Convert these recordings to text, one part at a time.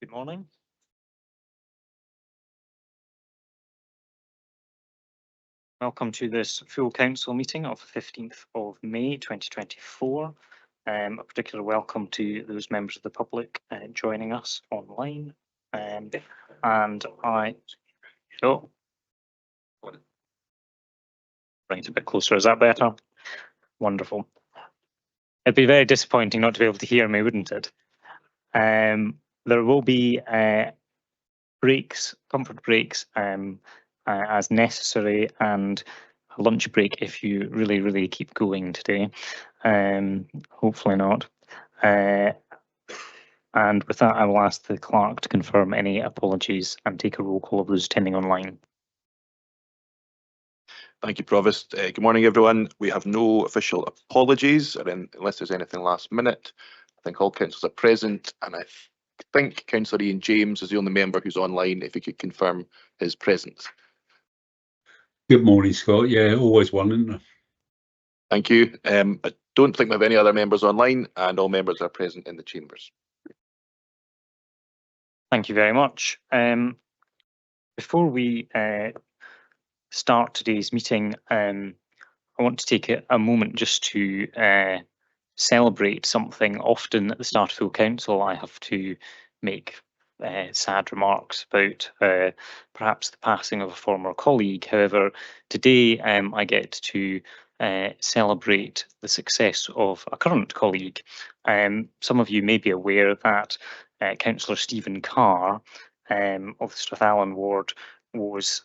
Good morning. Welcome to this full council meeting of the 15th of May 2024. A particular welcome to those members of the public joining us online. And I bring it a bit closer. Is that better? Wonderful. It'd be very disappointing not to be able to hear me, wouldn't it? There will be breaks, comfort breaks, as necessary, and a lunch break if you really keep going today. Hopefully not. And with that, I will ask the clerk to confirm any apologies and take a roll call of those attending online. Thank you, Provost. Good morning, everyone. We have no official apologies, unless there's anything last minute. I think all councillors are present, and I think Councillor Ian James is the only member who's online, if he could confirm his presence. Good morning, Scott. Yeah, always one, isn't there? Thank you. I don't think we have any other members online, and all members are present in the chambers. Thank you very much. Before we start today's meeting, I want to take a moment just to celebrate something. Often at the start of full council, I have to make sad remarks about perhaps the passing of a former colleague. However, today I get to celebrate the success of a current colleague. Some of you may be aware that Councillor Stephen Carr of the Strathallan ward was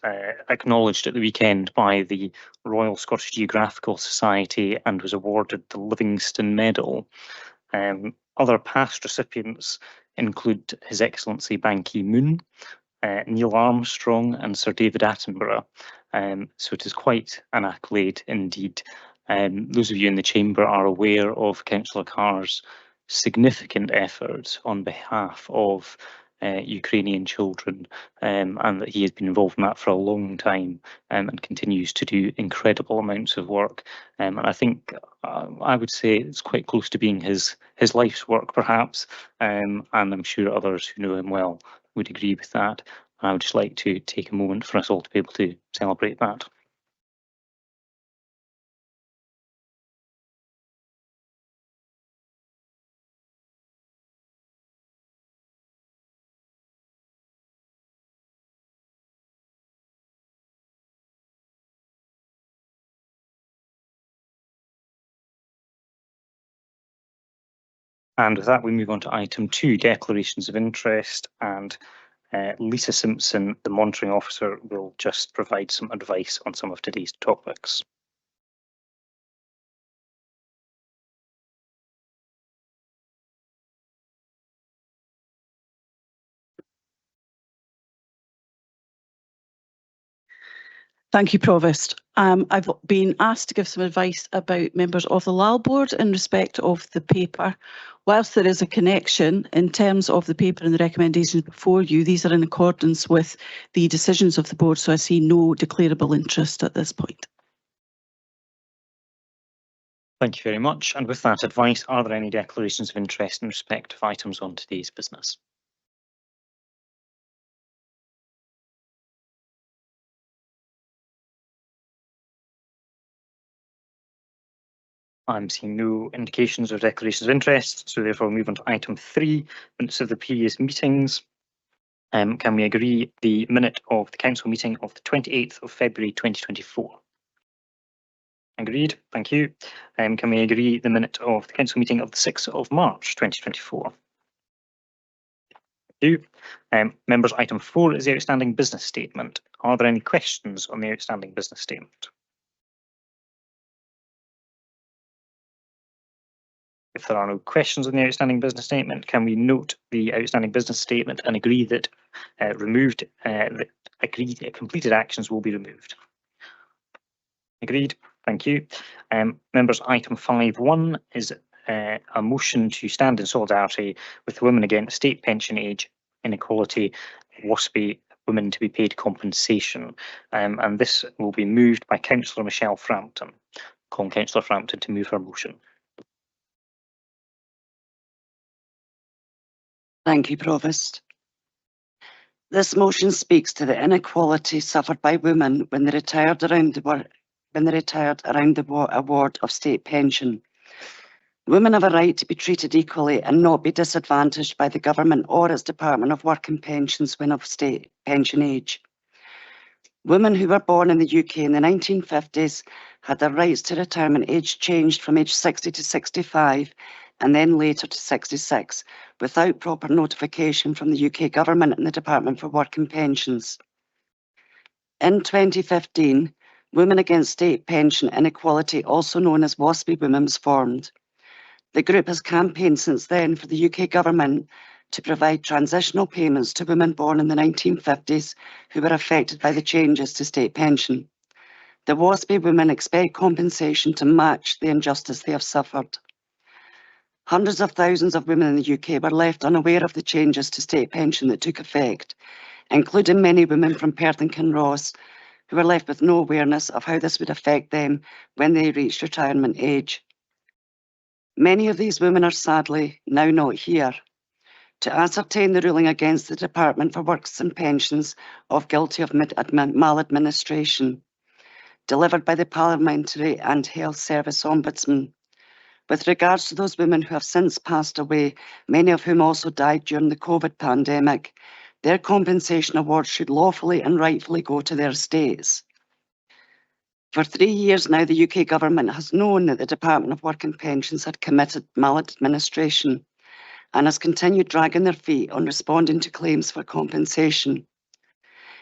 acknowledged at the weekend by the Royal Scottish Geographical Society and was awarded the Livingston Medal. Other past recipients include His Excellency Ban Ki-moon, Neil Armstrong and Sir David Attenborough. So it is quite an accolade indeed. Those of you in the chamber are aware of Councillor Carr's significant efforts on behalf of Ukrainian children, and that he has been involved in that for a long time, and continues to do incredible amounts of work. And I think I would say it's quite close to being his life's work, perhaps, and I'm sure others who know him well would agree with that. I would just like to take a moment for us all to be able to celebrate that. And with that, we move on to item 2, declarations of interest, and Lisa Simpson, the monitoring officer, will just provide some advice on some of today's topics. Thank you, Provost. I've been asked to give some advice about members of the LAL board in respect of the paper. Whilst there is a connection in terms of the paper and the recommendations before you, these are in accordance with the decisions of the board, so I see no declarable interest at this point. Thank you very much. And with that advice, are there any declarations of interest in respect of items on today's business? I'm seeing no indications of declarations of interest, so therefore we'll move on to item 3, minutes of the previous meetings. Can we agree the minute of the council meeting of the 28th of February 2024? Agreed, thank you. Can we agree the minute of the council meeting of the 6th of March 2024? Thank you. Members, item 4 is the outstanding business statement. Are there any questions on the outstanding business statement? If there are no questions on the outstanding business statement, can we note the outstanding business statement and agree that completed actions will be removed? Agreed. Thank you. Members, item 5.1 is a motion to stand in solidarity with Women Against State Pension Age Inequality, WASPI, Women to be Paid Compensation. And this will be moved by Councillor Michelle Frampton. Calling Councillor Frampton to move her motion. Thank you, Provost. This motion speaks to the inequality suffered by women when they retired around the award of state pension. Women have a right to be treated equally and not be disadvantaged by the government or its Department of Work and Pensions when of state pension age. Women who were born in the UK in the 1950s had their rights to retirement age changed from age 60 to 65 and then later to 66 without proper notification from the UK government and the Department for Work and Pensions. In 2015, Women Against State Pension Inequality, also known as WASPI Women, was formed. The group has campaigned since then for the UK government to provide transitional payments to women born in the 1950s who were affected by the changes to state pension. The WASPI women expect compensation to match the injustice they have suffered. Hundreds of thousands of women in the UK were left unaware of the changes to state pension that took effect, including many women from Perth and Kinross who were left with no awareness of how this would affect them when they reached retirement age. Many of these women are sadly now not here. To ascertain the ruling against the Department for Works and Pensions of guilty of maladministration, delivered by the Parliamentary and Health Service Ombudsman. With regards to those women who have since passed away, many of whom also died during the COVID pandemic, their compensation awards should lawfully and rightfully go to their estates. For 3 years now, the UK government has known that the Department of Work and Pensions had committed maladministration and has continued dragging their feet on responding to claims for compensation.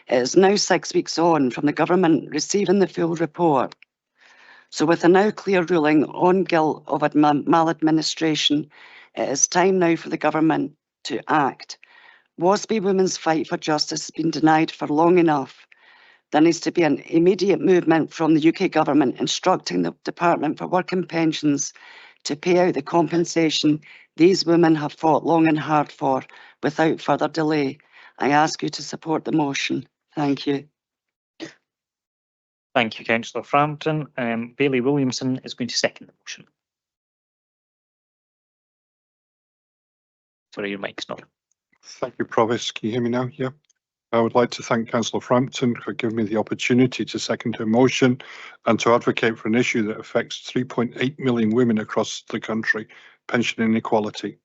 It is now 6 weeks on from the government receiving the full report. So with a now clear ruling on guilt of maladministration, it is time now for the government to act. WASPI women's fight for justice has been denied for long enough. There needs to be an immediate movement from the UK government instructing the Department for Work and Pensions to pay out the compensation these women have fought long and hard for without further delay. I ask you to support the motion. Thank you. Thank you, Councillor Frampton. Bailey Williamson is going to second the motion. Sorry, your mic's not. Thank you, Provost. Can you hear me now? Yeah. I would like to thank Councillor Frampton for giving me the opportunity to second her motion and to advocate for an issue that affects 3.8 million women across the country, pension inequality.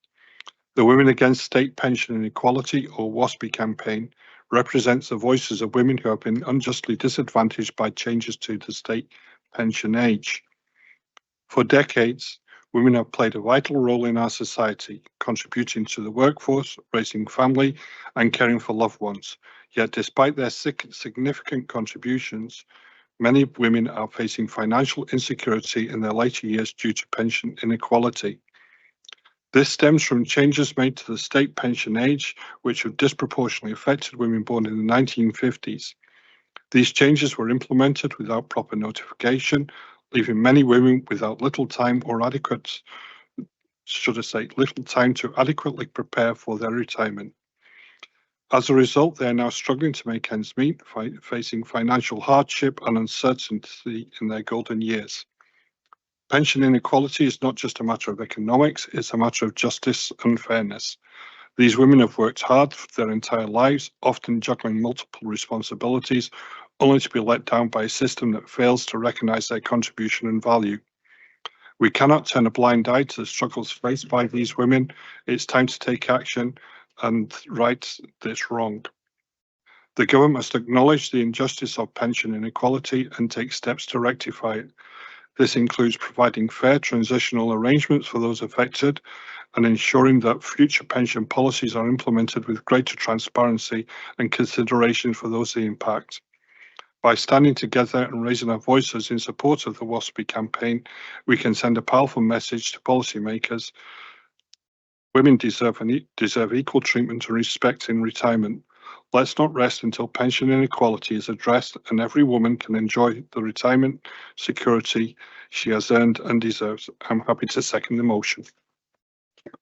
The Women Against State Pension Inequality, or WASPI campaign, represents the voices of women who have been unjustly disadvantaged by changes to the state pension age. For decades, women have played a vital role in our society, contributing to the workforce, raising family, and caring for loved ones. Yet despite their significant contributions, many women are facing financial insecurity in their later years due to pension inequality. This stems from changes made to the state pension age, which have disproportionately affected women born in the 1950s. These changes were implemented without proper notification, leaving many women without little time to adequately prepare for their retirement. As a result, they are now struggling to make ends meet, facing financial hardship and uncertainty in their golden years. Pension inequality is not just a matter of economics, it's a matter of justice and fairness. These women have worked hard for their entire lives, often juggling multiple responsibilities, only to be let down by a system that fails to recognise their contribution and value. We cannot turn a blind eye to the struggles faced by these women. It's time to take action and right this wrong. The government must acknowledge the injustice of pension inequality and take steps to rectify it. This includes providing fair transitional arrangements for those affected and ensuring that future pension policies are implemented with greater transparency and consideration for those they impact. By standing together and raising our voices in support of the WASPI campaign, we can send a powerful message to policymakers. Women deserve equal treatment and respect in retirement. Let's not rest until pension inequality is addressed and every woman can enjoy the retirement security she has earned and deserves. I'm happy to second the motion.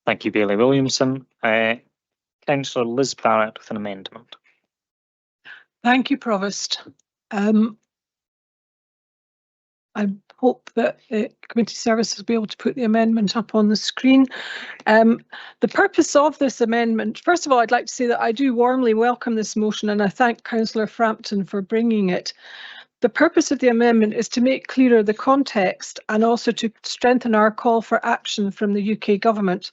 Thank you, Bailey Williamson. Councillor Liz Barrett with an amendment. Thank you, Provost. I hope that Committee Services will be able to put the amendment up on the screen. The purpose of this amendment, first of all, I'd like to say that I do warmly welcome this motion and I thank Councillor Frampton for bringing it. The purpose of the amendment is to make clearer the context and also to strengthen our call for action from the UK Government.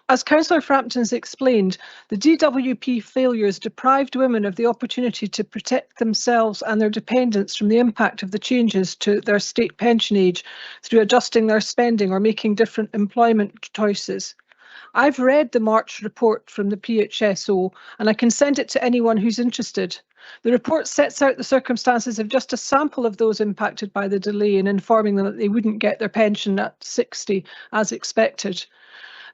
As Councillor Frampton's explained, the DWP failures deprived women of the opportunity to protect themselves and their dependents from the impact of the changes to their state pension age through adjusting their spending or making different employment choices. I've read the March report from the PHSO and I can send it to anyone who's interested. The report sets out the circumstances of just a sample of those impacted by the delay in informing them that they wouldn't get their pension at 60 as expected.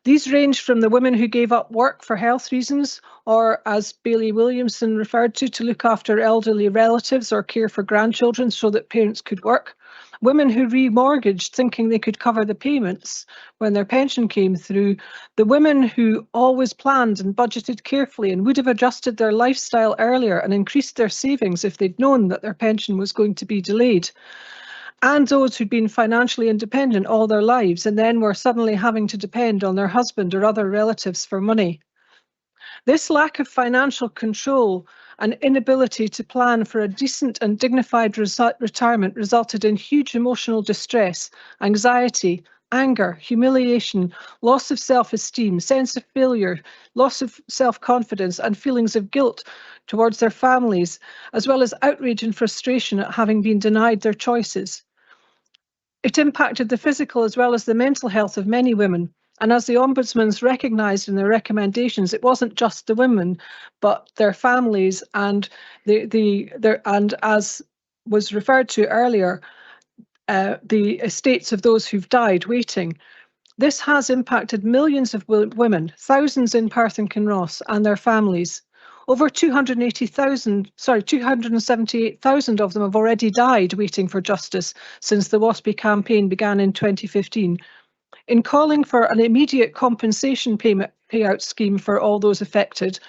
These range from the women who gave up work for health reasons, or as Bailey Williamson referred to look after elderly relatives or care for grandchildren so that parents could work. Women who remortgaged thinking they could cover the payments when their pension came through. The women who always planned and budgeted carefully and would have adjusted their lifestyle earlier and increased their savings if they'd known that their pension was going to be delayed. And those who'd been financially independent all their lives and then were suddenly having to depend on their husband or other relatives for money. This lack of financial control and inability to plan for a decent and dignified retirement resulted in huge emotional distress, anxiety, anger, humiliation, loss of self-esteem, sense of failure, loss of self-confidence and feelings of guilt towards their families, as well as outrage and frustration at having been denied their choices. It impacted the physical as well as the mental health of many women. And as the Ombudsman's recognised in their recommendations, it wasn't just the women, but their families and and as was referred to earlier, the estates of those who've died waiting. This has impacted millions of women, thousands in Perth and Kinross and their families. Over 278,000 of them have already died waiting for justice since the WASPI campaign began in 2015. In calling for an immediate compensation payout scheme for all those affected,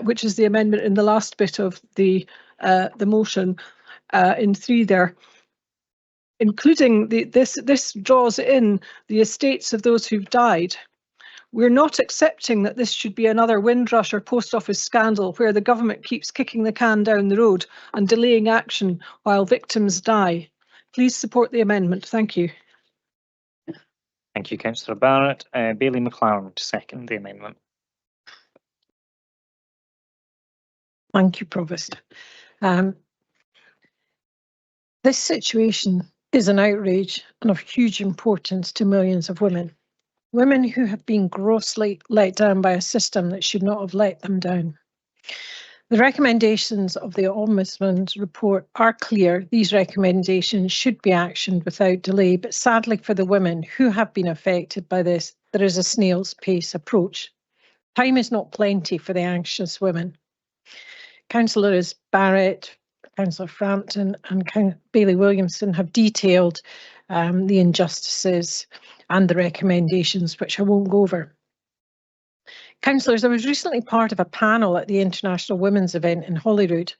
which is the amendment in the last bit of the motion in 3 there, including this draws in the estates of those who've died. We're not accepting that this should be another Windrush or post office scandal where the government keeps kicking the can down the road and delaying action while victims die. Please support the amendment. Thank you. Thank you, Councillor Barrett. Bailey McLaren to second the amendment. Thank you, Provost. This situation is an outrage and of huge importance to millions of women. Women who have been grossly let down by a system that should not have let them down. The recommendations of the Ombudsman's report are clear. These recommendations should be actioned without delay, but sadly for the women who have been affected by this, there is a snail's pace approach. Time is not plenty for the anxious women. Councillors Barrett, Councillor Frampton and Bailey Williamson have detailed the injustices and the recommendations, which I won't go over. Councillors, I was recently part of a panel at the International Women's event in Holyrood.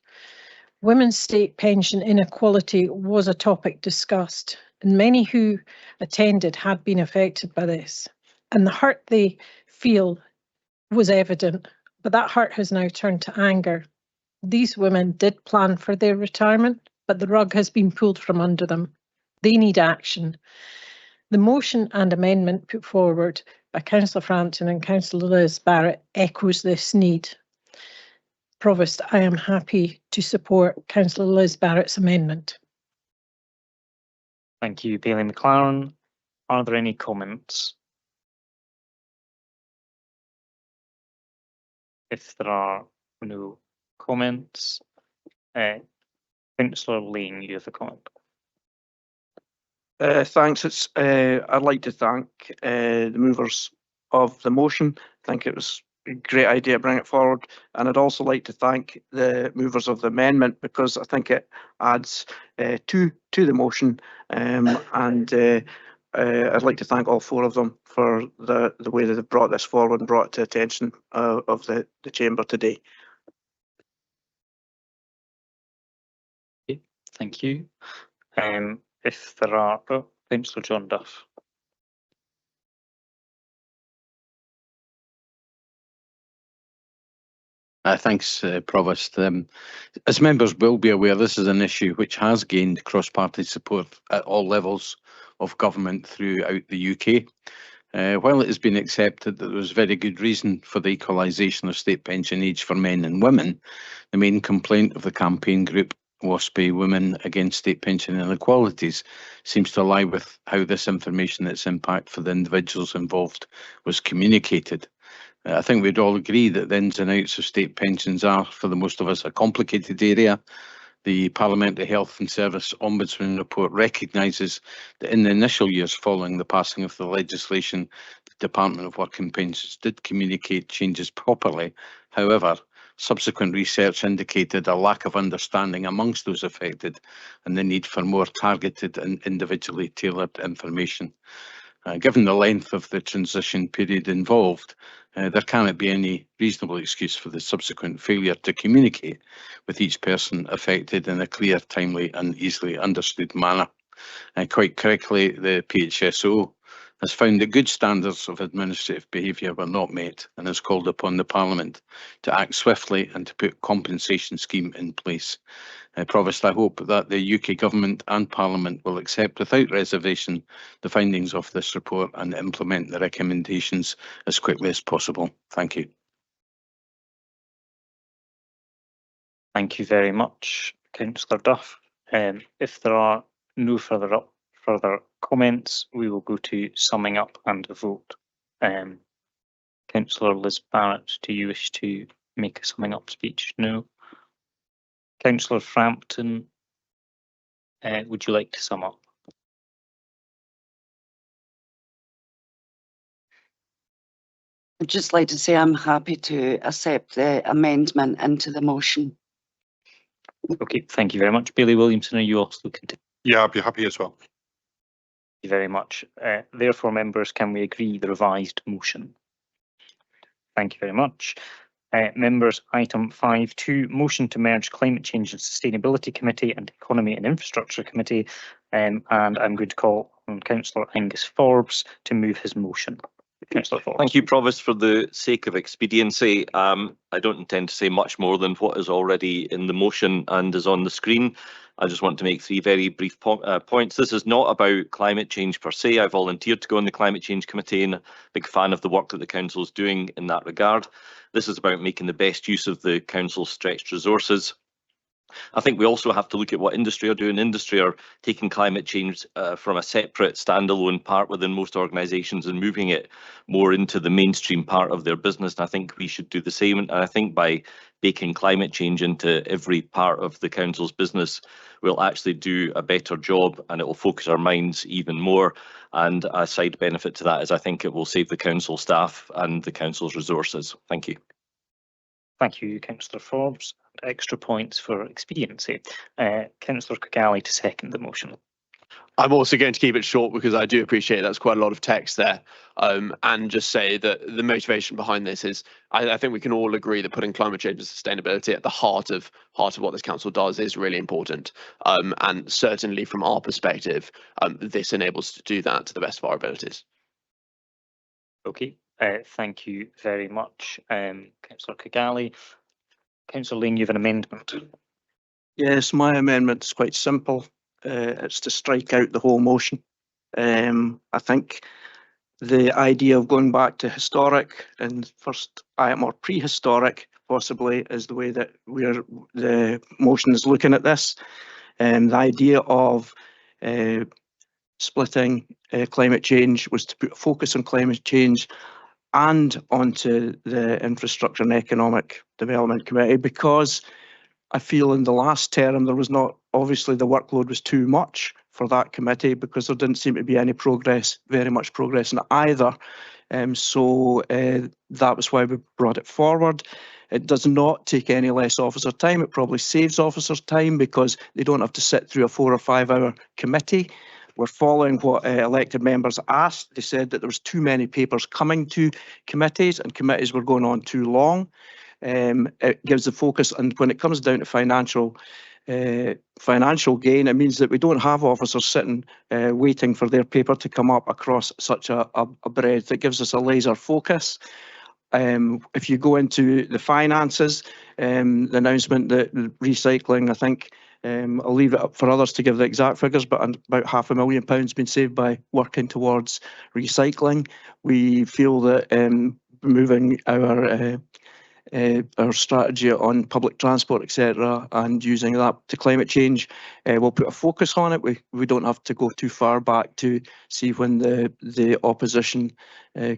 Women's state pension inequality was a topic discussed, and many who attended had been affected by this. And the hurt they feel was evident, but that hurt has now turned to anger. These women did plan for their retirement, but the rug has been pulled from under them. They need action. The motion and amendment put forward by Councillor Frampton and Councillor Liz Barrett echoes this need. Provost, I am happy to support Councillor Liz Barrett's amendment. Thank you, Bailey McLaren. Are there any comments? If there are no comments, Councillor Lane, you have a comment. Thanks. I'd like to thank the movers of the motion. I think it was a great idea to bring it forward, and I'd also like to thank the movers of the amendment because I think it adds to the motion, and I'd like to thank all 4 of them for the way that they've brought this forward and brought it to attention of the Chamber today. Thank you. If there are, Councillor John Duff. Thanks, Provost. As members will be aware, this is an issue which has gained cross-party support at all levels of government throughout the UK. While it has been accepted that there was very good reason for the equalisation of state pension age for men and women, the main complaint of the campaign group WASPI Women Against State Pension Inequalities seems to lie with how this information, its impact for the individuals involved, was communicated. I think we'd all agree that the ins and outs of state pensions are, for the most of us, a complicated area. The Parliamentary Health and Service Ombudsman report recognises that in the initial years following the passing of the legislation, the Department of Work and Pensions did communicate changes properly. However, subsequent research indicated a lack of understanding amongst those affected and the need for more targeted and individually tailored information. Given the length of the transition period involved, there cannot be any reasonable excuse for the subsequent failure to communicate with each person affected in a clear, timely and easily understood manner. Quite correctly, the PHSO has found that good standards of administrative behaviour were not met and has called upon the Parliament to act swiftly and to put a compensation scheme in place. Provost, I hope that the UK Government and Parliament will accept without reservation the findings of this report and implement the recommendations as quickly as possible. Thank you. Thank you very much, Councillor Duff. If there are no further comments, we will go to summing up and a vote. Councillor Liz Barrett, do you wish to make a summing up speech? No. Councillor Frampton, would you like to sum up? I'd just like to say I'm happy to accept the amendment into the motion. Okay, thank you very much. Bailey Williamson, are you also looking to? Yeah, I'd be happy as well. Thank you very much. Therefore, members, can we agree the revised motion? Thank you very much. Members, item 5.2, motion to merge Climate Change and Sustainability Committee and Economy and Infrastructure Committee. And I'm going to call on Councillor Angus Forbes to move his motion. Councillor Forbes. Thank you, Provost. For the sake of expediency, I don't intend to say much more than what is already in the motion and is on the screen. I just want to make three very brief points. This is not about climate change per se. I volunteered to go on the Climate Change Committee and a big fan of the work that the Council is doing in that regard. This is about making the best use of the Council's stretched resources. I think we also have to look at what industry are doing. Industry are taking climate change from a separate standalone part within most organisations and moving it more into the mainstream part of their business. And I think we should do the same. And I think by baking climate change into every part of the Council's business, we'll actually do a better job and it will focus our minds even more. And a side benefit to that is I think it will save the Council staff and the Council's resources. Thank you. Thank you, Councillor Forbes. Extra points for expediency. Councillor Kigali to second the motion. I'm also going to keep it short because I do appreciate that's quite a lot of text there, and just say that the motivation behind this is I think we can all agree that putting climate change and sustainability at the heart of what this council does is really important, and certainly from our perspective, this enables us to do that to the best of our abilities. Okay, thank you very much, Councillor Kigali. Councillor Lane, you have an amendment. Yes, my amendment is quite simple. It's to strike out the whole motion. I think the idea of going back to historic and first item or prehistoric possibly is the way that the motion is looking at this. The idea of splitting climate change was to put a focus on climate change and onto the Infrastructure and Economic Development Committee, because I feel in the last term there was not, obviously the workload was too much for that committee because there didn't seem to be any progress, very much progress in either. So that was why we brought it forward. It does not take any less officer time. It probably saves officers time because they don't have to sit through a 4 or 5 hour committee. We're following what elected members asked. They said that there was too many papers coming to committees and committees were going on too long. It gives the focus, and when it comes down to financial financial gain. It means that we don't have officers sitting waiting for their paper to come up across such a breadth. It gives us a laser focus. If you go into the finances, the announcement that recycling, I think, I'll leave it up for others to give the exact figures, but about £500,000 been saved by working towards recycling. We feel that moving our strategy on public transport, etc., and using that to climate change, we'll put a focus on it. We don't have to go too far back to see when the opposition,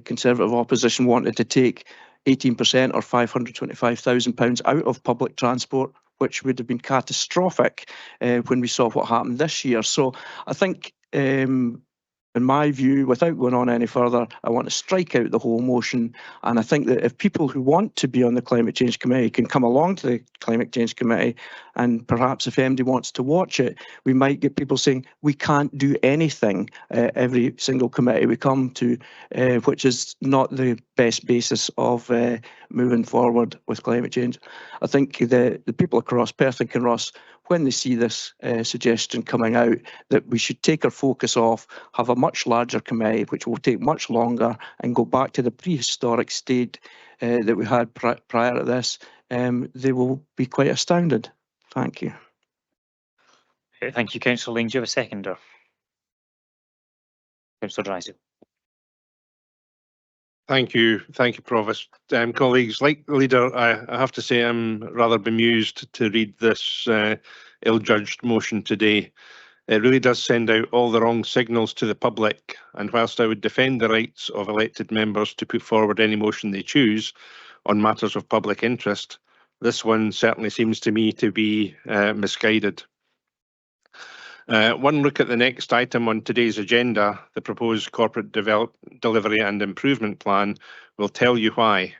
Conservative opposition, wanted to take 18% or £525,000 out of public transport, which would have been catastrophic when we saw what happened this year. So I think, in my view, without going on any further, I want to strike out the whole motion. And I think that if people who want to be on the Climate Change Committee can come along to the Climate Change Committee, and perhaps if MD wants to watch it, we might get people saying we can't do anything every single committee we come to, which is not the best basis of moving forward with climate change. I think the people across Perth and Kinross, when they see this suggestion coming out, that we should take our focus off, have a much larger committee, which will take much longer, and go back to the prehistoric state that we had prior to this, they will be quite astounded. Thank you. Thank you, Councillor Ling. Do you have a seconder? Councillor Drysdale. Thank you, Provost. Colleagues, like the leader, I have to say I'm rather bemused to read this ill-judged motion today. It really does send out all the wrong signals to the public, and whilst I would defend the rights of elected members to put forward any motion they choose on matters of public interest, this one certainly seems to me to be misguided. One look at the next item on today's agenda, the proposed Corporate Delivery and Improvement Plan, will tell you why.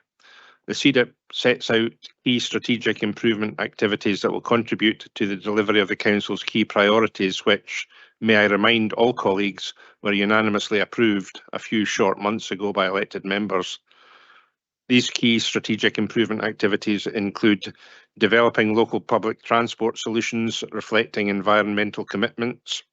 The CDIP sets out key strategic improvement activities that will contribute to the delivery of the Council's key priorities, which, may I remind all colleagues, were unanimously approved a few short months ago by elected members. These key strategic improvement activities include developing local public transport solutions reflecting environmental commitments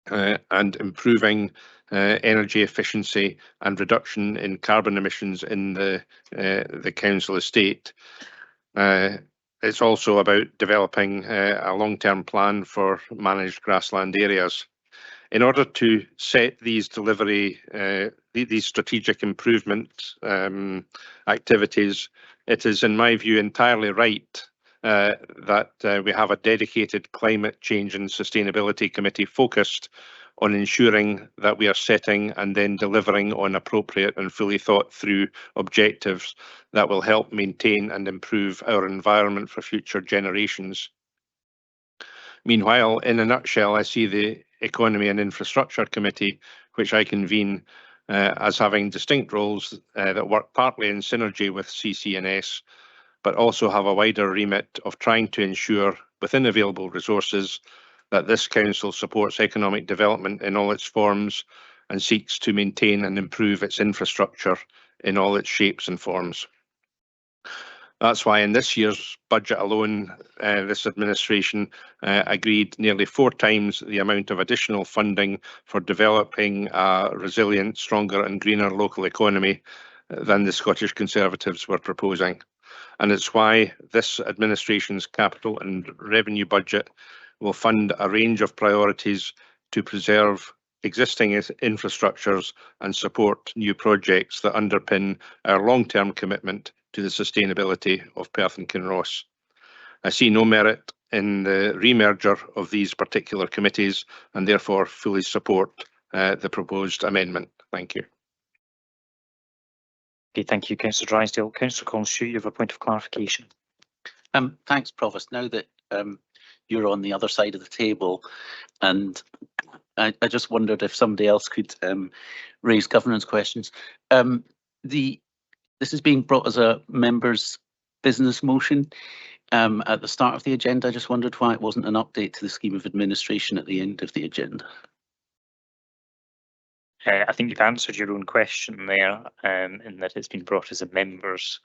and improving energy efficiency and reduction in carbon emissions in the council estate. It's also about developing a long-term plan for managed grassland areas. In order to set these these strategic improvement activities, it is, in my view, entirely right that we have a dedicated Climate Change and Sustainability Committee focused on ensuring that we are setting and then delivering on appropriate and fully thought through objectives that will help maintain and improve our environment for future generations. Meanwhile, in a nutshell, I see the Economy and Infrastructure Committee, which I convene, as having distinct roles that work partly in synergy with CC&S, but also have a wider remit of trying to ensure, within available resources, that this council supports economic development in all its forms and seeks to maintain and improve its infrastructure in all its shapes and forms. That's why in this year's budget alone, this administration agreed nearly 4 times the amount of additional funding for developing a resilient, stronger and greener local economy than the Scottish Conservatives were proposing. And it's why this administration's capital and revenue budget will fund a range of priorities to preserve existing infrastructures and support new projects that underpin our long-term commitment to the sustainability of Perth and Kinross. I see no merit in the remerger of these particular committees and therefore fully support the proposed amendment. Thank you. Okay, thank you, Councillor Drysdale. Councillor Collins-Shoot, you have a point of clarification. Thanks, Provost. Now that you're on the other side of the table, and I just wondered if somebody else could raise governance questions. This is being brought as a members' business motion at the start of the agenda. I just wondered why it wasn't an update to the scheme of administration at the end of the agenda. I think you've answered your own question there, in that it's been brought as a members'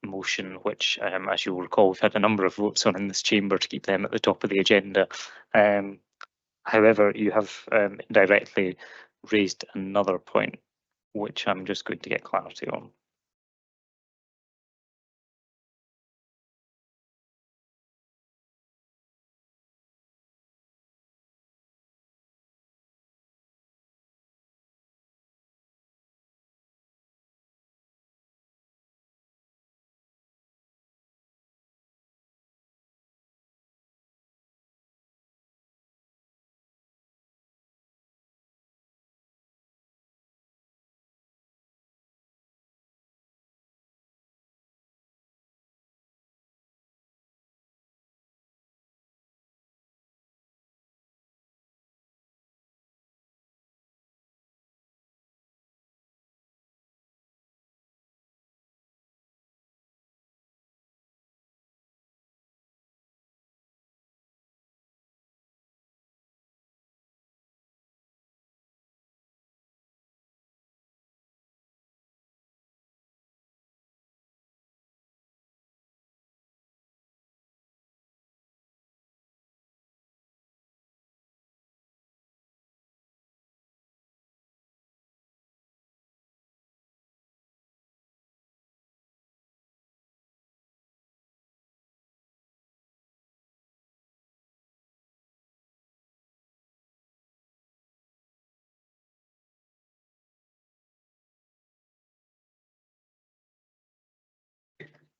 motion, which, as you'll recall, we've had a number of votes on in this chamber to keep them at the top of the agenda. However, you have indirectly raised another point, which I'm just going to get clarity on.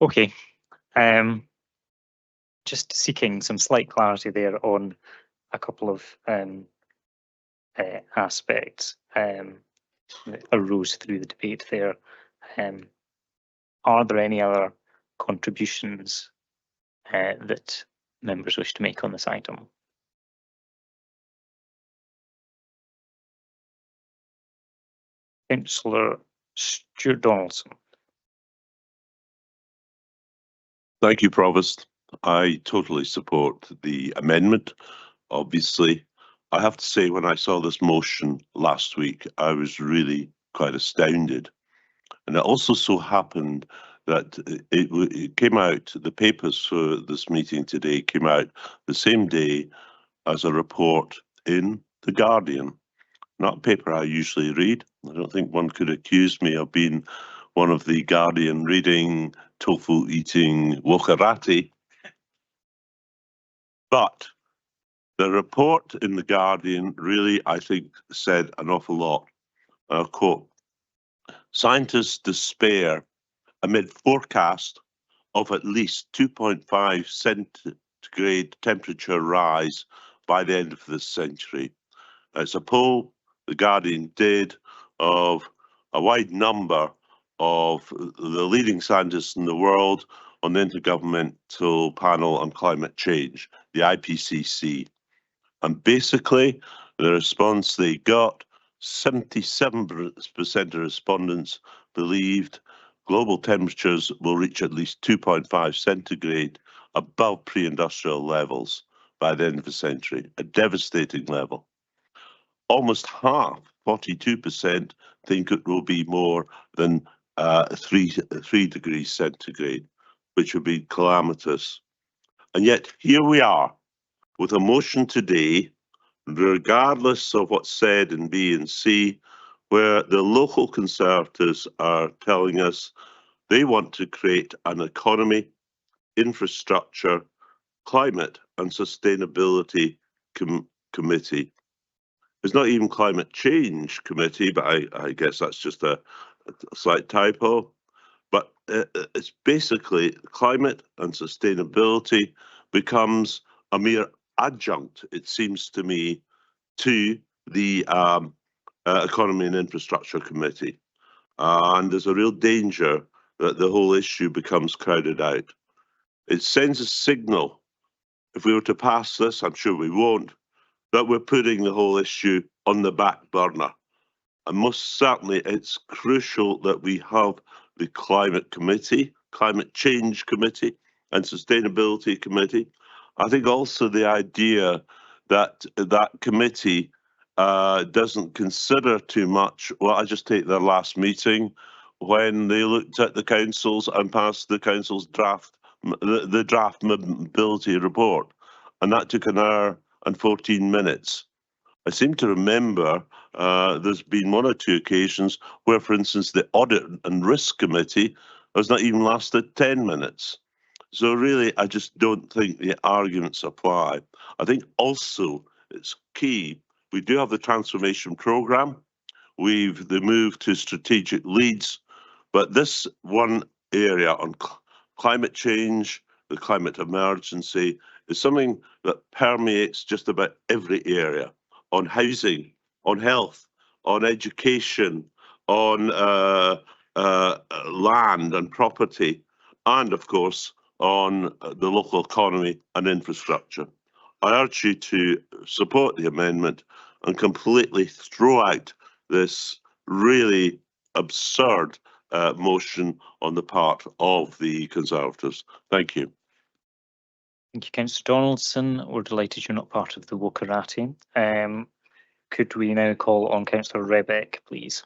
Okay, just seeking some slight clarity there on a couple of aspects that arose through the debate there. Are there any other contributions that members wish to make on this item? Councillor Stuart Donaldson. Thank you, Provost. I totally support the amendment. Obviously, I have to say, when I saw this motion last week, I was really quite astounded. And it also so happened that it came out, the papers for this meeting today came out the same day as a report in The Guardian, not a paper I usually read. I don't think one could accuse me of being one of the Guardian reading, tofu eating wokarati. But the report in The Guardian really, I think, said an awful lot. I'll quote, "Scientists despair amid forecast of at least 2.5 centigrade temperature rise by the end of this century." It's a poll The Guardian did of a wide number of the leading scientists in the world on the Intergovernmental Panel on Climate Change, the IPCC. And basically, the response they got, 77% of respondents believed global temperatures will reach at least 2.5 centigrade above pre-industrial levels by the end of the century, a devastating level. Almost half, 42%, think it will be more than 3 degrees centigrade, which would be calamitous. And yet here we are with a motion today, regardless of what's said in B and C, where the local Conservatives are telling us they want to create an economy, infrastructure, climate and sustainability committee. It's not even climate change committee, but I guess that's just a slight typo. But it's basically climate and sustainability becomes a mere adjunct, it seems to me, to the Economy and Infrastructure Committee. And there's a real danger that the whole issue becomes crowded out. It sends a signal, if we were to pass this, I'm sure we won't, that we're putting the whole issue on the back burner. And most certainly it's crucial that we have the Climate Committee, Climate Change Committee and Sustainability Committee. I think also the idea that that committee doesn't consider too much. Well, I just take their last meeting when they looked at the councils and passed the council's draft, the draft mobility report, and that took 1 hour and 14 minutes. I seem to remember there's been 1 or 2 occasions where, for instance, the Audit and Risk Committee has not even lasted 10 minutes. So really, I just don't think the arguments apply. I think also it's key. We do have the transformation programme. We've the move to strategic leads, but this one area on climate change, the climate emergency, is something that permeates just about every area. On housing, on health, on education, on land and property, and of course on the local economy and infrastructure. I urge you to support the amendment and completely throw out this really absurd motion on the part of the Conservatives. Thank you. Thank you, Councillor Donaldson. We're delighted you're not part of the Wokarati. Could we now call on Councillor Rebeck, please?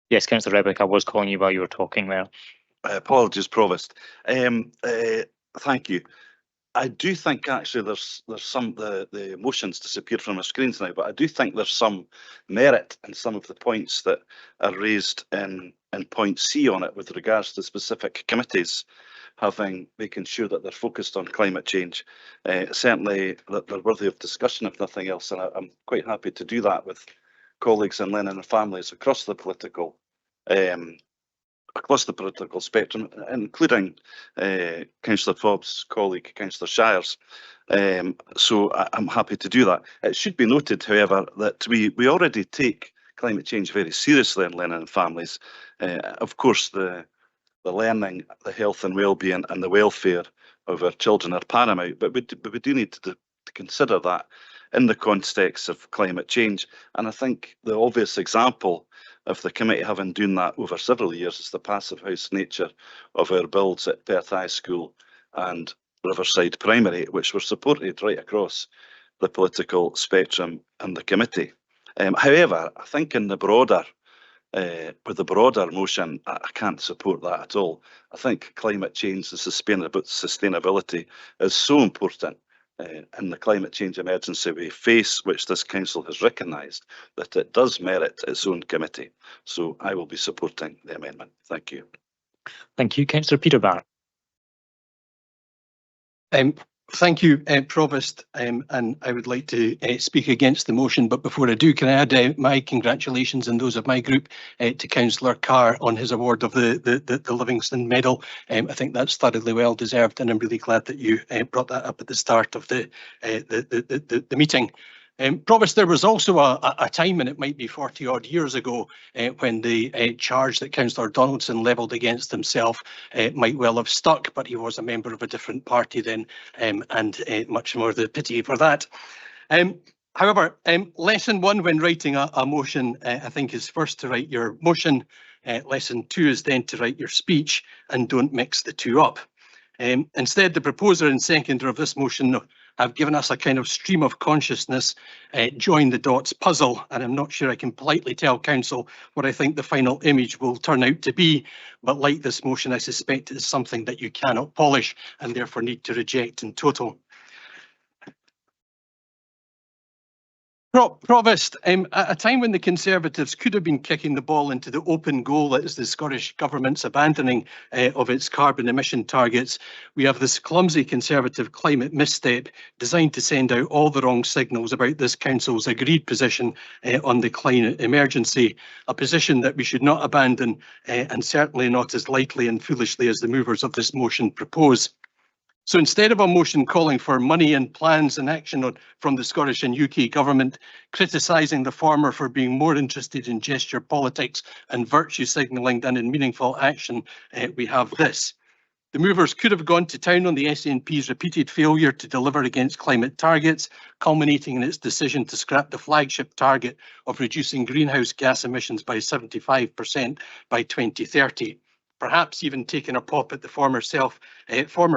Yes, Councillor Rebeck, I was calling you while you were talking there. Apologies, Provost. Thank you. I do think actually there's some the motions disappeared from our screens now, but I do think there's some merit in some of the points that are raised in point C on it with regards to specific committees making sure that they're focused on climate change. Certainly that they're worthy of discussion if nothing else, and I'm quite happy to do that with colleagues in Lennon and families across the political spectrum, including Councillor Fobb's colleague, Councillor Shires. So I'm happy to do that. It should be noted, however, that we already take climate change very seriously in Lennon and families. Of course, the learning, the health and well-being and the welfare of our children are paramount, but we do need to consider that in the context of climate change. And I think the obvious example of the committee having done that over several years is the passive house nature of our builds at Perth High School and Riverside Primary, which were supported right across the political spectrum and the committee. However, I think in the broader with the broader motion, I can't support that at all. I think climate change and sustainability is so important in the climate change emergency we face, which this council has recognised, that it does merit its own committee. So I will be supporting the amendment. Thank you. Thank you, Councillor Peter Barrett. Thank you, Provost, and I would like to speak against the motion, but before I do, can I add my congratulations and those of my group to Councillor Carr on his award of the Livingston Medal. I think that's thoroughly well deserved, and I'm really glad that you brought that up at the start of the meeting. Provost, there was also a time, and it might be 40 odd years ago, when the charge that Councillor Donaldson levelled against himself might well have stuck, but he was a member of a different party then, and much more the pity for that. However, lesson 1 when writing a motion, I think, is first to write your motion. Lesson 2 is then to write your speech, and don't mix the two up. Instead, the proposer and seconder of this motion have given us a kind of stream of consciousness, join the dots puzzle, and I'm not sure I can politely tell Council what I think the final image will turn out to be, but like this motion, I suspect it is something that you cannot polish and therefore need to reject in total. Provost, at a time when the Conservatives could have been kicking the ball into the open goal that is the Scottish Government's abandoning of its carbon emission targets, we have this clumsy Conservative climate misstep designed to send out all the wrong signals about this Council's agreed position on the climate emergency, a position that we should not abandon and certainly not as lightly and foolishly as the movers of this motion propose. So instead of a motion calling for money and plans and action from the Scottish and UK government, criticising the former for being more interested in gesture politics and virtue signalling than in meaningful action, we have this. The movers could have gone to town on the SNP's repeated failure to deliver against climate targets, culminating in its decision to scrap the flagship target of reducing greenhouse gas emissions by 75% by 2030. perhaps even taking a pop at the former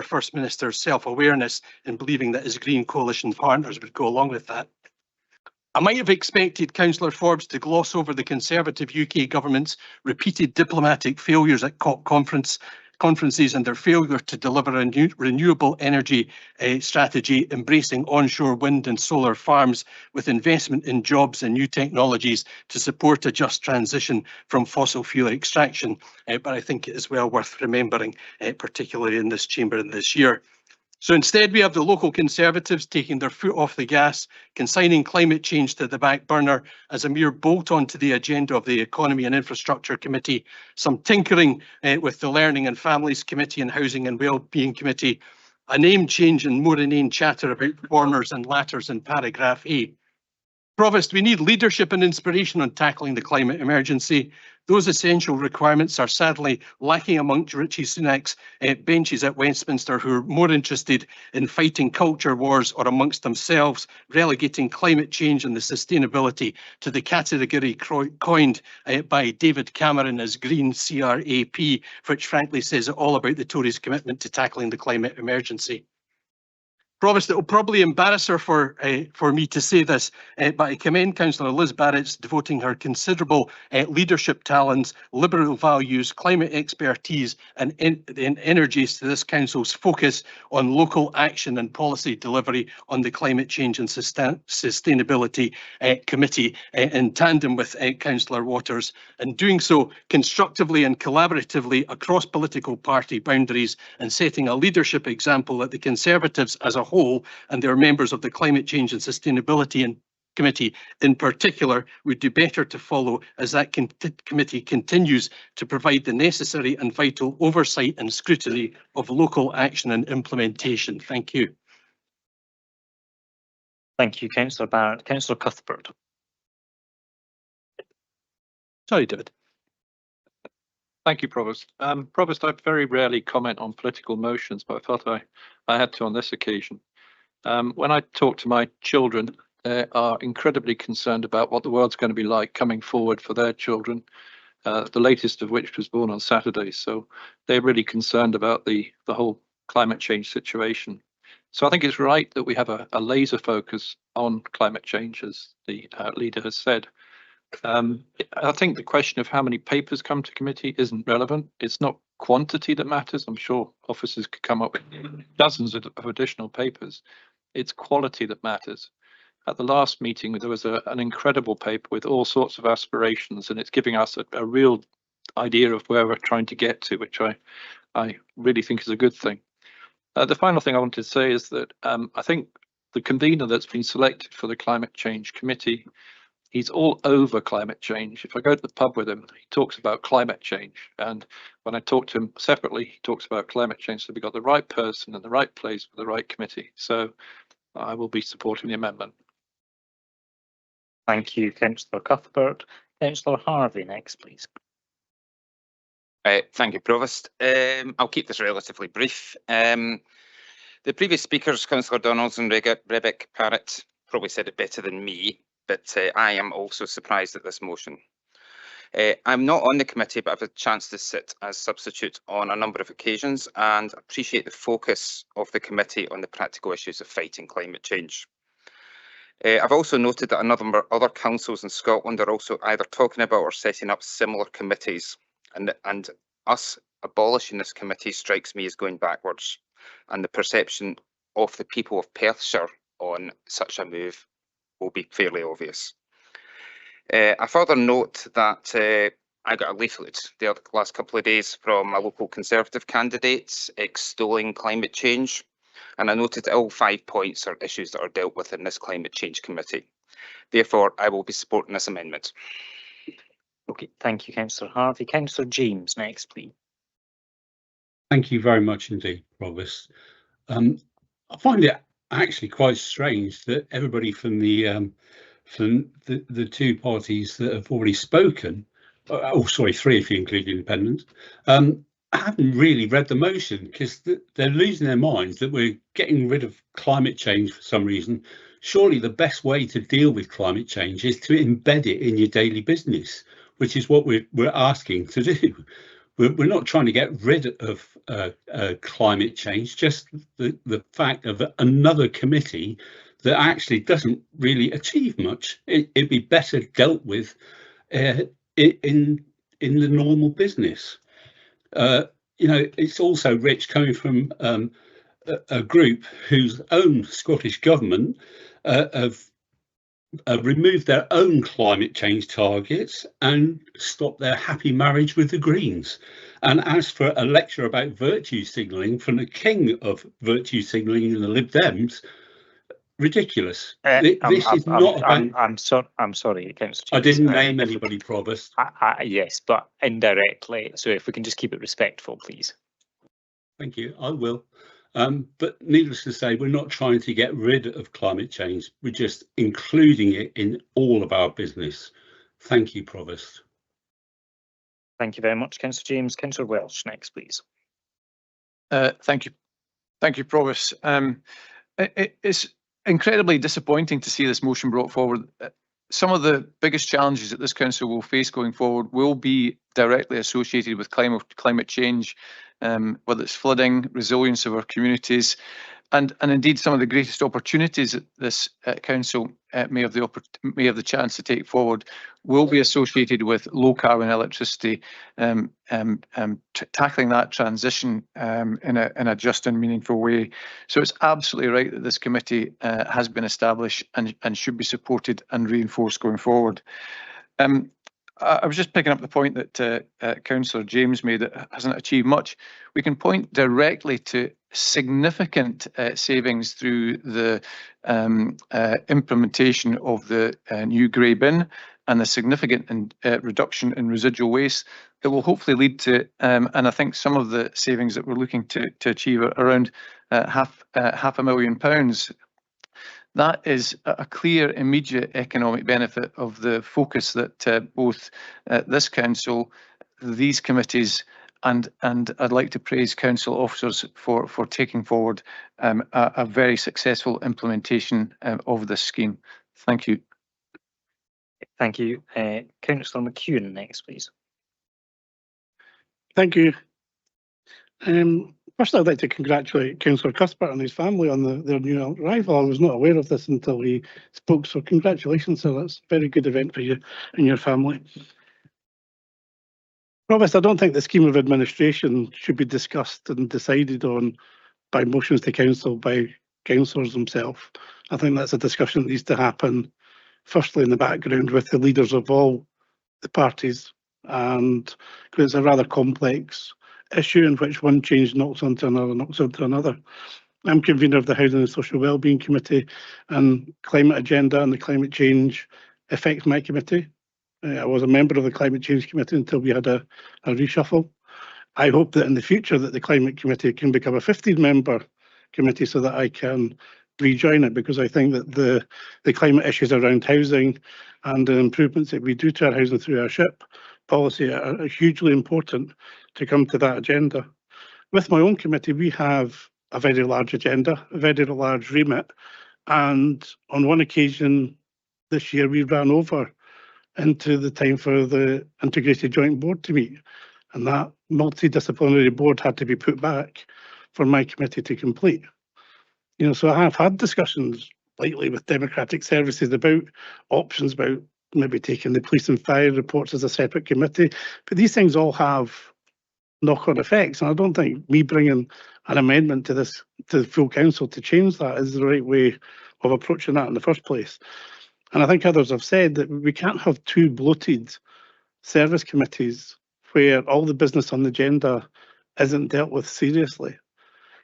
First Minister's self-awareness in believing that his Green Coalition partners would go along with that. I might have expected Councillor Forbes to gloss over the Conservative UK government's repeated diplomatic failures at COP conferences and their failure to deliver a new renewable energy strategy embracing onshore wind and solar farms with investment in jobs and new technologies to support a just transition from fossil fuel extraction. But I think it is well worth remembering, particularly in this chamber this year. So instead, we have the local Conservatives taking their foot off the gas, consigning climate change to the back burner as a mere bolt-on to the agenda of the Economy and Infrastructure Committee, some tinkering with the Learning and Families Committee and Housing and Wellbeing Committee, a name change and more inane chatter about warmers and latters in paragraph A. Provost, we need leadership and inspiration on tackling the climate emergency. Those essential requirements are sadly lacking amongst Richie Sunak's benches at Westminster, who are more interested in fighting culture wars or amongst themselves, relegating climate change and the sustainability to the category coined by David Cameron as Green CRAP, which frankly says it all about the Tories' commitment to tackling the climate emergency. Provost, it will probably embarrass her for me to say this, but I commend Councillor Liz Barrett's devoting her considerable leadership talents, liberal values, climate expertise and energies to this Council's focus on local action and policy delivery on the Climate Change and Sustainability Committee in tandem with Councillor Waters, and doing so constructively and collaboratively across political party boundaries and setting a leadership example that the Conservatives as a whole and their members of the Climate Change and Sustainability Committee in particular would do better to follow as that committee continues to provide the necessary and vital oversight and scrutiny of local action and implementation. Thank you. Thank you, Councillor Barrett. Councillor Cuthbert. Sorry, David. Thank you, Provost. Provost, I very rarely comment on political motions, but I felt I had to on this occasion. When I talk to my children, they are incredibly concerned about what the world's going to be like coming forward for their children, the latest of which was born on Saturday. So they're really concerned about the whole climate change situation. So I think it's right that we have a laser focus on climate change, as the leader has said. I think the question of how many papers come to committee isn't relevant. It's not quantity that matters. I'm sure officers could come up with dozens of additional papers. It's quality that matters. At the last meeting, there was an incredible paper with all sorts of aspirations, and it's giving us a real idea of where we're trying to get to, which I really think is a good thing. The final thing I wanted to say is that I think the convener that's been selected for the Climate Change Committee, he's all over climate change. If I go to the pub with him, he talks about climate change. And when I talk to him separately, he talks about climate change. So we've got the right person in the right place for the right committee. So I will be supporting the amendment. Thank you, Councillor Cuthbert. Councillor Harvey next, please. Thank you, Provost. I'll keep this relatively brief. The previous speakers, Councillor Donalds and Rebecca Parrott, probably said it better than me, but I am also surprised at this motion. I'm not on the committee, but I've had a chance to sit as substitute on a number of occasions and appreciate the focus of the committee on the practical issues of fighting climate change. I've also noted that a number of other councils in Scotland are also either talking about or setting up similar committees, and us abolishing this committee strikes me as going backwards, and the perception of the people of Perthshire on such a move will be fairly obvious. I further note that I got a leaflet the last couple of days from a local Conservative candidate extolling climate change, and I noted all 5 points are issues that are dealt with in this Climate Change Committee. Therefore, I will be supporting this amendment. Okay, thank you, Councillor Harvey. Councillor James next, please. Thank you very much indeed, Provost. I find it actually quite strange that everybody from the two parties that have already spoken, sorry, 3 if you include independents, haven't really read the motion, because they're losing their minds that we're getting rid of climate change for some reason. Surely the best way to deal with climate change is to embed it in your daily business, which is what we're asking to do. We're not trying to get rid of climate change, just the fact of another committee that actually doesn't really achieve much. It'd be better dealt with in the normal business. You know, it's also rich coming from a group whose own Scottish government have removed their own climate change targets and stopped their happy marriage with the Greens, and asked for a lecture about virtue signalling from the king of virtue signalling in the Lib Dems. Ridiculous. This is not about. I'm sorry, Councillor I James. didn't name anybody, Provost. Yes, but indirectly. So if we can just keep it respectful, please. Thank you. I will. But needless to say, we're not trying to get rid of climate change. We're just including it in all of our business. Thank you, Provost. Thank you very much, Councillor James. Councillor Welsh next, please. Thank you, Provost. It's incredibly disappointing to see this motion brought forward. Some of the biggest challenges that this council will face going forward will be directly associated with climate change, whether it's flooding, resilience of our communities, and indeed some of the greatest opportunities that this council may have the chance to take forward will be associated with low carbon electricity, tackling that transition in a just and meaningful way. So it's absolutely right that this committee has been established and should be supported and reinforced going forward. I was just picking up the point that Councillor James made that hasn't achieved much. We can point directly to significant savings through the implementation of the new grey bin and the significant reduction in residual waste that will hopefully lead to, and I think some of the savings that we're looking to achieve are around £500,000. That is a clear, immediate economic benefit of the focus that both this council, these committees, and I'd like to praise council officers for taking forward a very successful implementation of this scheme. Thank you. Thank you. Councillor McEwen next, please. Thank you. First, I'd like to congratulate Councillor Cuthbert and his family on their new arrival. I was not aware of this until he spoke, so congratulations. So that's a very good event for you and your family. Provost, I don't think the scheme of administration should be discussed and decided on by motions to council by councillors themselves. I think that's a discussion that needs to happen firstly in the background with the leaders of all the parties, and because it's a rather complex issue in which one change knocks onto another. I'm convener of the Housing and Social Wellbeing Committee, and climate agenda and the climate change affects my committee. I was a member of the Climate Change Committee until we had a reshuffle. I hope that in the future that the Climate Committee can become a 15-member committee so that I can rejoin it, because I think that the climate issues around housing and the improvements that we do to our housing through our SHIP policy are hugely important to come to that agenda. With my own committee, we have a very large agenda, a very large remit, and on one occasion this year we ran over into the time for the integrated joint board to meet, and that multidisciplinary board had to be put back for my committee to complete. You know, so I have had discussions lately with Democratic Services about options about maybe taking the police and fire reports as a separate committee, but these things all have knock-on effects, and I don't think me bringing an amendment to this to the full council to change that is the right way of approaching that in the first place. And I think others have said that we can't have two bloated service committees where all the business on the agenda isn't dealt with seriously.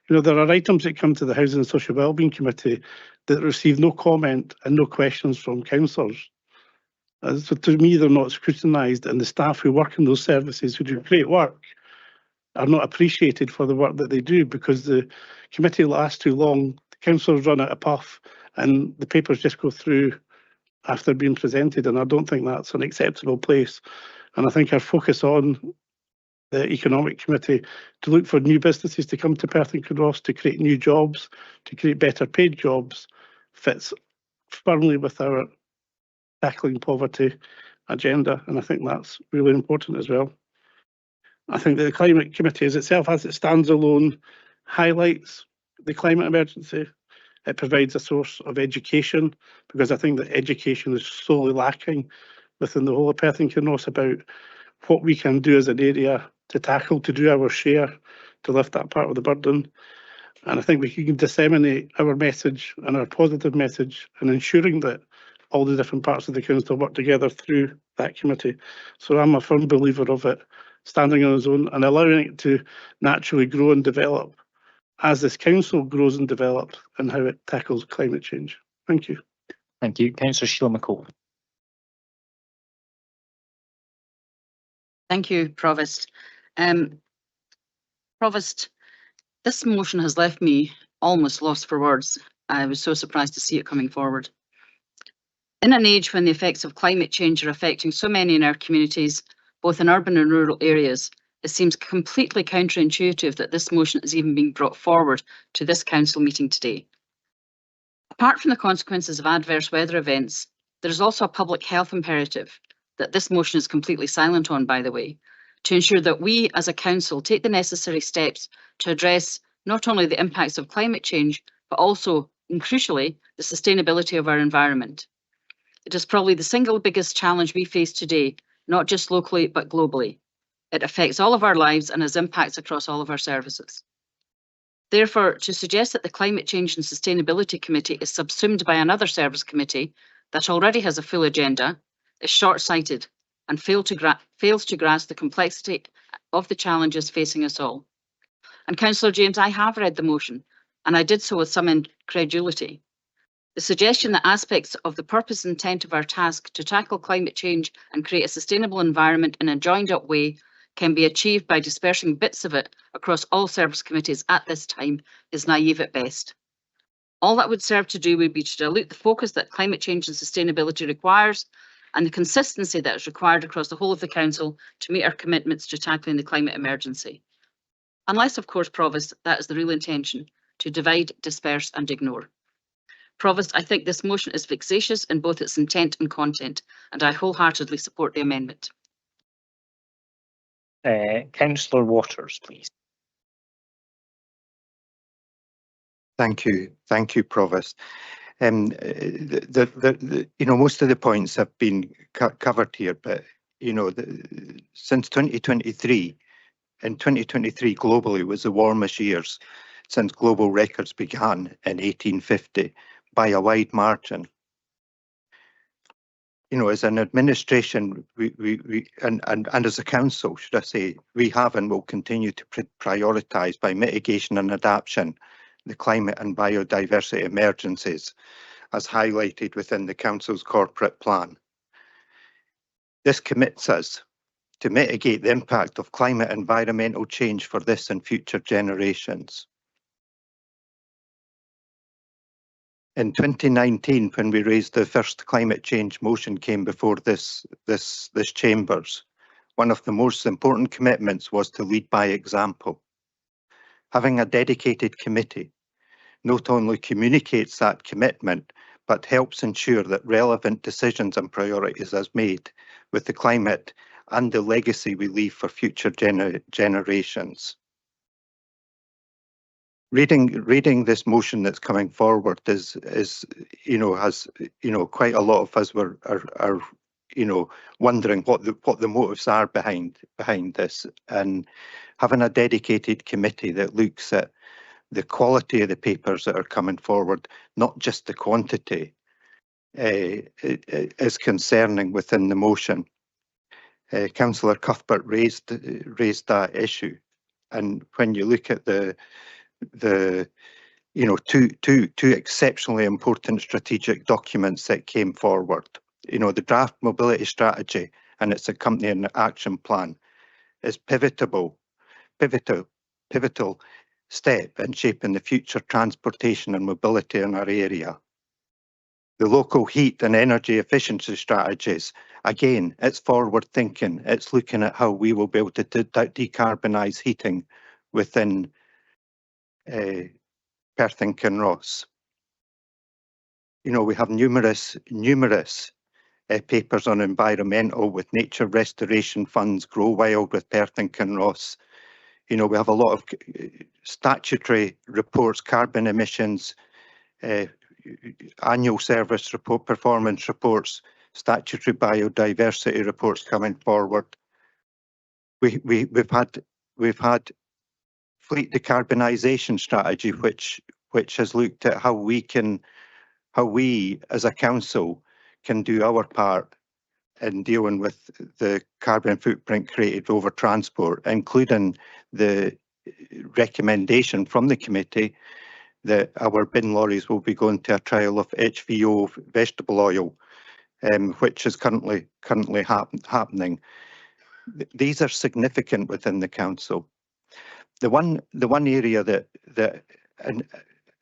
You know, there are items that come to the Housing and Social Wellbeing Committee that receive no comment and no questions from councillors. So to me, they're not scrutinised, and the staff who work in those services who do great work are not appreciated for the work that they do, because the committee lasts too long, the councillors run out of puff, and the papers just go through after being presented, and I don't think that's an acceptable place. And I think our focus on the Economic Committee to look for new businesses to come to Perth and Kinross, to create new jobs, to create better paid jobs, fits firmly with our tackling poverty agenda, and I think that's really important as well. I think that the Climate Committee as itself, as it stands alone, highlights the climate emergency. It provides a source of education, because I think that education is sorely lacking within the whole of Perth and Kinross about what we can do as an area to tackle, to do our share, to lift that part of the burden. And I think we can disseminate our message and our positive message, and ensuring that all the different parts of the council work together through that committee. So I'm a firm believer of it standing on its own and allowing it to naturally grow and develop as this council grows and develops and how it tackles climate change. Thank you. Thank you. Councillor Sheila McCall. Thank you, Provost. Provost, this motion has left me almost lost for words. I was so surprised to see it coming forward. In an age when the effects of climate change are affecting so many in our communities, both in urban and rural areas, it seems completely counterintuitive that this motion is even being brought forward to this council meeting today. Apart from the consequences of adverse weather events, there is also a public health imperative that this motion is completely silent on, by the way, to ensure that we as a council take the necessary steps to address not only the impacts of climate change, but also, and crucially, the sustainability of our environment. It is probably the single biggest challenge we face today, not just locally, but globally. It affects all of our lives and has impacts across all of our services. Therefore, to suggest that the Climate Change and Sustainability Committee is subsumed by another service committee that already has a full agenda is short-sighted and fails to grasp the complexity of the challenges facing us all. And Councillor James, I have read the motion, and I did so with some incredulity. The suggestion that aspects of the purpose and intent of our task to tackle climate change and create a sustainable environment in a joined-up way can be achieved by dispersing bits of it across all service committees at this time is naive at best. All that would serve to do would be to dilute the focus that climate change and sustainability requires, and the consistency that is required across the whole of the council to meet our commitments to tackling the climate emergency. Unless, of course, Provost, that is the real intention, to divide, disperse and ignore. Provost, I think this motion is vexatious in both its intent and content, and I wholeheartedly support the amendment. Councillor Waters, please. Thank you, Provost. You know, most of the points have been covered here, but you know, since 2023, and 2023 globally was the warmest years since global records began in 1850 by a wide margin. You know, as an administration, and as a council, should I say, we have and will continue to prioritise by mitigation and adaptation the climate and biodiversity emergencies as highlighted within the council's corporate plan. This commits us to mitigate the impact of climate and environmental change for this and future generations. In 2019, when we raised the first climate change motion came before this chambers, one of the most important commitments was to lead by example. Having a dedicated committee not only communicates that commitment, but helps ensure that relevant decisions and priorities are made with the climate and the legacy we leave for future generations. Reading this motion that's coming forward is you know, has, you know, quite a lot of us are you know, wondering what the motives are behind this, and having a dedicated committee that looks at the quality of the papers that are coming forward, not just the quantity, is concerning within the motion. Councillor Cuthbert raised that issue, and when you look at the you know, two exceptionally important strategic documents that came forward, you know, the draft mobility strategy and its accompanying action plan is pivotal step in shaping the future transportation and mobility in our area. The local heat and energy efficiency strategies, again, it's forward thinking. It's looking at how we will be able to decarbonise heating within Perth and Kinross. You know, we have numerous papers on environmental with nature restoration funds, Grow Wild with Perth and Kinross. You know, we have a lot of statutory reports, carbon emissions, annual service report, performance reports, statutory biodiversity reports coming forward. We've had fleet decarbonisation strategy, which has looked at how we as a council can do our part in dealing with the carbon footprint created over transport, including the recommendation from the committee that our bin lorries will be going to a trial of HVO vegetable oil, which is currently happening. These are significant within the council. The one area that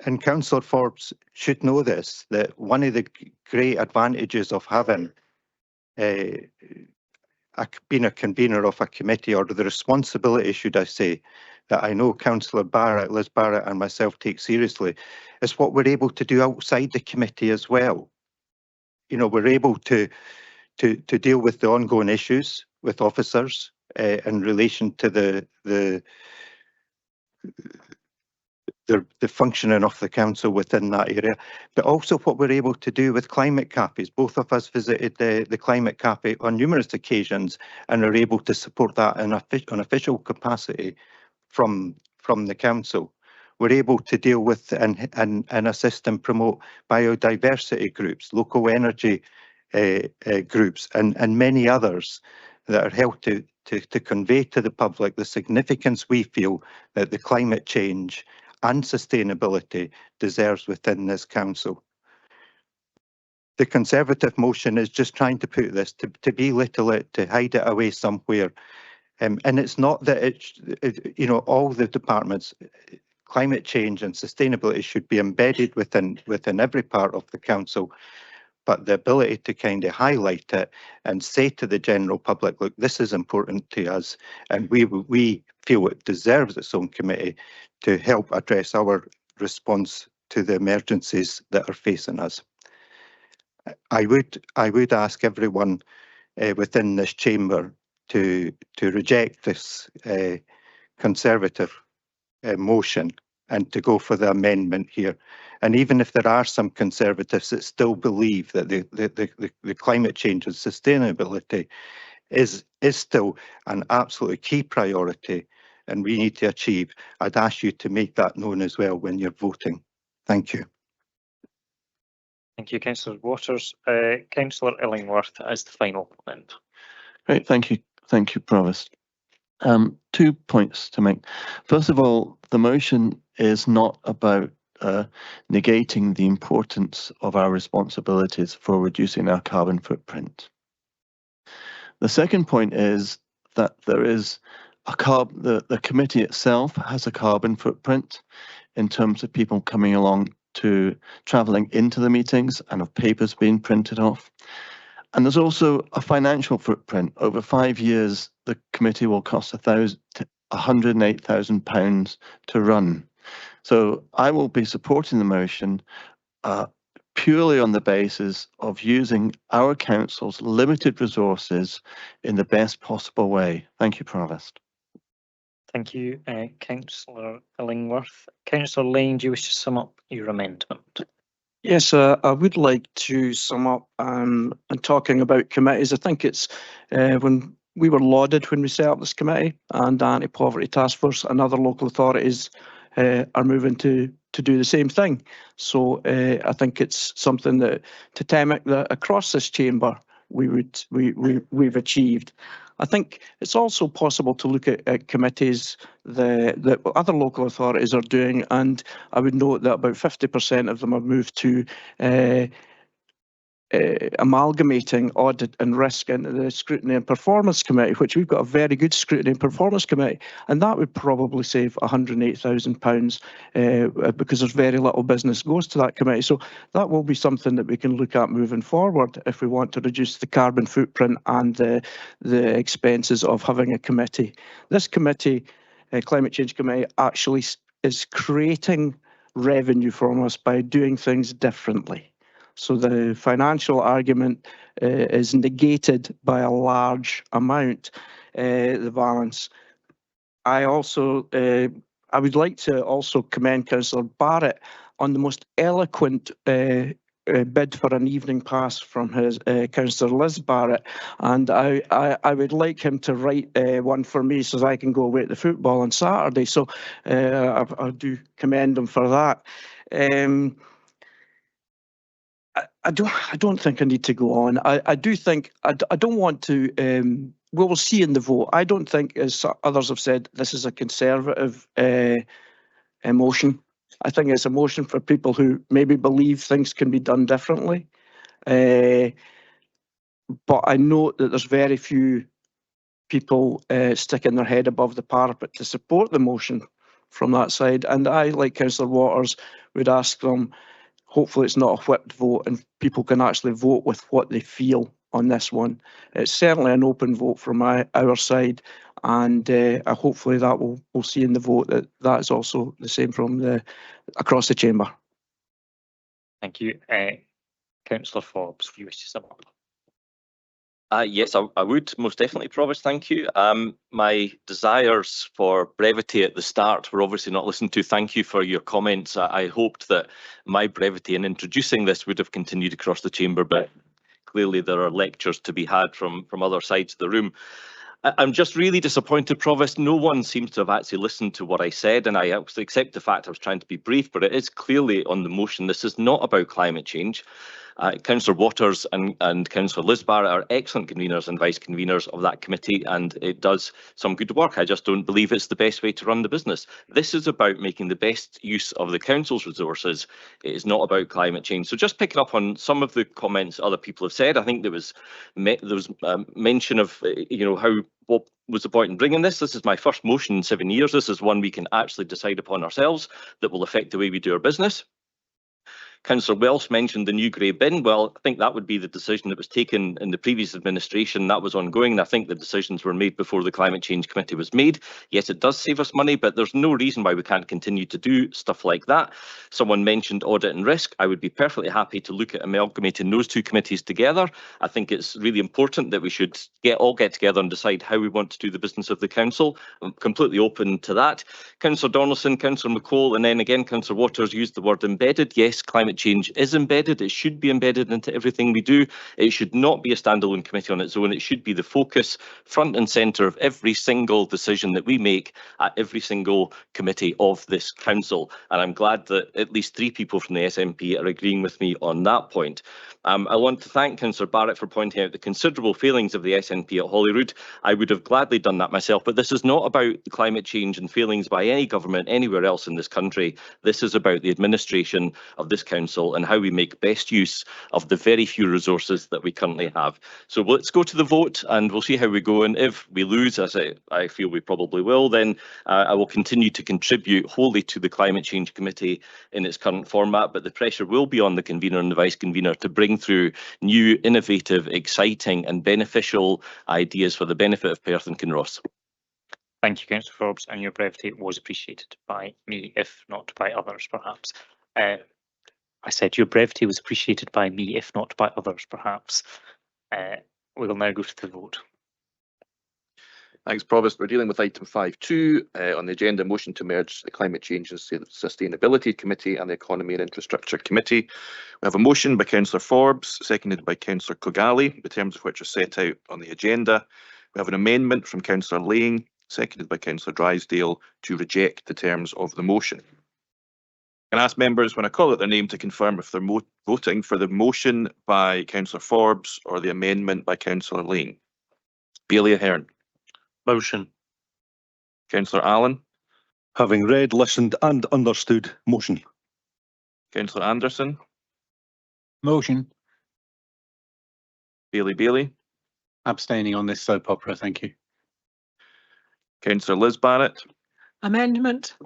and Councillor Forbes should know this, that one of the great advantages of having being a convener of a committee, or the responsibility, should I say, that I know Councillor Barrett, Liz Barrett and myself take seriously, is what we're able to do outside the committee as well. You know, we're able to deal with the ongoing issues with officers in relation to the functioning of the council within that area, but also what we're able to do with climate cafes. Both of us visited the climate cafe on numerous occasions and are able to support that in an official capacity from the council. We're able to deal with and assist and promote biodiversity groups, local energy groups, and many others that are helped to convey to the public the significance we feel that the climate change and sustainability deserves within this council. The Conservative motion is just trying to put this, to belittle it, to hide it away somewhere. And it's not that you know, all the departments, climate change and sustainability should be embedded within every part of the council, but the ability to kind of highlight it and say to the general public, look, this is important to us, and we feel it deserves its own committee to help address our response to the emergencies that are facing us. I would ask everyone within this chamber to reject this Conservative motion and to go for the amendment here. And even if there are some Conservatives that still believe that the climate change and sustainability is still an absolutely key priority and we need to achieve, I'd ask you to make that known as well when you're voting. Thank you. Thank you, Councillor Waters. Councillor Illingworth as the final comment. Great, thank you, Provost. 2 points to make. First of all, the motion is not about negating the importance of our responsibilities for reducing our carbon footprint. The second point is that there is the committee itself has a carbon footprint in terms of people coming along to travelling into the meetings and of papers being printed off. And there's also a financial footprint. Over 5 years, the committee will cost £108,000 to run. So I will be supporting the motion purely on the basis of using our council's limited resources in the best possible way. Thank you, Provost. Thank you, Councillor Illingworth. Councillor Lane, do you wish to sum up your amendment? Yes, I would like to sum up and talking about committees. I think it's when we were lauded when we set up this committee, and Anti-Poverty Task Force and other local authorities are moving to do the same thing. So I think it's something that totemic that across this chamber we've achieved. I think it's also possible to look at committees that other local authorities are doing, and I would note that about 50% of them have moved to amalgamating audit and risk into the Scrutiny and Performance Committee, which we've got a very good Scrutiny and Performance Committee, and that would probably save £108,000 because there's very little business goes to that committee. So that will be something that we can look at moving forward if we want to reduce the carbon footprint and the expenses of having a committee. This committee, Climate Change Committee, actually is creating revenue from us by doing things differently. So the financial argument is negated by a large amount, the balance. I also, I would like to also commend Councillor Barrett on the most eloquent bid for an evening pass from his Councillor Liz Barrett, and I would like him to write one for me so that I can go away to the football on Saturday. So I do commend him for that. I don't think I need to go on. I do think I don't want to. We will see in the vote. I don't think, as others have said, this is a Conservative motion. I think it's a motion for people who maybe believe things can be done differently. But I note that there's very few people sticking their head above the parapet to support the motion from that side. And I, like Councillor Waters, would ask them, hopefully it's not a whipped vote and people can actually vote with what they feel on this one. It's certainly an open vote from our side, and hopefully that we'll see in the vote that that's also the same from across the chamber. Thank you. Councillor Forbes, if you wish to sum up. Yes, I would most definitely, Provost. Thank you. My desires for brevity at the start were obviously not listened to. Thank you for your comments. I hoped that my brevity in introducing this would have continued across the chamber, but clearly there are lectures to be had from other sides of the room. I'm just really disappointed, Provost. No one seems to have actually listened to what I said, and I accept the fact I was trying to be brief, but it is clearly on the motion. This is not about climate change. Councillor Waters and Councillor Liz Barrett are excellent conveners and vice conveners of that committee, and it does some good work. I just don't believe it's the best way to run the business. This is about making the best use of the council's resources. It is not about climate change. So just picking up on some of the comments other people have said, I think there was mention of what was the point in bringing this. This is my first motion in 7 years. This is one we can actually decide upon ourselves that will affect the way we do our business. Councillor Welsh mentioned the new grey bin. Well, I think that would be the decision that was taken in the previous administration. That was ongoing, and I think the decisions were made before the Climate Change Committee was made. Yes, it does save us money, but there's no reason why we can't continue to do stuff like that. Someone mentioned audit and risk. I would be perfectly happy to look at amalgamating those two committees together. I think it's really important that we should all get together and decide how we want to do the business of the council. I'm completely open to that. Councillor Donaldson, Councillor McCall, and then again Councillor Waters used the word embedded. Yes, climate change is embedded. It should be embedded into everything we do. It should not be a standalone committee on its own. It should be the focus, front and centre of every single decision that we make at every single committee of this council. And I'm glad that at least 3 people from the SNP are agreeing with me on that point. I want to thank Councillor Barrett for pointing out the considerable failings of the SNP at Holyrood. I would have gladly done that myself, but this is not about climate change and failings by any government anywhere else in this country. This is about the administration of this council and how we make best use of the very few resources that we currently have. So let's go to the vote and we'll see how we go. And if we lose, as I feel we probably will, then I will continue to contribute wholly to the Climate Change Committee in its current format. But the pressure will be on the convener and the vice convener to bring through new, innovative, exciting and beneficial ideas for the benefit of Perth and Kinross. Thank you, Councillor Forbes, and your brevity was appreciated by me, if not by others, perhaps. I said your brevity was appreciated by me, if not by others, perhaps. We will now go to the vote. Thanks, Provost. We're dealing with item 5.2 on the agenda, motion to merge the Climate Change and Sustainability Committee and the Economy and Infrastructure Committee. We have a motion by Councillor Forbes, seconded by Councillor Cogali, the terms of which are set out on the agenda. We have an amendment from Councillor Lane, seconded by Councillor Drysdale, to reject the terms of the motion. Can I ask members, when I call out their name, to confirm if they're voting for the motion by Councillor Forbes or the amendment by Councillor Lane? Bailey Ahern. Motion. Councillor Allen. Having read, listened and understood, motion. Councillor Anderson. Motion. Bailey. Abstaining on this soap opera, thank you. Councillor Liz Barrett. Amendment.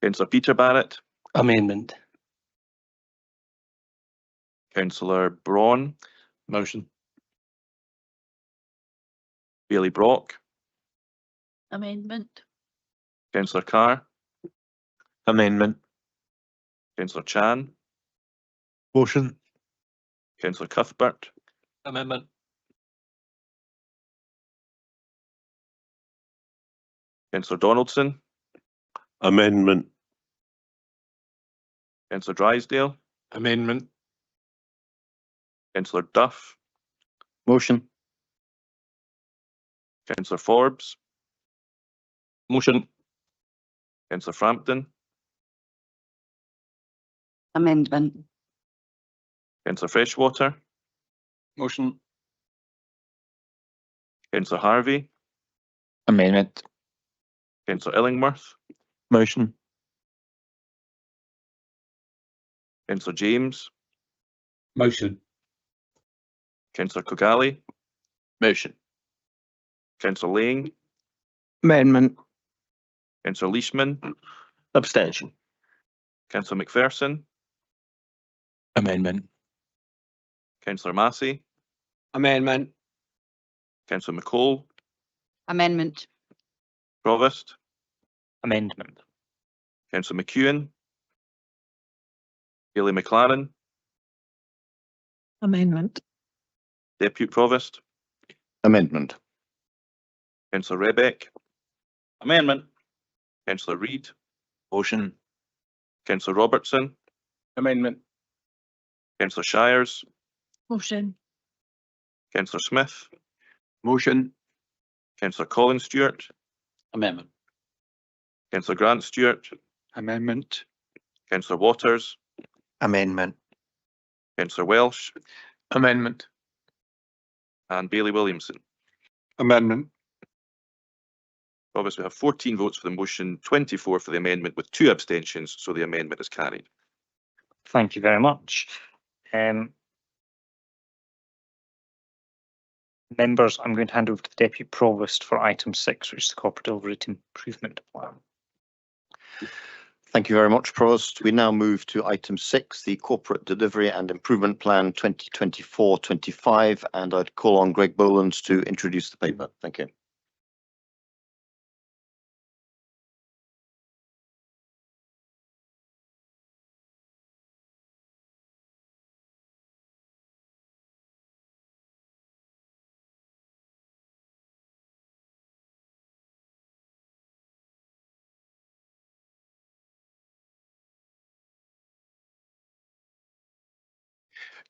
Councillor Peter Barrett. Amendment. Councillor Braun. Motion. Bailey Brock. Amendment. Councillor Carr. Amendment. Councillor Chan, Motion. Councillor Cuthbert, Amendment. Councillor Donaldson, Amendment. Councillor Drysdale, Amendment. Councillor Duff, Motion. Councillor Forbes, Motion. Councillor Frampton, Amendment. Councillor Freshwater, Motion. Councillor Harvey, Amendment. Councillor Illingworth, Motion. Councillor James, Motion. Councillor Kogali, Motion. Councillor Lang, Amendment. Councillor Leishman, Abstention. Councillor McPherson, Amendment. Councillor Massey, Amendment. Councillor McCall, Amendment. Provost, Amendment. Councillor McEwen, Hayley McLaren, Amendment. Deputy Provost, Amendment. Councillor Rebeck, Amendment. Councillor Reid, Motion. Councillor Robertson, Amendment. Councillor Shires, Motion. Councillor Smith, Motion. Councillor Colin Stewart, Amendment. Councillor Grant Stewart, Amendment. Councillor Waters, Amendment. Councillor Welsh, Amendment. and Bailey Williamson. Amendment. Provost, we have 14 votes for the motion, 24 for the amendment with 2 abstentions, so the amendment is carried. Thank you very much. Members, I'm going to hand over to the Deputy Provost for item 6, which is the Corporate Delivery Improvement Plan. Thank you very much, Provost. We now move to item 6, the Corporate Delivery and Improvement Plan 2024-25, and I'd call on Greg Boland to introduce the paper. Thank you.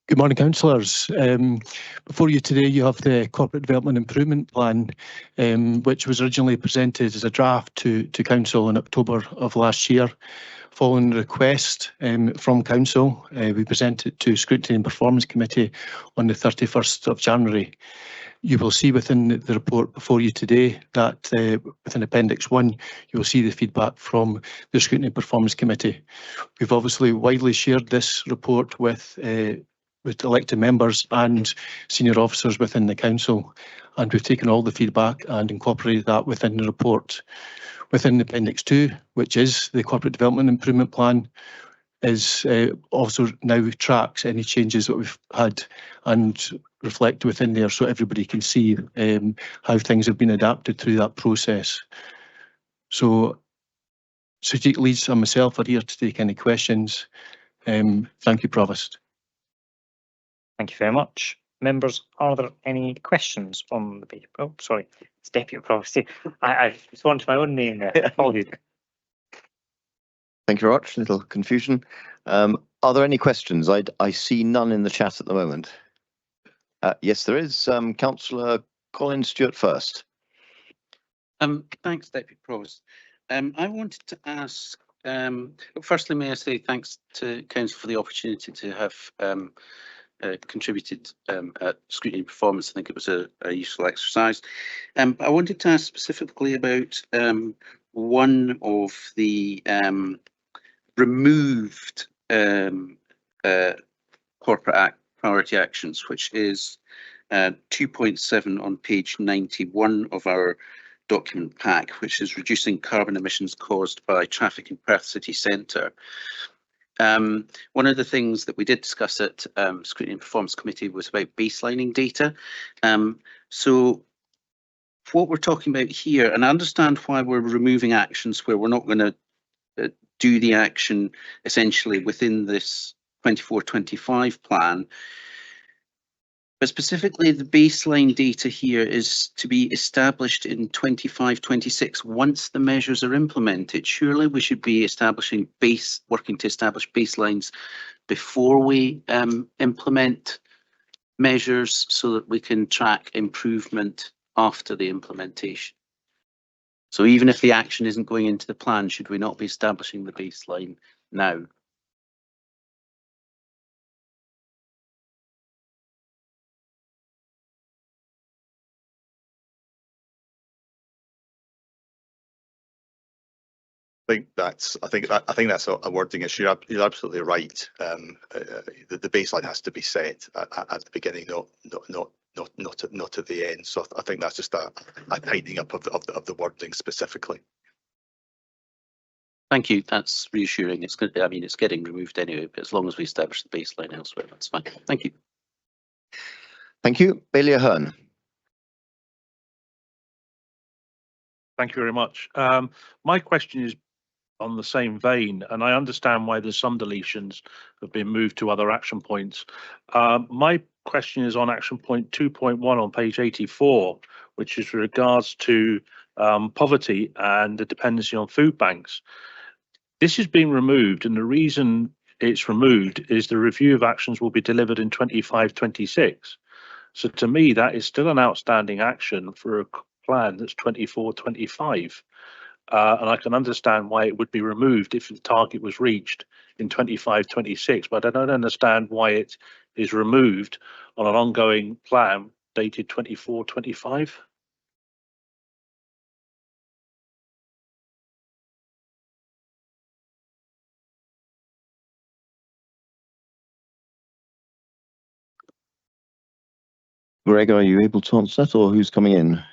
Good morning, councillors. Before you today, you have the Corporate Development Improvement Plan, which was originally presented as a draft to Council in October of last year. Following a request from Council, we presented to Scrutiny and Performance Committee on the 31st of January. You will see within the report before you today that within Appendix 1, you will see the feedback from the Scrutiny and Performance Committee. We've obviously widely shared this report with elected members and senior officers within the council, and we've taken all the feedback and incorporated that within the report. Within Appendix 2, which is the Corporate Development Improvement Plan, is also now tracks any changes that we've had and reflect within there so everybody can see how things have been adapted through that process. So Strategic Leads and myself are here to take any questions. Thank you, Provost. Thank you very much. Members, are there any questions on the paper? Oh, sorry, it's Deputy Provost. I respond to my own name there. Apologies. Thank you very much. A little confusion. Are there any questions? I see none in the chat at the moment. Yes, there is. Councillor Colin Stewart first. Thanks, Deputy Provost. I wanted to ask, firstly, may I say thanks to Council for the opportunity to have contributed at Scrutiny and Performance. I think it was a useful exercise. I wanted to ask specifically about one of the removed corporate priority actions, which is 2.7 on page 91 of our document pack, which is reducing carbon emissions caused by traffic in Perth City Centre. One of the things that we did discuss at Scrutiny and Performance Committee was about baselining data. So what we're talking about here, and I understand why we're removing actions where we're not going to do the action essentially within this 24-25 plan. But specifically, the baseline data here is to be established in 25-26 once the measures are implemented. Surely we should be working to establish baselines before we implement measures so that we can track improvement after the implementation. So even if the action isn't going into the plan, should we not be establishing the baseline now? I think that's a wording issue. You're absolutely right. The baseline has to be set at the beginning, not at the end. So I think that's just a tightening up of the wording specifically. Thank you. That's reassuring. It's good. I mean, it's getting removed anyway, but as long as we establish the baseline elsewhere, that's fine. Thank you. Thank you. Baillie Ahern. Thank you very much. My question is on the same vein, and I understand why there's some deletions have been moved to other action points. My question is on action point 2.1 on page 84, which is regards to poverty and the dependency on food banks. This has been removed, and the reason it's removed is the review of actions will be delivered in 25-26. So to me, that is still an outstanding action for a plan that's 24-25. And I can understand why it would be removed if the target was reached in 25-26, but I don't understand why it is removed on an ongoing plan dated 24-25. Greg, are you able to answer that, or who's coming in?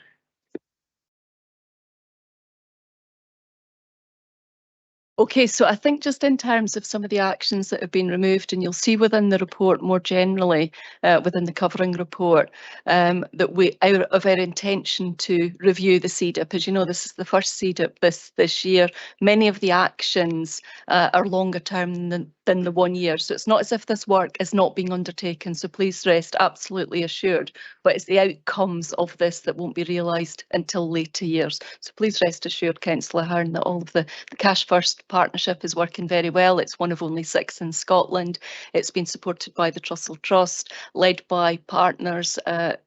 Okay, so I think just in terms of some of the actions that have been removed, and you'll see within the report more generally, within the covering report, that we, out of our intention to review the CDIP, as you know, this is the first CDIP this year. Many of the actions are longer term than the 1 year. So it's not as if this work is not being undertaken. So please rest absolutely assured, but it's the outcomes of this that won't be realised until later years. So please rest assured, Councillor Ahern, that all of the Cash First partnership is working very well. It's one of only 6 in Scotland. It's been supported by the Trussell Trust, led by partners,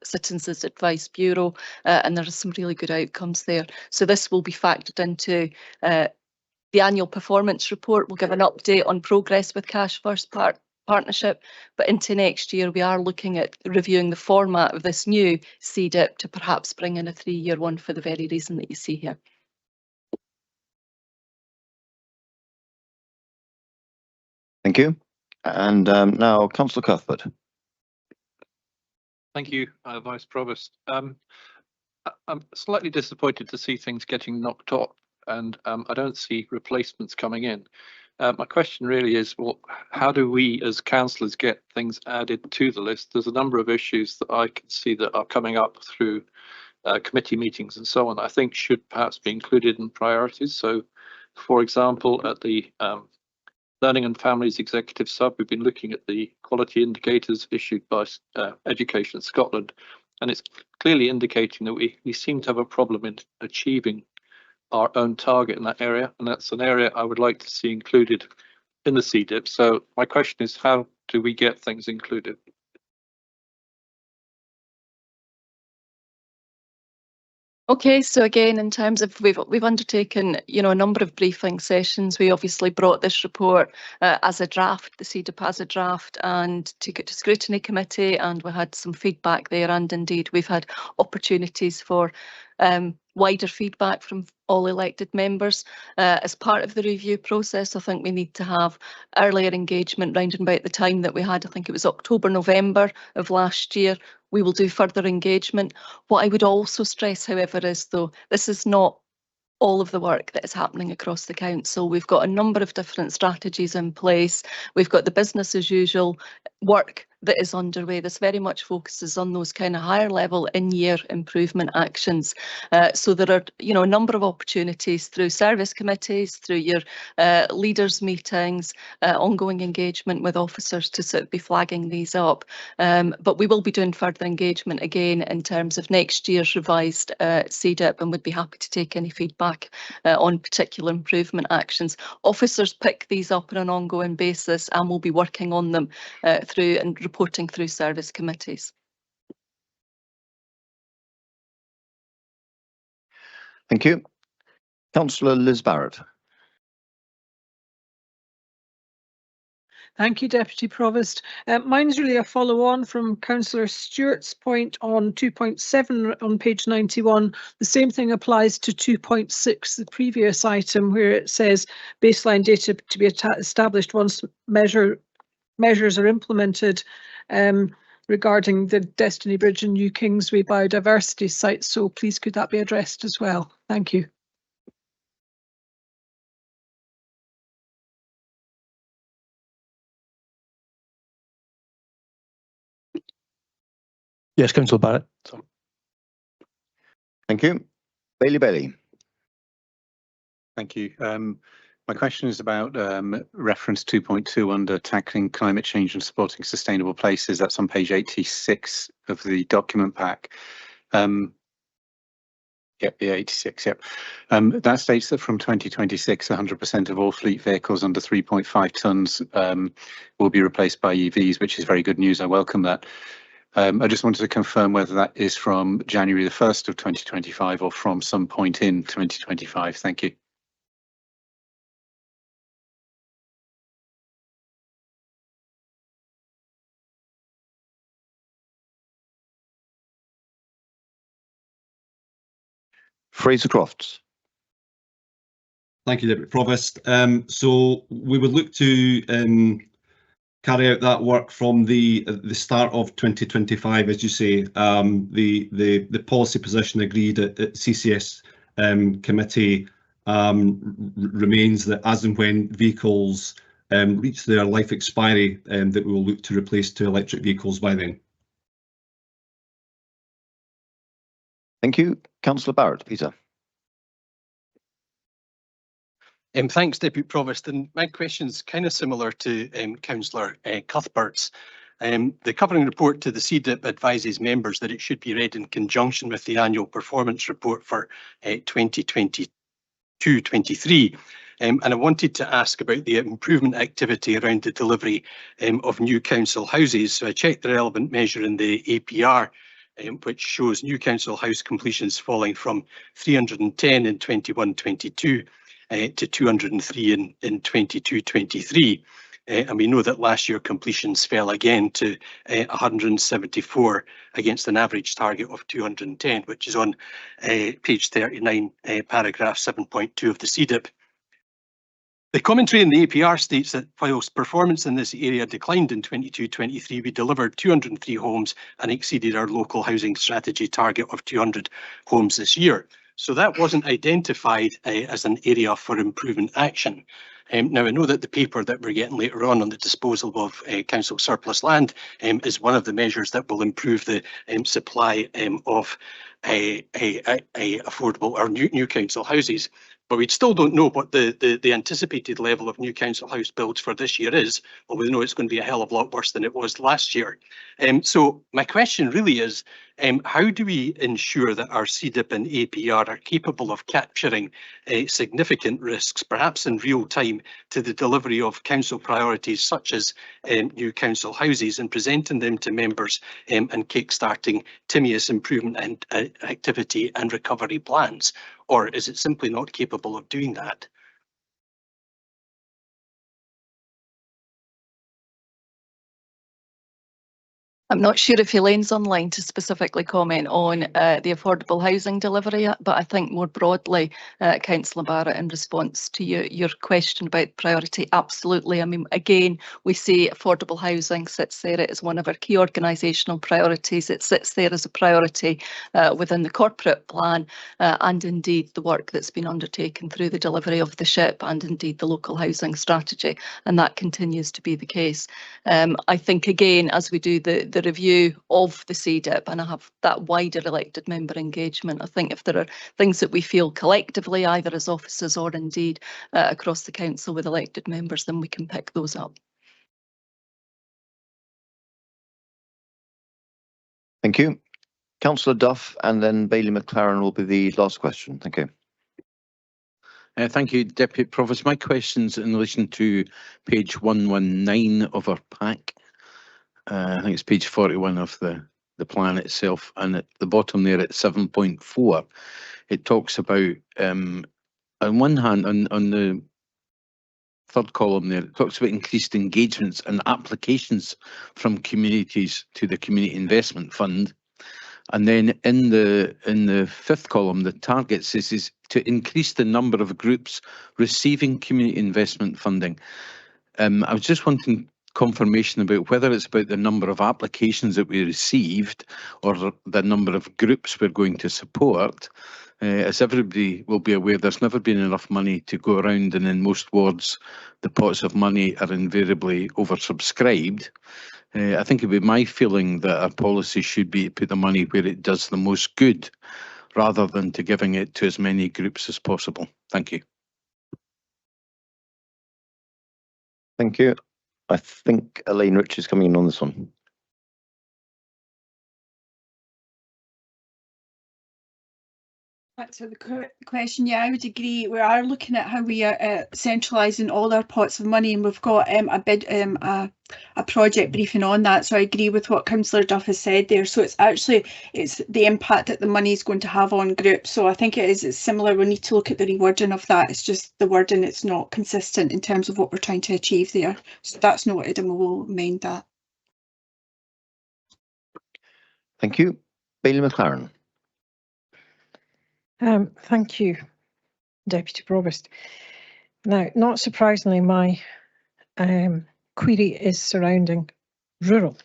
Citizens Advice Bureau, and there are some really good outcomes there. So this will be factored into the annual performance report. Will give an update on progress with Cash First partnership, but into next year we are looking at reviewing the format of this new CDIP to perhaps bring in a 3-year one for the very reason that you see here. Thank you. And now Councillor Cuthbert. Thank you, Vice Provost. I'm slightly disappointed to see things getting knocked off, and I don't see replacements coming in. My question really is, well, how do we as councillors get things added to the list? There's a number of issues that I can see that are coming up through committee meetings and so on, I think should perhaps be included in priorities. So, for example, at the Learning and Families Executive Sub, we've been looking at the quality indicators issued by Education Scotland, and it's clearly indicating that we seem to have a problem in achieving our own target in that area, and that's an area I would like to see included in the CDIP. So my question is, how do we get things included? Okay, so again, in terms of we've undertaken, you know, a number of briefing sessions. We obviously brought this report as a draft, the CDIP as a draft, and took it to scrutiny committee, and we had some feedback there, and indeed we've had opportunities for wider feedback from all elected members. As part of the review process, I think we need to have earlier engagement round and about the time that we had, I think it was October, November of last year. We will do further engagement. What I would also stress, however, is though, this is not all of the work that is happening across the council. We've got a number of different strategies in place. We've got the business as usual work that is underway. This very much focuses on those kind of higher level in-year improvement actions. So there are, a number of opportunities through service committees, through your leaders meetings, ongoing engagement with officers to sort of be flagging these up. But we will be doing further engagement again in terms of next year's revised CDIP, and would be happy to take any feedback on particular improvement actions. Officers pick these up on an ongoing basis and will be working on them through and reporting through service committees. Thank you. Councillor Liz Barrett. Thank you, Deputy Provost. Mine's really a follow-on from Councillor Stewart's point on 2.7 on page 91. The same thing applies to 2.6, the previous item, where it says baseline data to be established once measures are implemented regarding the Destiny Bridge and New Kingsway biodiversity sites. So please could that be addressed as well? Thank you. Yes, Councillor Barrett. Thank you. Bailey. Thank you. My question is about reference 2.2 under tackling climate change and supporting sustainable places. That's on page 86 of the document pack. Yep, yeah, 86, yep. That states that from 2026, 100% of all fleet vehicles under 3.5 tonnes will be replaced by EVs, which is very good news. I welcome that. I just wanted to confirm whether that is from January the 1st of 2025 or from some point in 2025. Thank you. Fraser Crofts. Thank you, Deputy Provost. So we would look to carry out that work from the start of 2025, as you say. The policy position agreed at CCS committee remains that as and when vehicles reach their life expiry, that we will look to replace to electric vehicles by then. Thank you. Councillor Barrett, Peter. Thanks, Deputy Provost. And my question's kind of similar to Councillor Cuthbert's. The covering report to the CDIP advises members that it should be read in conjunction with the annual performance report for 2022-23. And I wanted to ask about the improvement activity around the delivery of new council houses. So I checked the relevant measure in the APR, which shows new council house completions falling from 310 in 21-22 to 203 in 22-23. And we know that last year completions fell again to 174 against an average target of 210, which is on page 39, paragraph 7.2 of the CDIP. The commentary in the APR states that whilst performance in this area declined in 22-23, we delivered 203 homes and exceeded our local housing strategy target of 200 homes this year. So that wasn't identified as an area for improvement action. Now, I know that the paper that we're getting later on the disposal of council surplus land is one of the measures that will improve the supply of affordable or new council houses. But we still don't know what the anticipated level of new council house builds for this year is, or we know it's going to be a hell of a lot worse than it was last year. So my question really is, how do we ensure that our CDIP and APR are capable of capturing significant risks, perhaps in real time, to the delivery of council priorities such as new council houses, and presenting them to members and kick-starting TIMIUS improvement and activity and recovery plans? Or is it simply not capable of doing that? I'm not sure if Elaine's online to specifically comment on the affordable housing delivery, but I think more broadly, Councillor Barrett, in response to your question about priority, absolutely. I mean, again, we say affordable housing sits there as one of our key organisational priorities. It sits there as a priority within the corporate plan and indeed the work that's been undertaken through the delivery of the SHIP and indeed the local housing strategy, and that continues to be the case. I think, again, as we do the review of the CDIP and I have that wider elected member engagement, I think if there are things that we feel collectively, either as officers or indeed across the council with elected members, then we can pick those up. Thank you. Councillor Duff, and then Bailey McLaren will be the last question. Thank you. Thank you, Deputy Provost. My question's in relation to page 119 of our pack. I think it's page 41 of the plan itself, and at the bottom there at 7.4, it talks about, on one hand, on the third column there, it talks about increased engagements and applications from communities to the Community Investment Fund. And then in the fifth column, the targets is to increase the number of groups receiving community investment funding. I was just wanting confirmation about whether it's about the number of applications that we received or the number of groups we're going to support. As everybody will be aware, there's never been enough money to go around, and in most wards, the pots of money are invariably oversubscribed. I think it would be my feeling that our policy should be to put the money where it does the most good, rather than to giving it to as many groups as possible. Thank you. Thank you. I think Elaine Rich is coming in on this one. Back to the question, yeah, I would agree. We are looking at how we are centralising all our pots of money, and we've got a project briefing on that. So I agree with what Councillor Duff has said there. So it's the impact that the money is going to have on groups. So I think it's similar. We need to look at the rewording of that. It's just the wording, it's not consistent in terms of what we're trying to achieve there. So that's noted, and we will amend that. Thank you. Bailey McLaren. Thank you, Deputy Provost. Now, not surprisingly, my query is surrounding rural.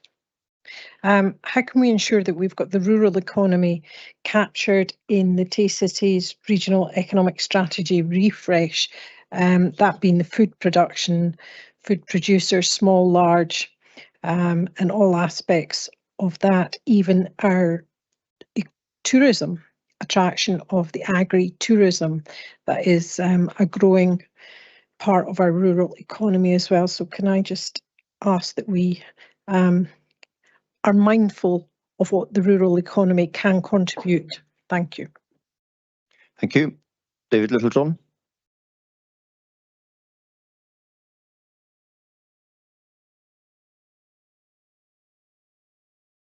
How can we ensure that we've got the rural economy captured in the Tay-Cities Regional Economic Strategy refresh, that being the food production, food producers, small, large, and all aspects of that, even our tourism attraction of the agri-tourism that is a growing part of our rural economy as well. So can I just ask that we are mindful of what the rural economy can contribute? Thank you. Thank you. David Littlejohn.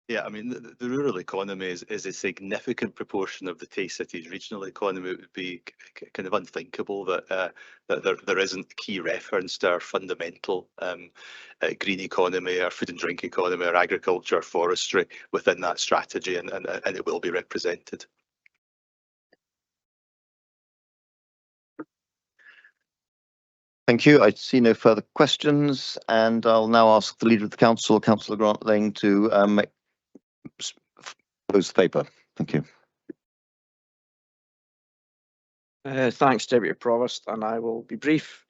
Yeah, I mean, the rural economy is a significant proportion of the Tay-Cities regional economy. It would be kind of unthinkable that there isn't key reference to our fundamental green economy, our food and drink economy, our agriculture, forestry within that strategy, and it will be represented. Thank you. I see no further questions, and I'll now ask the Leader of the Council, Councillor Grant-Lang, to close the paper. Thank you. Thanks, Deputy Provost, and I will be brief.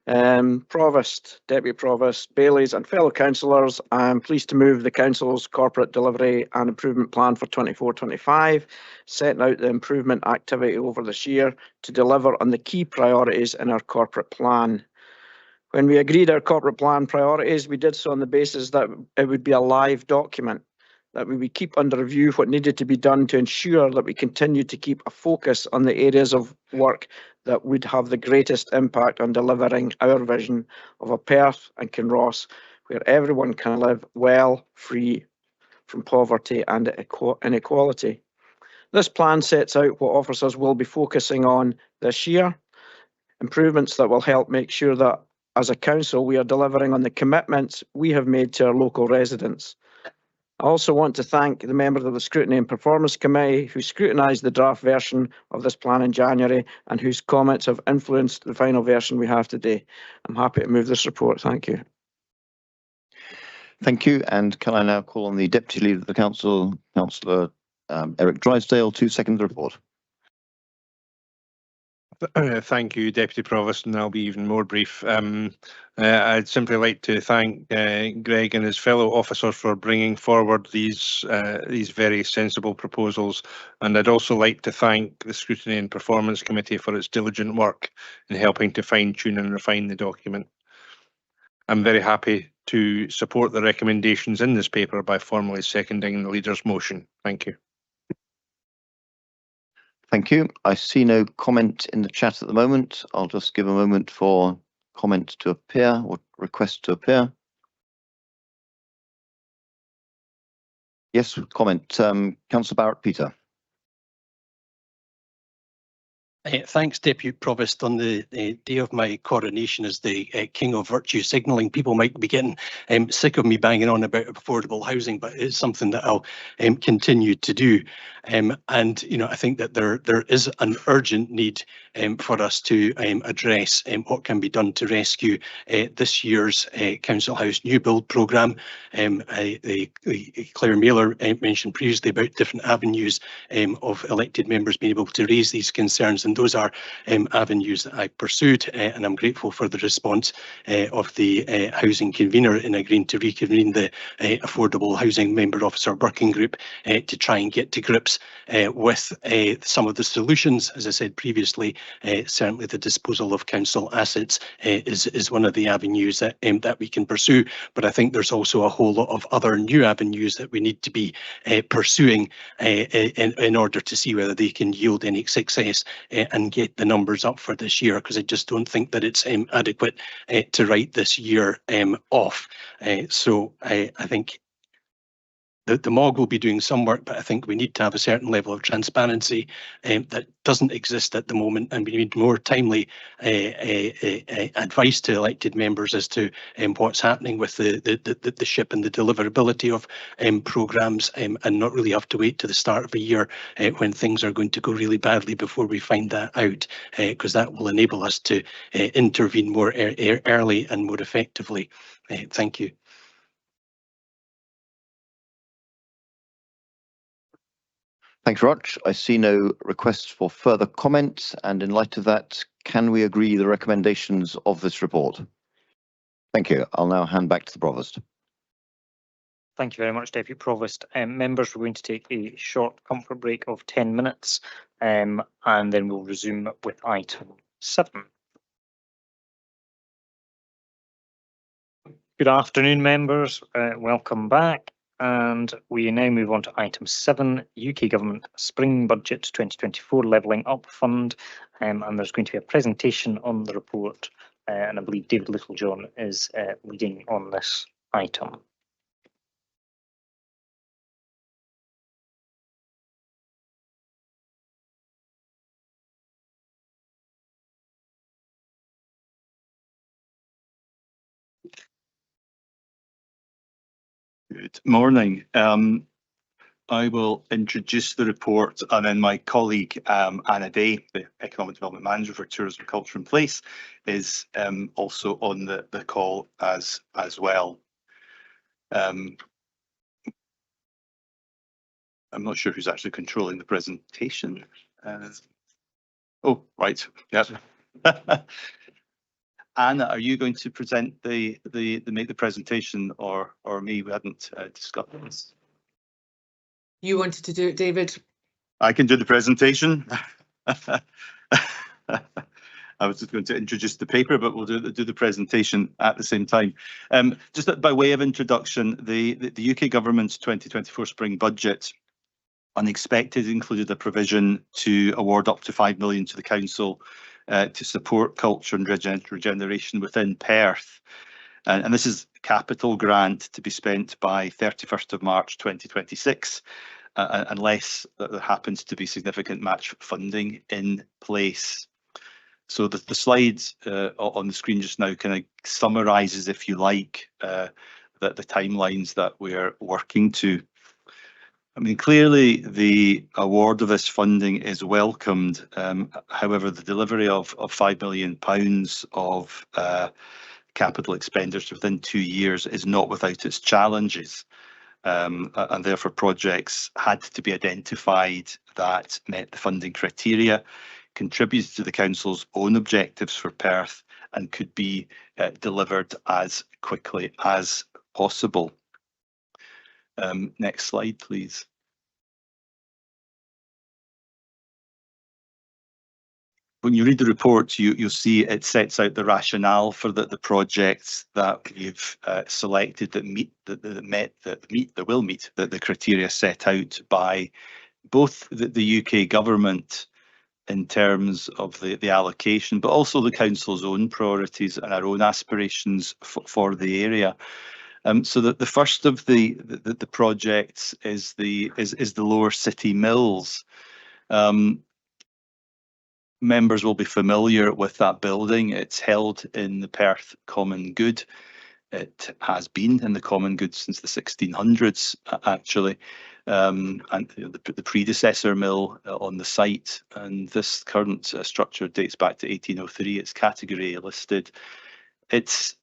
Provost, Deputy Provost, Baileys and fellow councillors, I'm pleased to move the Council's Corporate Delivery and Improvement Plan for 24-25, setting out the improvement activity over this year to deliver on the key priorities in our corporate plan. When we agreed our corporate plan priorities, we did so on the basis that it would be a live document, that we would keep under review what needed to be done to ensure that we continue to keep a focus on the areas of work that would have the greatest impact on delivering our vision of a Perth and Kinross where everyone can live well, free from poverty and inequality. This plan sets out what officers will be focusing on this year, improvements that will help make sure that as a council we are delivering on the commitments we have made to our local residents. I also want to thank the members of the Scrutiny and Performance Committee who scrutinised the draft version of this plan in January and whose comments have influenced the final version we have today. I'm happy to move this report. Thank you. Thank you. And can I now call on the Deputy Leader of the Council, Councillor Eric Drysdale, to second the report. Thank you, Deputy Provost, and I'll be even more brief. I'd simply like to thank Greg and his fellow officers for bringing forward these very sensible proposals, and I'd also like to thank the Scrutiny and Performance Committee for its diligent work in helping to fine-tune and refine the document. I'm very happy to support the recommendations in this paper by formally seconding the Leader's motion. Thank you. Thank you. I see no comment in the chat at the moment. I'll just give a moment for comment to appear or request to appear. Yes, comment. Councillor Barrett-Peter. Thanks, Deputy Provost. On the day of my coronation as the King of Virtue Signalling, people might be getting sick of me banging on about affordable housing, but it's something that I'll continue to do. And you know, I think that there is an urgent need for us to address what can be done to rescue this year's Council House new build programme. Claire Mailer mentioned previously about different avenues of elected members being able to raise these concerns, and those are avenues that I pursued, and I'm grateful for the response of the housing convener in agreeing to reconvene the Affordable Housing Member Officer Working Group to try and get to grips with some of the solutions. As I said previously, certainly the disposal of council assets is one of the avenues that we can pursue, but I think there's also a whole lot of other new avenues that we need to be pursuing in order to see whether they can yield any success and get the numbers up for this year, because I just don't think that it's adequate to write this year off. So I think the MOG will be doing some work, but I think we need to have a certain level of transparency that doesn't exist at the moment, and we need more timely advice to elected members as to what's happening with the SHIP and the deliverability of programmes, and not really have to wait to the start of a year when things are going to go really badly before we find that out, because that will enable us to intervene more early and more effectively. Thank you. Thanks very much. I see no requests for further comment, and in light of that, can we agree the recommendations of this report? Thank you. I'll now hand back to the Provost. Thank you very much, Deputy Provost. Members, we're going to take a short comfort break of 10 minutes, and then we'll resume with item 7. Good afternoon, members. Welcome back. And we now move on to item 7, UK Government Spring Budget 2024 Levelling Up Fund. And there's going to be a presentation on the report, and I believe David Littlejohn is leading on this item. Good morning. I will introduce the report, and then my colleague Anna Day, the Economic Development Manager for Tourism, Culture and Place, is also on the call as well. I'm not sure who's actually controlling the presentation. Oh, right. Yes. Anna, are you going to present make the presentation, or me? We hadn't discussed this. You wanted to do it, David? I can do the presentation. I was just going to introduce the paper, but we'll do the presentation at the same time. Just by way of introduction, the UK Government's 2024 Spring Budget unexpected included a provision to award up to 5 million to the Council to support culture and regeneration within Perth. And this is a capital grant to be spent by 31st of March 2026, unless there happens to be significant match funding in place. So the slides on the screen just now kind of summarises, if you like, the the timelines that we're working to. I mean, clearly the award of this funding is welcomed. However, the delivery of £5 million of capital expenditure within 2 years is not without its challenges. And therefore projects had to be identified that met the funding criteria, contributed to the council's own objectives for Perth, and could be delivered as quickly as possible. Next slide, please. When you read the report, you'll see it sets out the rationale for the projects that we've selected that will meet the criteria set out by both the UK government in terms of the allocation, but also the council's own priorities and our own aspirations for the area. So that the first of the projects is the Lower City Mills. Members will be familiar with that building. It's held in the Perth Common Good. It has been in the Common Good since the 1600s, actually. And the predecessor mill on the site, and this current structure dates back to 1803. It's Category A listed. It's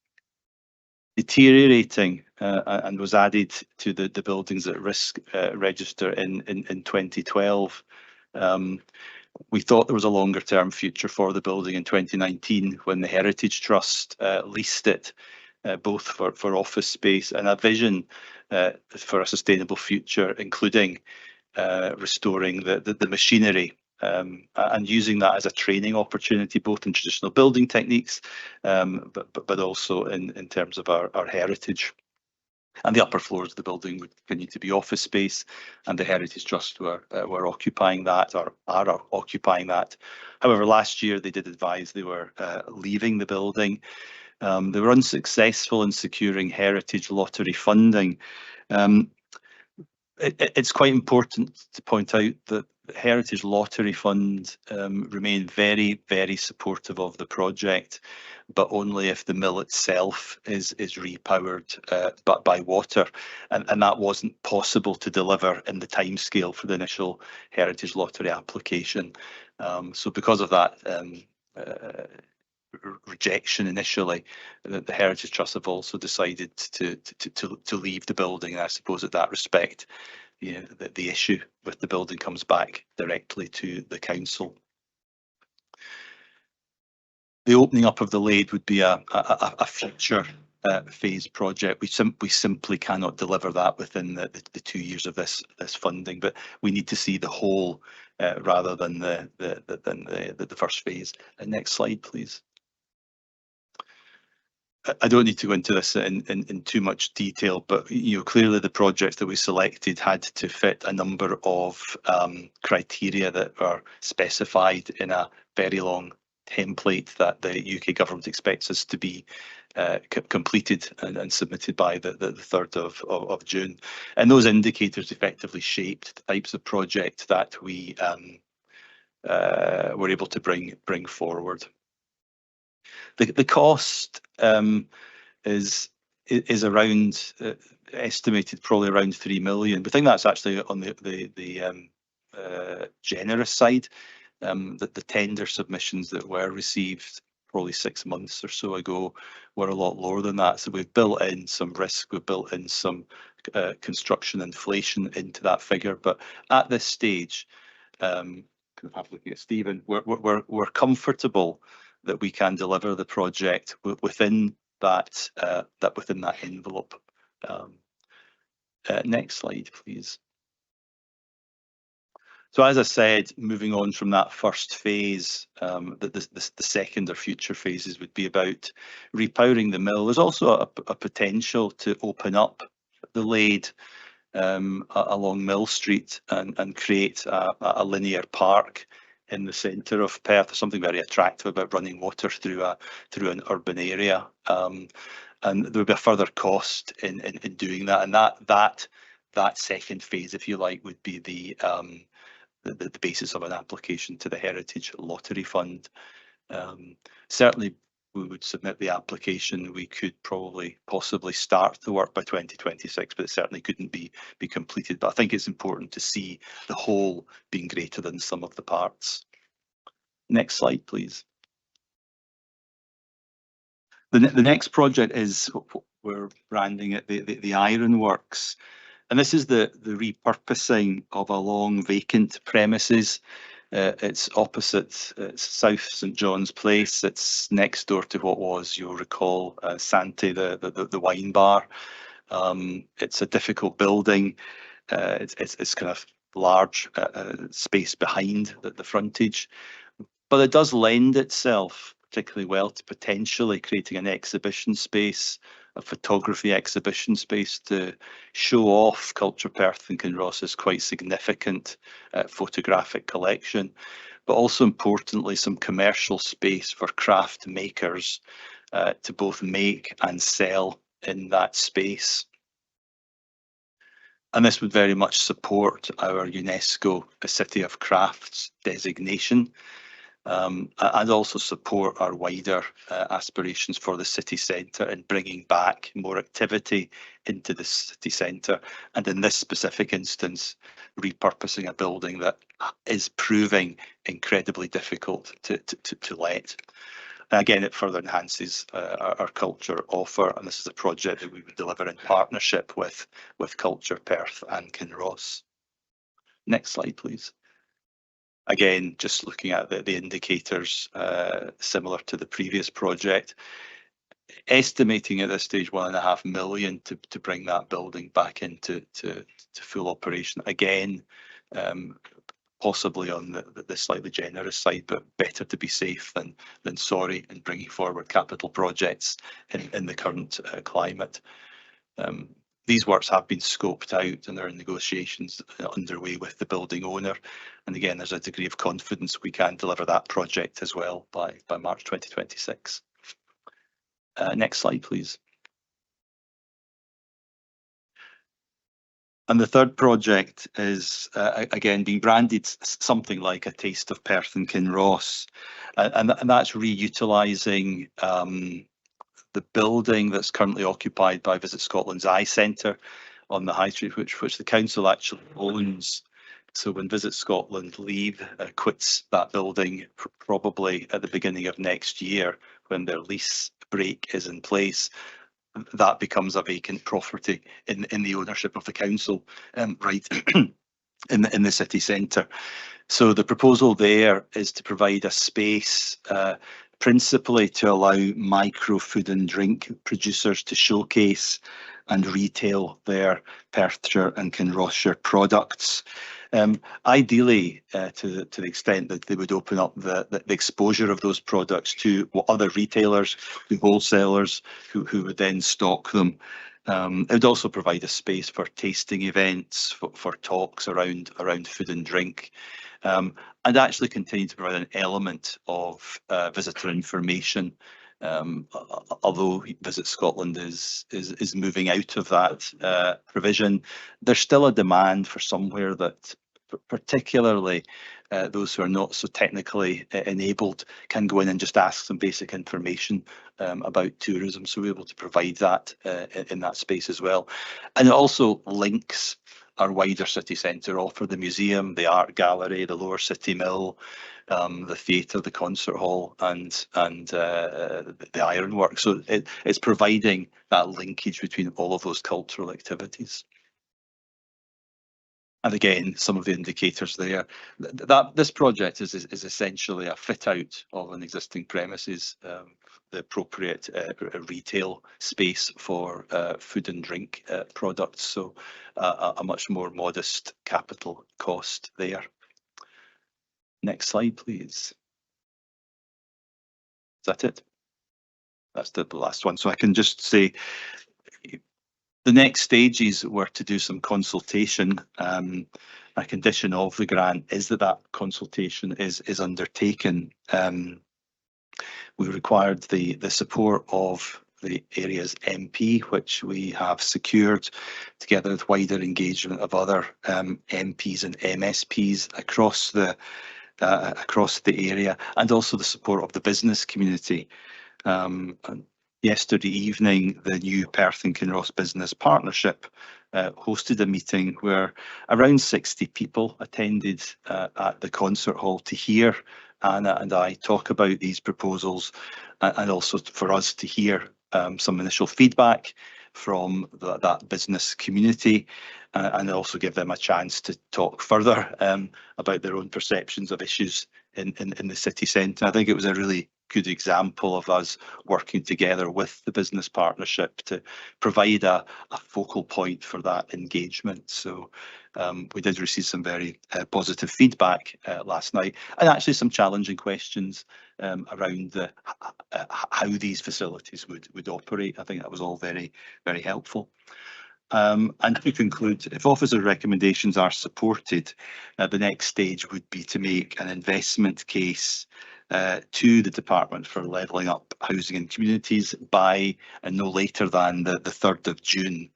deteriorating and was added to the buildings at risk register in 2012. We thought there was a longer term future for the building in 2019 when the Heritage Trust leased it, both for office space and a vision for a sustainable future, including restoring the machinery and using that as a training opportunity, both in traditional building techniques, but also in terms of our heritage. And the upper floors of the building would continue to be office space, and the Heritage Trust were occupying that, or are occupying that. However, last year they did advise they were leaving the building. They were unsuccessful in securing heritage lottery funding. It's quite important to point out that the Heritage Lottery Fund remain very, very supportive of the project, but only if the mill itself is repowered but by water, and that wasn't possible to deliver in the timescale for the initial Heritage Lottery application. So because of that rejection initially, the Heritage Trust have also decided to leave the building, and I suppose at that respect, the issue with the building comes back directly to the council. The opening up of the Lade would be a future phase project. We simply cannot deliver that within the 2 years of this funding, but we need to see the whole rather than the first phase. Next slide, please. I don't need to go into this in too much detail, but clearly the projects that we selected had to fit a number of criteria that are specified in a very long template that the UK government expects us to be completed and submitted by the 3rd of June. And those indicators effectively shaped the types of project that we were able to bring forward. The cost is around estimated probably around 3 million. We think that's actually on the generous side. The tender submissions that were received probably 6 months or so ago were a lot lower than that. So we've built in some risk, we've built in some construction inflation into that figure. But at this stage, kind of have looking at Stephen, we're comfortable that we can deliver the project within that envelope. Next slide, please. So as I said, moving on from that first phase, the second or future phases would be about repowering the mill. There's also a potential to open up the Lade along Mill Street and create a linear park in the centre of Perth. There's something very attractive about running water through an urban area, and there would be a further cost in doing that. And that second phase, if you like, would be the basis of an application to the Heritage Lottery Fund. Certainly, we would submit the application, we could probably possibly start the work by 2026, but it certainly couldn't be completed. But I think it's important to see the whole being greater than the sum of the parts. Next slide, please. The next project is what we're branding it the Ironworks. And this is the repurposing of a long vacant premises. It's opposite South St John's Place. It's next door to what was, you'll recall, Santi, the wine bar. It's a difficult building. It's kind of large space behind the frontage, but it does lend itself particularly well to potentially creating an exhibition space, a photography exhibition space to show off Culture Perth and Kinross's quite significant photographic collection, but also importantly some commercial space for craft makers to both make and sell in that space. And this would very much support our UNESCO City of Crafts designation. And also support our wider aspirations for the city centre and bringing back more activity into the city centre, and in this specific instance repurposing a building that is proving incredibly difficult to let. And again, it further enhances our culture offer, and this is a project that we would deliver in partnership with Culture Perth and Kinross. Next slide, please. Again, just looking at the indicators similar to the previous project, estimating at this stage £1.5 million to bring that building back into full operation. Again, possibly on the slightly generous side, but better to be safe than sorry in bringing forward capital projects in the current climate. These works have been scoped out and there are negotiations underway with the building owner. And again, there's a degree of confidence we can deliver that project as well by March 2026. Next slide, please. And the third project is, again, being branded something like a Taste of Perth and Kinross. And that's reutilising the building that's currently occupied by Visit Scotland's Eye Centre on the High Street, which the council actually owns. So when Visit Scotland quits that building probably at the beginning of next year, when their lease break is in place, that becomes a vacant property in the ownership of the council, right in the city centre. So the proposal there is to provide a space principally to allow micro food and drink producers to showcase and retail their Perthshire and Kinrossshire products. Ideally, to the extent that they would open up the exposure of those products to other retailers, to wholesalers who would then stock them. It would also provide a space for tasting events, for talks around food and drink, and actually continue to provide an element of visitor information. Although Visit Scotland is moving out of that provision, there's still a demand for somewhere that particularly those who are not so technically enabled can go in and just ask some basic information about tourism. So we're able to provide that in that space as well. And it also links our wider city centre offer, the museum, the art gallery, the Lower City Mill, the theatre, the concert hall, and the ironworks. So it's providing that linkage between all of those cultural activities. And again, some of the indicators there. This project is essentially a fit out of an existing premises, the appropriate retail space for food and drink products. So a much more modest capital cost there. Next slide, please. Is that it? That's the last one. So I can just say the next stages were to do some consultation. A condition of the grant is that consultation is undertaken. We required the support of the area's MP, which we have secured, together with wider engagement of other MPs and MSPs across the area, and also the support of the business community. And yesterday evening, the new Perth and Kinross Business Partnership hosted a meeting where around 60 people attended at the concert hall to hear Anna and I talk about these proposals, and also for us to hear some initial feedback from that business community, and also give them a chance to talk further about their own perceptions of issues in the city centre. I think it was a really good example of us working together with the business partnership to provide a focal point for that engagement. So we did receive some very positive feedback last night, and actually some challenging questions around how these facilities would operate. I think that was all very, very helpful. And to conclude, if officer recommendations are supported, the next stage would be to make an investment case to the department for levelling up housing and communities by no later than the 3rd of June.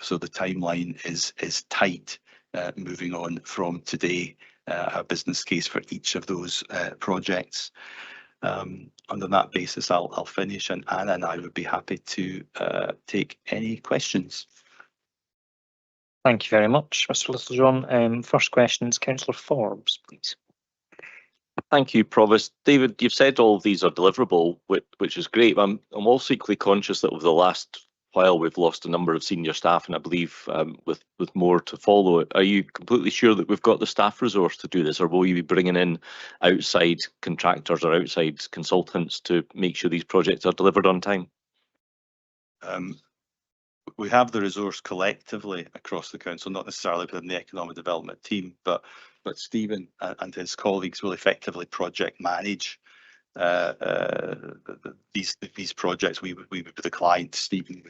So the timeline is tight moving on from today, a business case for each of those projects. On that basis, I'll finish, and Anna and I would be happy to take any questions. Thank you very much, Mr. Littlejohn. First question is Councillor Forbes, please. Thank you, Provost. David, you've said all of these are deliverable, which is great. I'm also equally conscious that over the last while we've lost a number of senior staff, and I believe with more to follow. Are you completely sure that we've got the staff resource to do this, or will you be bringing in outside contractors or outside consultants to make sure these projects are delivered on time? We have the resource collectively across the council, not necessarily within the economic development team, but Stephen and his colleagues will effectively project manage these projects. We would be the client, Stephen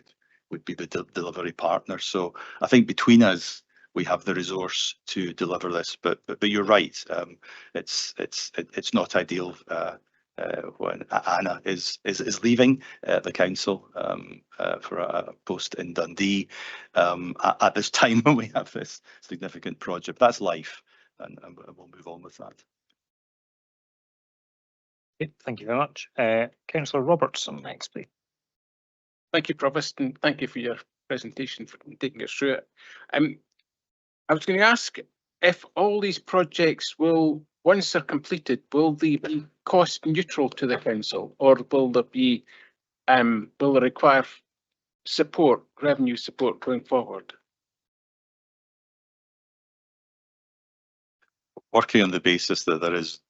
would be the delivery partner. So I think between us, we have the resource to deliver this. But you're right, it's not ideal when Anna is leaving the council for a post in Dundee at this time when we have this significant project. That's life, and we'll move on with that. Okay, thank you very much. Councillor Robertson next, please. Thank you, Provost, and thank you for your presentation, for taking us through it. I was going to ask if all these projects will, once they're completed, will they be cost neutral to the council, or will there be will they require support, revenue support going forward? Working on the basis that there is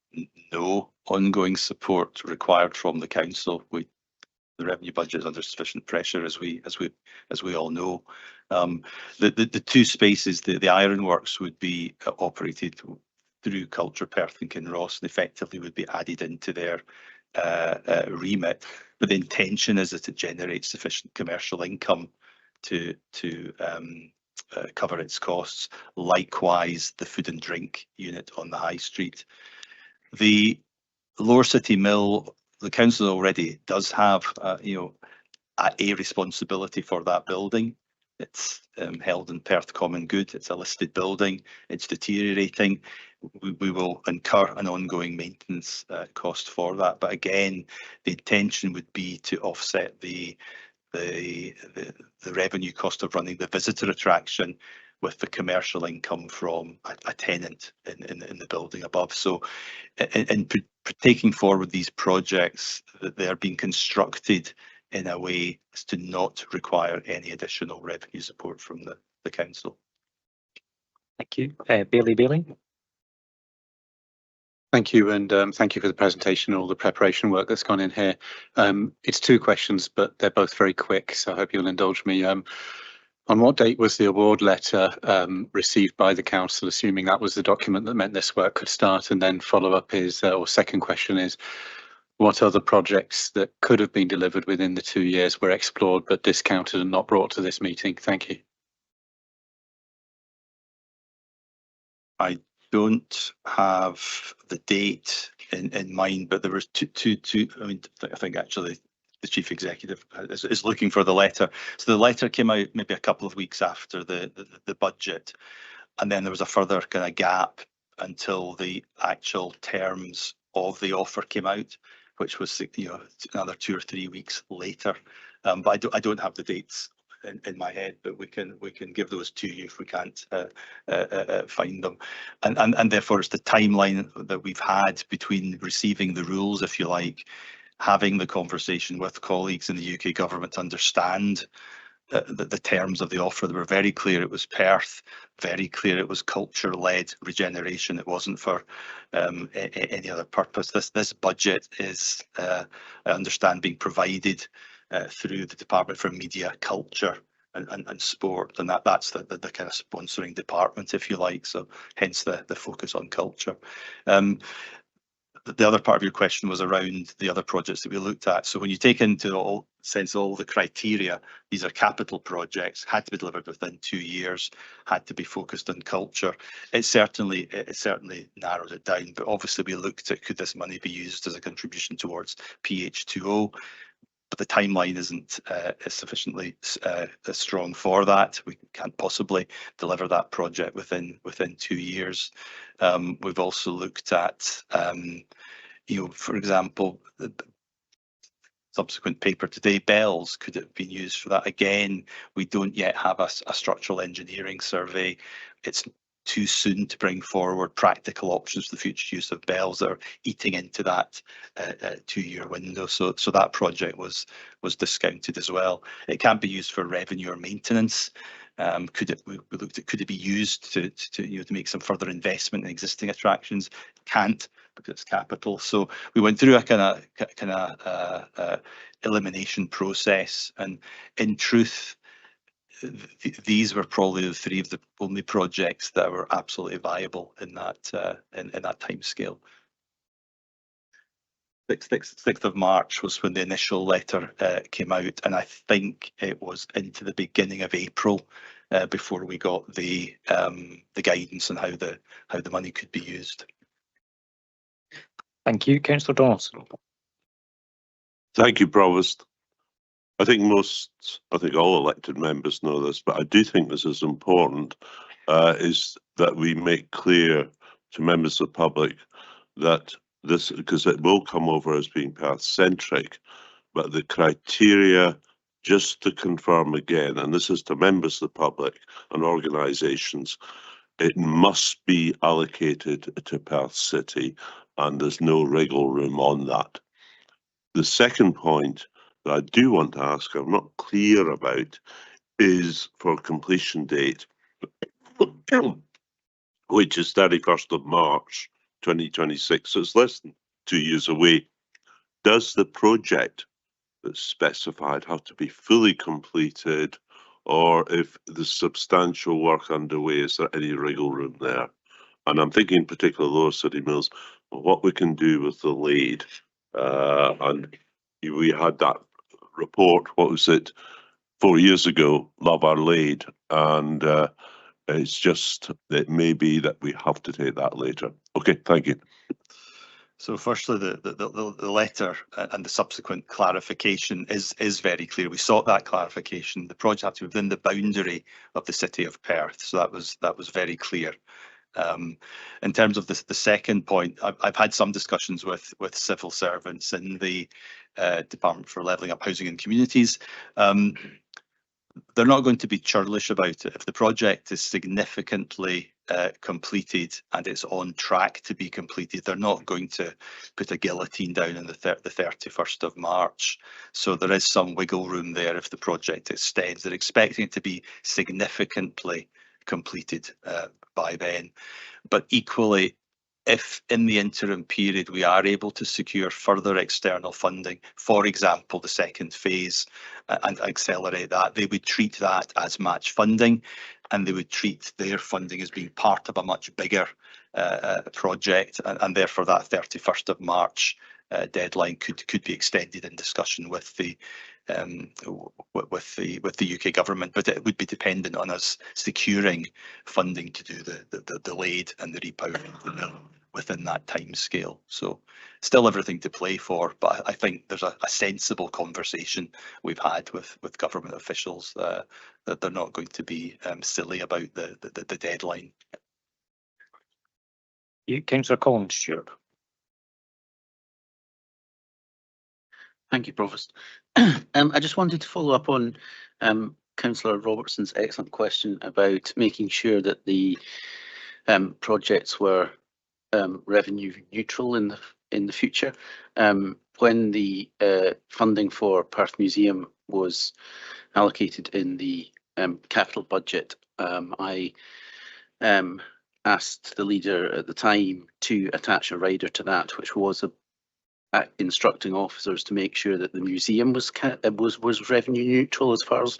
no ongoing support required from the council. The revenue budget is under sufficient pressure, as we all know. The two spaces, the ironworks would be operated through Culture Perth and Kinross, and effectively would be added into their remit. But the intention is that it generates sufficient commercial income to cover its costs. Likewise, the food and drink unit on the high street. The Lower City Mill, the council already does have a responsibility for that building. It's held in Perth Common Good. It's a listed building. It's deteriorating. We will incur an ongoing maintenance cost for that. But again, the intention would be to offset the revenue cost of running the visitor attraction with the commercial income from a tenant in the building above. So in taking forward these projects, they are being constructed in a way as to not require any additional revenue support from the council. Thank you. Bailey. Thank you, and thank you for the presentation and all the preparation work that's gone in here. It's two questions, but they're both very quick, so I hope you'll indulge me. On what date was the award letter received by the council, assuming that was the document that meant this work could start? And then follow up is, or second question is, what other projects that could have been delivered within the 2 years were explored but discounted and not brought to this meeting? Thank you. I don't have the date in mind, but there was two. I mean, I think actually the chief executive is looking for the letter. So the letter came out maybe a couple of weeks after the budget, and then there was a further kind of gap until the actual terms of the offer came out. which was another 2 or 3 weeks later. But I don't have the dates in my head, but we can give those to you if we can't find them. And therefore it's the timeline that we've had between receiving the rules, if you like, having the conversation with colleagues in the UK government to understand the terms of the offer. They were very clear it was Perth, very clear it was culture-led regeneration. It wasn't for any other purpose. This budget is, I understand, being provided through the Department for Media, Culture and Sport, and that's the kind of sponsoring department, if you like, so hence the focus on culture. The other part of your question was around the other projects that we looked at. So when you take into all the criteria, these are capital projects, had to be delivered within 2 years, had to be focused on culture. It certainly narrows it down, but obviously we looked at, could this money be used as a contribution towards PH2O? But the timeline isn't sufficiently strong for that. We can't possibly deliver that project within 2 years. We've also looked at, for example, the subsequent paper today, bells, could it have been used for that? Again, we don't yet have a structural engineering survey. It's too soon to bring forward practical options for the future use of bells that are eating into that 2-year window. So that project was discounted as well. It can't be used for revenue or maintenance. We looked at, could it be used to make some further investment in existing attractions? Can't, because it's capital. So we went through a kind of elimination process, and in truth, these were probably the 3 of the only projects that were absolutely viable in that time scale. 6th of March was when the initial letter came out, and I think it was into the beginning of April before we got the guidance on how the money could be used. Thank you, Councillor Donaldson. Thank you, Provost. I think all elected members know this, but I do think this is important, is that we make clear to members of the public that this, because it will come over as being Perth-centric, but the criteria, just to confirm again, and this is to members of the public and organisations, it must be allocated to Perth City, and there's no wriggle room on that. The second point that I do want to ask, I'm not clear about, is for completion date, which is 31st of March 2026, so it's less than 2 years away. Does the project that's specified have to be fully completed, or if there's substantial work underway, is there any wriggle room there? And I'm thinking in particular Lower City Mills, what we can do with the Lade. And we had that report, what was it, 4 years ago, Love Our Lade, and it's just, it may be that we have to take that later. Okay, thank you. So firstly, the letter and the subsequent clarification is very clear. We sought that clarification. The project had to be within the boundary of the City of Perth, so that was very clear. In terms of the second point, I've had some discussions with civil servants in the Department for Levelling Up Housing and Communities. They're not going to be churlish about it. If the project is significantly completed and it's on track to be completed, they're not going to put a guillotine down on the 31st of March. So there is some wiggle room there if the project extends. They're expecting it to be significantly completed by then. But equally, if in the interim period we are able to secure further external funding, for example, the second phase, and accelerate that, they would treat that as match funding, and they would treat their funding as being part of a much bigger project, and therefore that 31st of March deadline could be extended in discussion with the UK government, but it would be dependent on us securing funding to do the Lade and the repowering of the mill within that time scale. So still everything to play for, but I think there's a sensible conversation we've had with government officials that they're not going to be silly about the deadline. Councillor Collins, Stuart. Thank you, Provost. I just wanted to follow up on Councillor Robertson's excellent question about making sure that the projects were revenue neutral in the future. When the funding for Perth Museum was allocated in the capital budget, I asked the leader at the time to attach a rider to that, which was instructing officers to make sure that the museum was revenue neutral as far as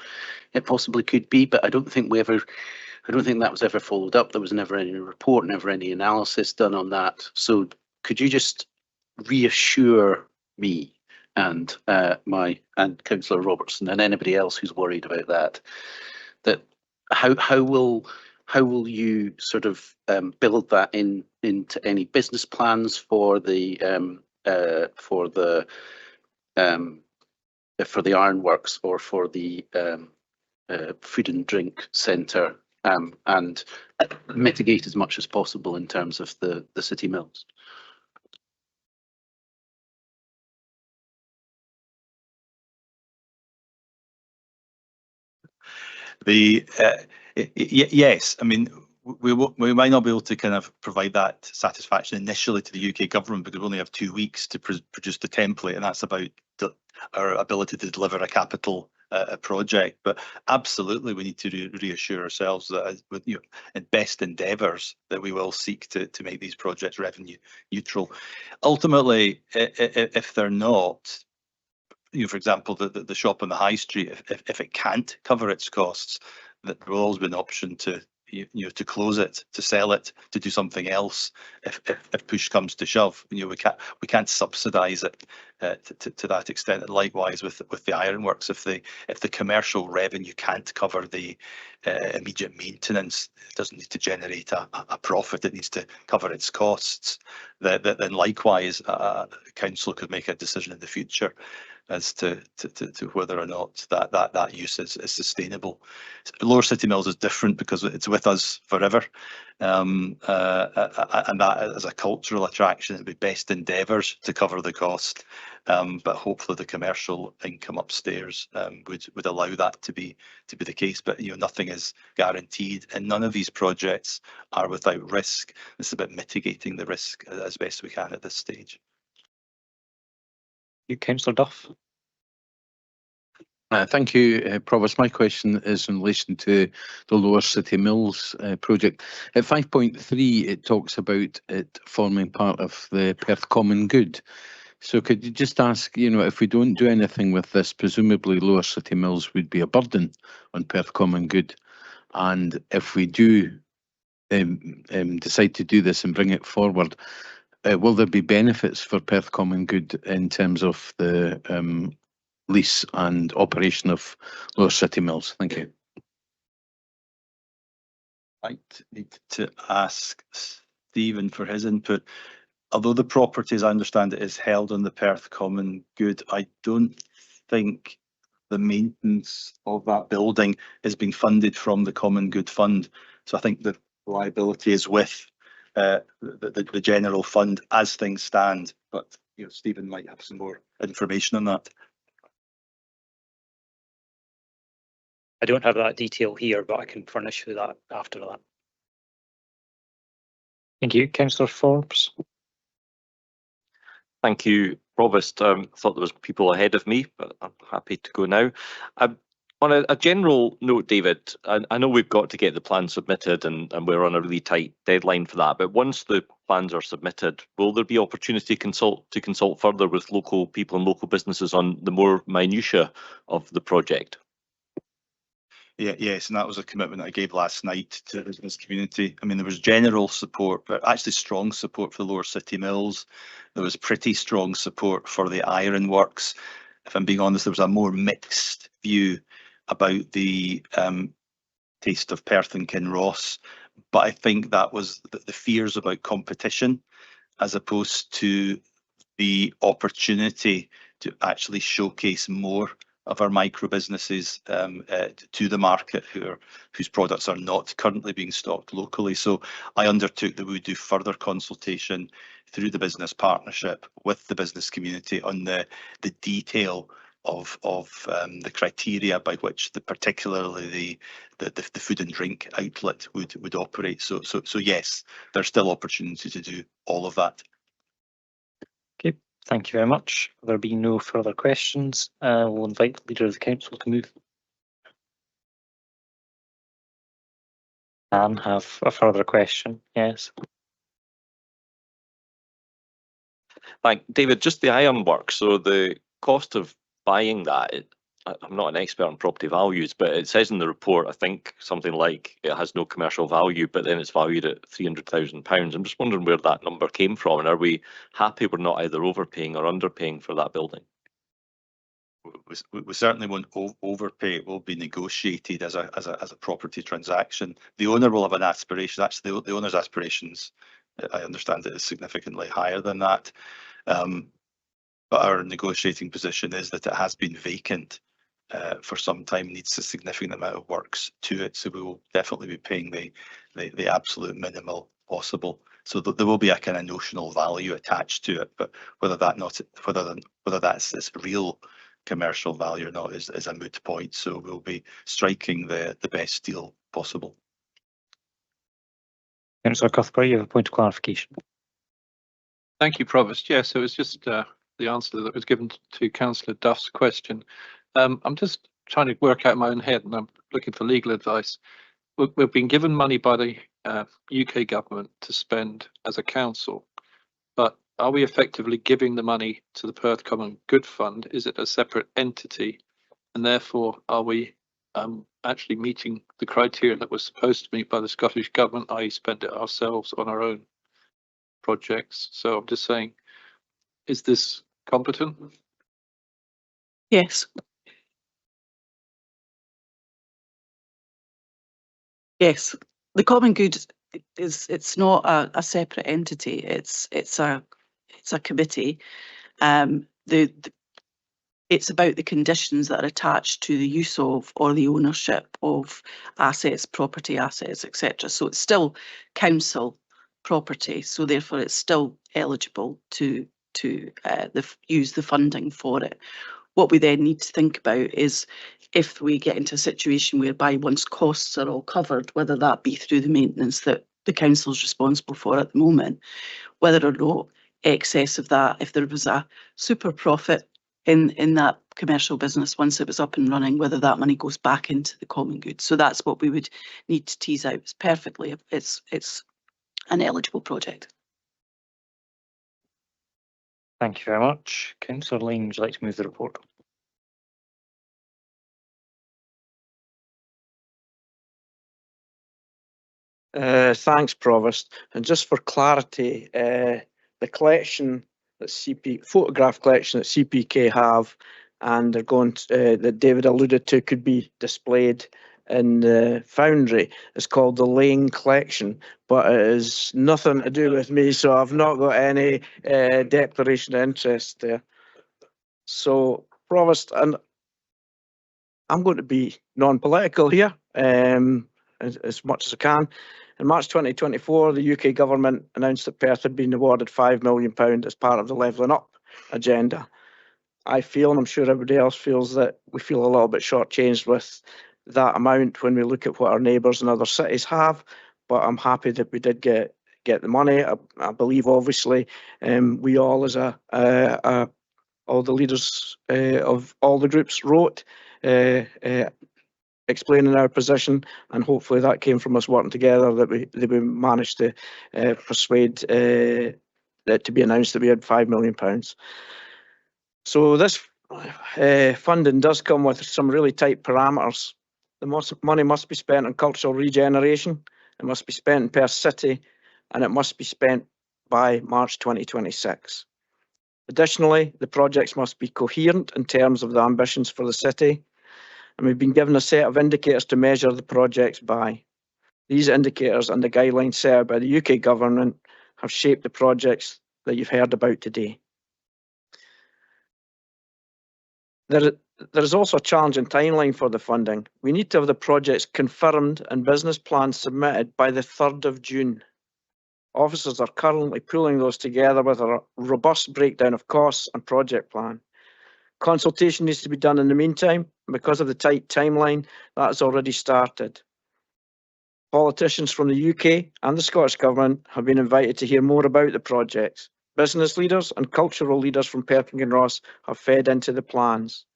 it possibly could be. But I don't think that was ever followed up. There was never any report, never any analysis done on that. So could you just reassure me and Councillor Robertson and anybody else who's worried about that how will you sort of build that into any business plans for the ironworks or for the food and drink centre, and mitigate as much as possible in terms of the city mills? Yes, I mean, we might not be able to kind of provide that satisfaction initially to the UK government because we only have 2 weeks to produce the template, and that's about our ability to deliver a capital project. But absolutely, we need to reassure ourselves that with in best endeavours that we will seek to make these projects revenue neutral. Ultimately, if they're not, for example, the shop on the high street, if it can't cover its costs, that there will always be an option to to close it, to sell it, to do something else. If push comes to shove, we can't subsidise it to that extent. And likewise with the ironworks, if the commercial revenue can't cover the immediate maintenance, it doesn't need to generate a profit. It needs to cover its costs. Then likewise, council could make a decision in the future as to whether or not that use is sustainable. Lower City Mills is different because it's with us forever, and that as a cultural attraction, it'd be best endeavours to cover the cost, but hopefully the commercial income upstairs would allow that to be the case. But nothing is guaranteed, and none of these projects are without risk. It's about mitigating the risk as best we can at this stage. Councillor Duff. Thank you, Provost. My question is in relation to the Lower City Mills project. At 5.3, it talks about it forming part of the Perth Common Good. So could you just ask, if we don't do anything with this, presumably Lower City Mills would be a burden on Perth Common Good. And if we do decide to do this and bring it forward, will there be benefits for Perth Common Good in terms of the lease and operation of Lower City Mills? Thank you. I need to ask Stephen for his input. Although the property, as I understand it, is held on the Perth Common Good, I don't think the maintenance of that building is being funded from the Common Good Fund. So I think the liability is with the general fund as things stand. But Stephen might have some more information on that. I don't have that detail here, but I can furnish you that after that. Thank you. Councillor Forbes. Thank you, Provost. I thought there was people ahead of me, but I'm happy to go now. On a general note, David, I know we've got to get the plan submitted and we're on a really tight deadline for that, but once the plans are submitted, will there be opportunity to consult further with local people and local businesses on the more minutiae of the project? Yes, and that was a commitment I gave last night to the business community. I mean, there was general support, but actually strong support for the Lower City Mills. There was pretty strong support for the ironworks. If I'm being honest, there was a more mixed view about the taste of Perth and Kinross, but I think that was the fears about competition as opposed to the opportunity to actually showcase more our micro businesses to the market whose products are not currently being stocked locally. So I undertook that we would do further consultation through the business partnership with the business community on the detail of the criteria by which particularly the food and drink outlet would operate. So yes, there's still opportunity to do all of that. Okay, thank you very much. There being no further questions, we'll invite the Leader of the Council to move. Anne have a further question, yes. Thank David, just the ironwork. So the cost of buying that, I'm not an expert on property values, but it says in the report, I think something like it has no commercial value, but then it's valued at £300,000. I'm just wondering where that number came from, and are we happy we're not either overpaying or underpaying for that building? We certainly won't overpay. It will be negotiated as a property transaction. The owner will have an aspiration. Actually, the owner's aspirations, I understand it is significantly higher than that. But our negotiating position is that it has been vacant for some time, needs a significant amount of works to it. So we will definitely be paying the absolute minimal possible. So there will be a kind of notional value attached to it, but whether that's this real commercial value or not is a moot point. So we'll be striking the best deal possible. Councillor Cuthbert, you have a point of clarification. Thank you, Provost. Yes, it was just the answer that was given to Councillor Duff's question. I'm just trying to work out in my own head, and I'm looking for legal advice. We've been given money by the UK government to spend as a council, but are we effectively giving the money to the Perth Common Good Fund? Is it a separate entity? And therefore, are we actually meeting the criteria that was supposed to meet by the Scottish Government, i.e. spend it ourselves on our own projects? So I'm just saying, is this competent? Yes. Yes, the common good it's not a separate entity. It's a committee. It's about the conditions that are attached to the use of or the ownership of assets, property assets, etc. So it's still council property. So therefore, it's still eligible to use the funding for it. What we then need to think about is if we get into a situation whereby once costs are all covered, whether that be through the maintenance that the council is responsible for at the moment, whether or not excess of that, if there was a super profit in that commercial business once it was up and running, whether that money goes back into the common good. So that's what we would need to tease out. It's perfectly, it's an eligible project. Thank you very much. Councillor Lane, would you like to move the report? Thanks, Provost. And just for clarity, the collection that photograph collection that CPK have, and they're going to, that David alluded to, could be displayed in the foundry. It's called the Lane Collection, but it is nothing to do with me, so I've not got any declaration of interest there. So, Provost, and I'm going to be non-political here, as much as I can. In March 2024, the UK government announced that Perth had been awarded £5 million as part of the Levelling Up agenda. I feel, and I'm sure everybody else feels, that we feel a little bit shortchanged with that amount when we look at what our neighbours and other cities have. But I'm happy that we did get the money. I believe, obviously, we all, as all the leaders of all the groups, wrote explaining our position, and hopefully that came from us working together, that we managed to persuade that to be announced that we had £5 million. So this funding does come with some really tight parameters. The money must be spent on cultural regeneration, it must be spent in Perth City, and it must be spent by March 2026. Additionally, the projects must be coherent in terms of the ambitions for the city, and we've been given a set of indicators to measure the projects by. These indicators and the guidelines set out by the UK government have shaped the projects that you've heard about today. there is also a challenging timeline for the funding. We need to have the projects confirmed and business plans submitted by the 3rd of June. Officers are currently pulling those together with a robust breakdown of costs and project plan. Consultation needs to be done in the meantime, and because of the tight timeline, that has already started. Politicians from the UK and the Scottish Government have been invited to hear more about the projects. Business leaders and cultural leaders from Perth and Kinross have fed into the plans.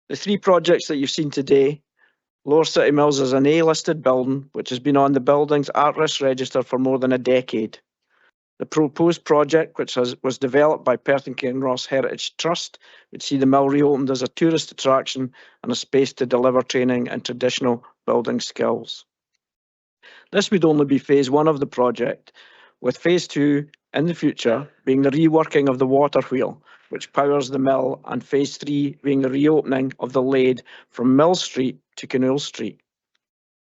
The 3 projects that you've seen today, Lower City Mills is an A-listed building which has been on the Buildings at Risk Register for more than a decade. The proposed project, which was developed by Perth and Kinross Heritage Trust, would see the mill reopened as a tourist attraction and a space to deliver training and traditional building skills. This would only be phase 1 of the project, with phase 2 in the future being the reworking of the water wheel, which powers the mill, and phase 3 being the reopening of the Lade from Mill Street to Canole Street.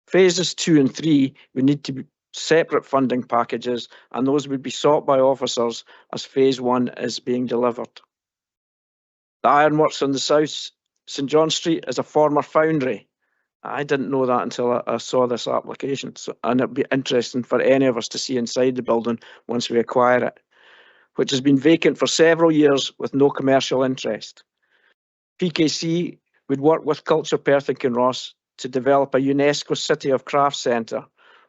Phases 2 and 3 would need to be separate funding packages, and those would be sought by officers as phase 1 is being delivered. The ironworks on the south St John Street is a former foundry. I didn't know that until I saw this application, and it'd be interesting for any of us to see inside the building once we acquire it, which has been vacant for several years with no commercial interest. PKC would work with Culture Perth and Kinross to develop a UNESCO City of Crafts Centre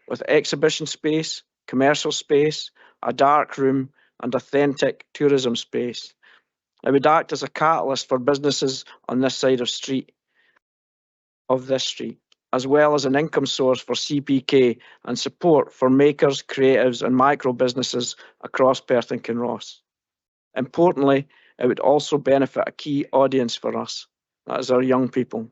with exhibition space, commercial space, a dark room and authentic tourism space. It would act as a catalyst for businesses on this side of this street, as well as an income source for CPK and support for makers, creatives and micro businesses across Perth and Kinross. Importantly, it would also benefit a key audience for us, that is our young people.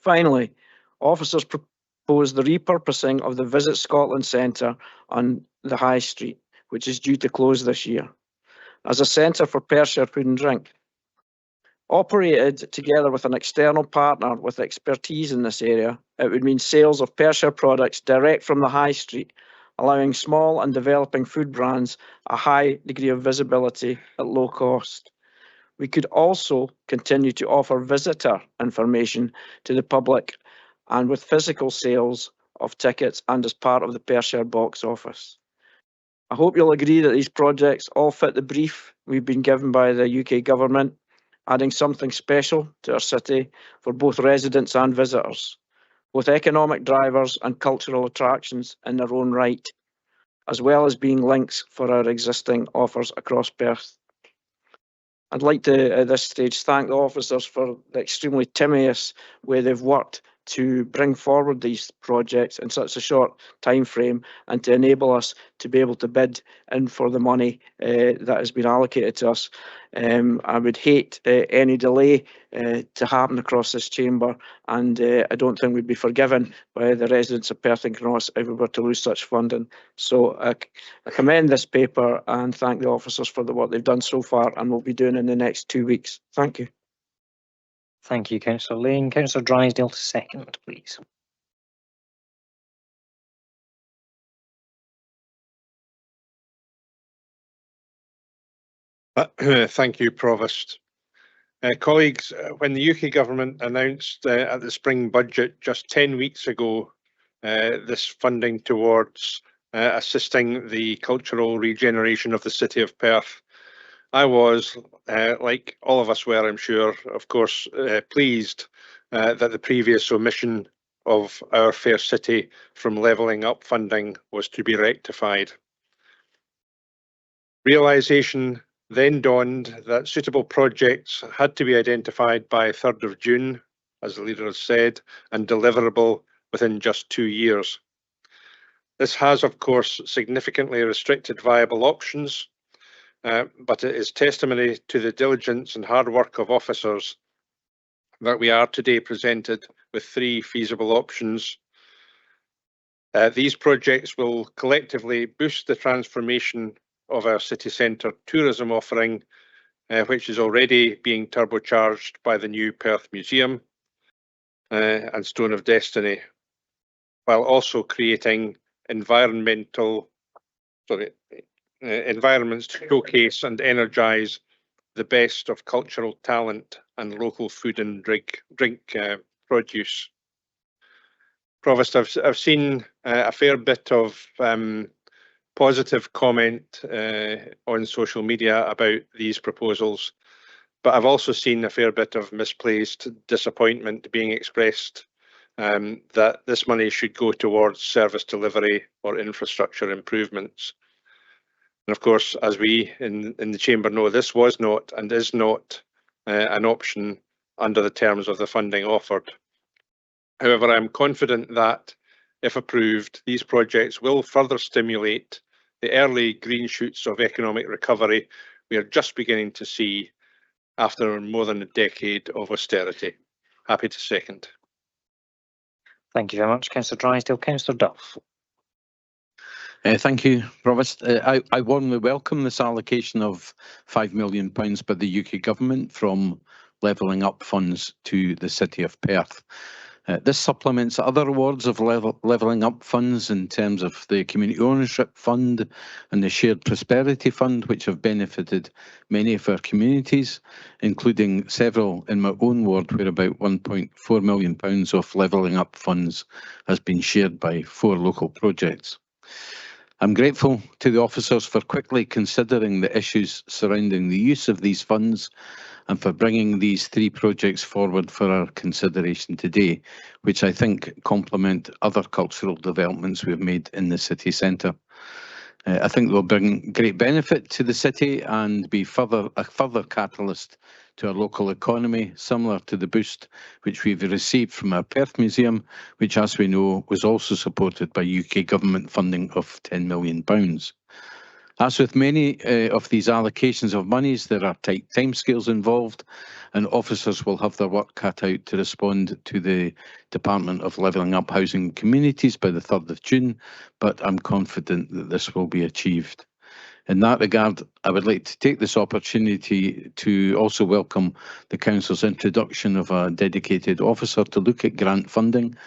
Finally, officers propose the repurposing of the Visit Scotland Centre on the High Street, which is due to close this year, as a centre for Perthshire food and drink. Operated together with an external partner with expertise in this area, it would mean sales of Perthshire products direct from the High Street, allowing small and developing food brands a high degree of visibility at low cost. We could also continue to offer visitor information to the public and with physical sales of tickets and as part of the Perthshire box office. I hope you'll agree that these projects all fit the brief we've been given by the UK Government, adding something special to our city for both residents and visitors, both economic drivers and cultural attractions in their own right, as well as being links for our existing offers across Perth. I'd like to, at this stage, thank the officers for the extremely tedious way they've worked to bring forward these projects in such a short time frame and to enable us to be able to bid in for the money that has been allocated to us. I would hate any delay to happen across this chamber, and I don't think we'd be forgiven by the residents of Perth and Kinross if we were to lose such funding. So I commend this paper and thank the officers for the work they've done so far and will be doing in the next 2 weeks. Thank you. Thank you, Councillor Lane. Councillor Drysdale to second, please. Thank you, Provost. Colleagues, when the UK Government announced at the spring budget just 10 weeks ago this funding towards assisting the cultural regeneration of the City of Perth, I was, like all of us were, I'm sure, of course, pleased that the previous omission of our fair city from levelling up funding was to be rectified. Realisation then dawned that suitable projects had to be identified by 3rd of June, as the leader has said, and deliverable within just 2 years. This has, of course, significantly restricted viable options, but it is testimony to the diligence and hard work of officers that we are today presented with 3 feasible options. These projects will collectively boost the transformation of our city centre tourism offering, which is already being turbocharged by the new Perth Museum and Stone of Destiny, while also creating environments to showcase and energise the best of cultural talent and local food and drink produce. Provost, I've seen a fair bit of positive comment on social media about these proposals, but I've also seen a fair bit of misplaced disappointment being expressed that this money should go towards service delivery or infrastructure improvements. And of course, as we in the Chamber know, this was not and is not an option under the terms of the funding offered. However, I'm confident that, if approved, these projects will further stimulate the early green shoots of economic recovery we are just beginning to see after more than a decade of austerity. Happy to second. Thank you very much, Councillor Drysdale. Councillor Duff. Thank you, Provost. I warmly welcome this allocation of £5 million by the UK Government from levelling up funds to the City of Perth. This supplements other awards of levelling up funds in terms of the Community Ownership Fund and the Shared Prosperity Fund, which have benefited many of our communities, including several in my own ward, where about £1.4 million of levelling up funds has been shared by 4 local projects. I'm grateful to the officers for quickly considering the issues surrounding the use of these funds and for bringing these 3 projects forward for our consideration today, which I think complement other cultural developments we've made in the city centre. I think they'll bring great benefit to the city and be a further catalyst to our local economy, similar to the boost which we've received from our Perth Museum, which, as we know, was also supported by UK Government funding of £10 million. As with many of these allocations of monies, there are tight timescales involved, and officers will have their work cut out to respond to the Department of Levelling Up Housing and Communities by the 3rd of June, but I'm confident that this will be achieved. In that regard, I would like to take this opportunity to also welcome the Council's introduction of a dedicated officer to look at grant funding.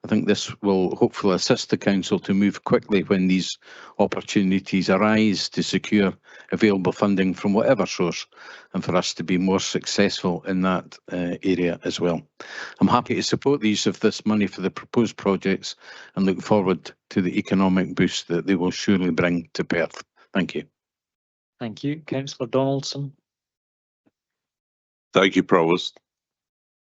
I think this will hopefully assist the Council to move quickly when these opportunities arise to secure available funding from whatever source, and for us to be more successful in that area as well. I'm happy to support the use of this money for the proposed projects and look forward to the economic boost that they will surely bring to Perth. Thank you. Thank you. Councillor Donaldson. Thank you, Provost.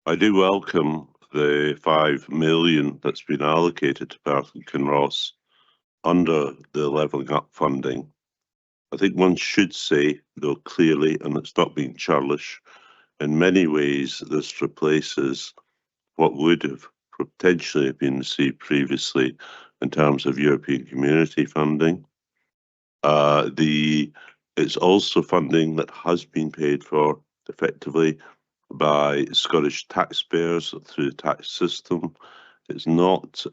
I do welcome the £5 million that's been allocated to Perth and Kinross under the levelling up funding. I think one should say, though clearly, and it's not being churlish, in many ways this replaces what would have potentially been received previously in terms of European Community funding. It's also funding that has been paid for effectively by Scottish taxpayers through the tax system. It's not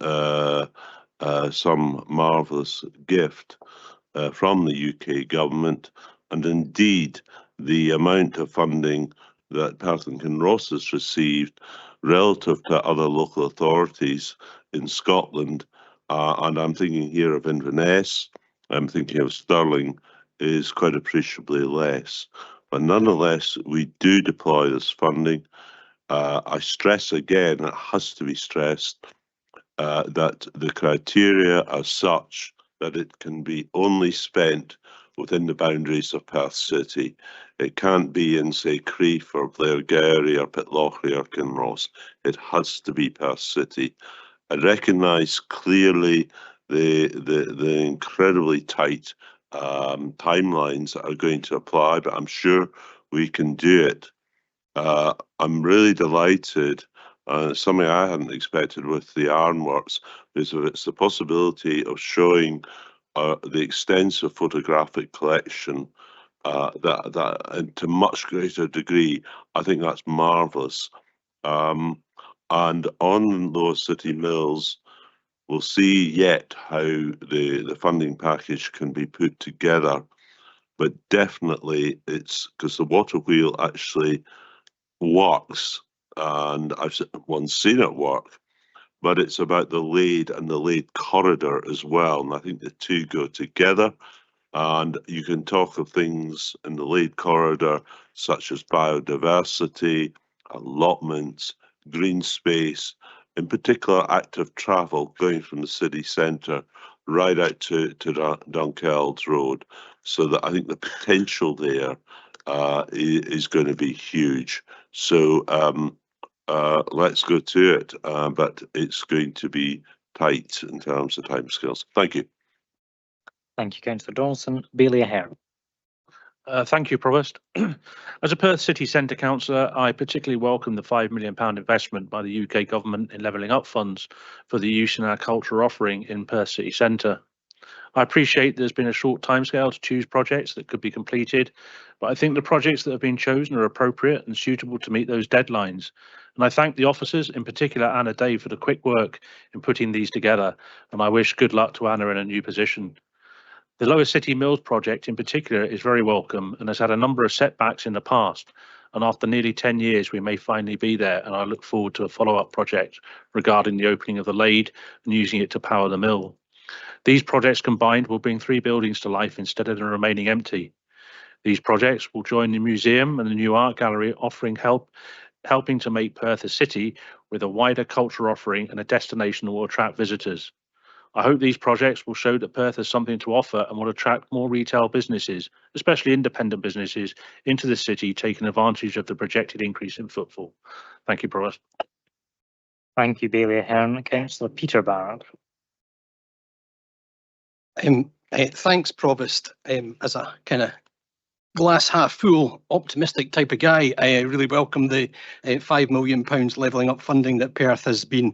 some marvellous gift from the UK government, and indeed the amount of funding that Perth and Kinross has received relative to other local authorities in Scotland, and I'm thinking here of Inverness, I'm thinking of Stirling, is quite appreciably less. But nonetheless, we do deploy this funding. I stress again, it has to be stressed, that the criteria are such that it can be only spent within the boundaries of Perth City. It can't be in, say, Crieff or Blairgowrie or Pitlochry or Kinross. It has to be Perth City. I recognise clearly the incredibly tight timelines that are going to apply, but I'm sure we can do it. I'm really delighted, something I hadn't expected with the ironworks, is that it's the possibility of showing the extensive photographic collection that to much greater degree. I think that's marvellous. And on those city mills, we'll see yet how the funding package can be put together, but definitely it's because the water wheel actually works, and I've once seen it work, but it's about the Lade and the Lade corridor as well, and I think the two go together. And you can talk of things in the Lade corridor such as biodiversity allotments, green space, in particular active travel going from the city centre right out to Dunkeld Road. So that I think the potential there is going to be huge. So let's go to it, but it's going to be tight in terms of timescales. Thank you. Thank you, Councillor Donaldson. Bailey Ahern. Thank you, Provost. As a Perth City Centre councillor, I particularly welcome the £5 million investment by the UK government in levelling up funds for the use in our culture offering in Perth City Centre. I appreciate there's been a short timescale to choose projects that could be completed, but I think the projects that have been chosen are appropriate and suitable to meet those deadlines. And I thank the officers, in particular Anna Day, for the quick work in putting these together, and I wish good luck to Anna in a new position. The Lower City Mills project in particular is very welcome and has had a number of setbacks in the past, and after nearly 10 years we may finally be there, and I look forward to a follow-up project regarding the opening of the Lade and using it to power the mill. These projects combined will bring 3 buildings to life instead of them remaining empty. These projects will join the museum and the new art gallery, offering helping to make Perth a city with a wider culture offering and a destination that will attract visitors. I hope these projects will show that Perth has something to offer and will attract more retail businesses, especially independent businesses, into the city, taking advantage of the projected increase in footfall. Thank you, Provost. Thank you, Bailey Ahern. Councillor Peter Barrett. Thanks, Provost. As a kind of glass half full, optimistic type of guy, I really welcome the £5 million levelling up funding that Perth has been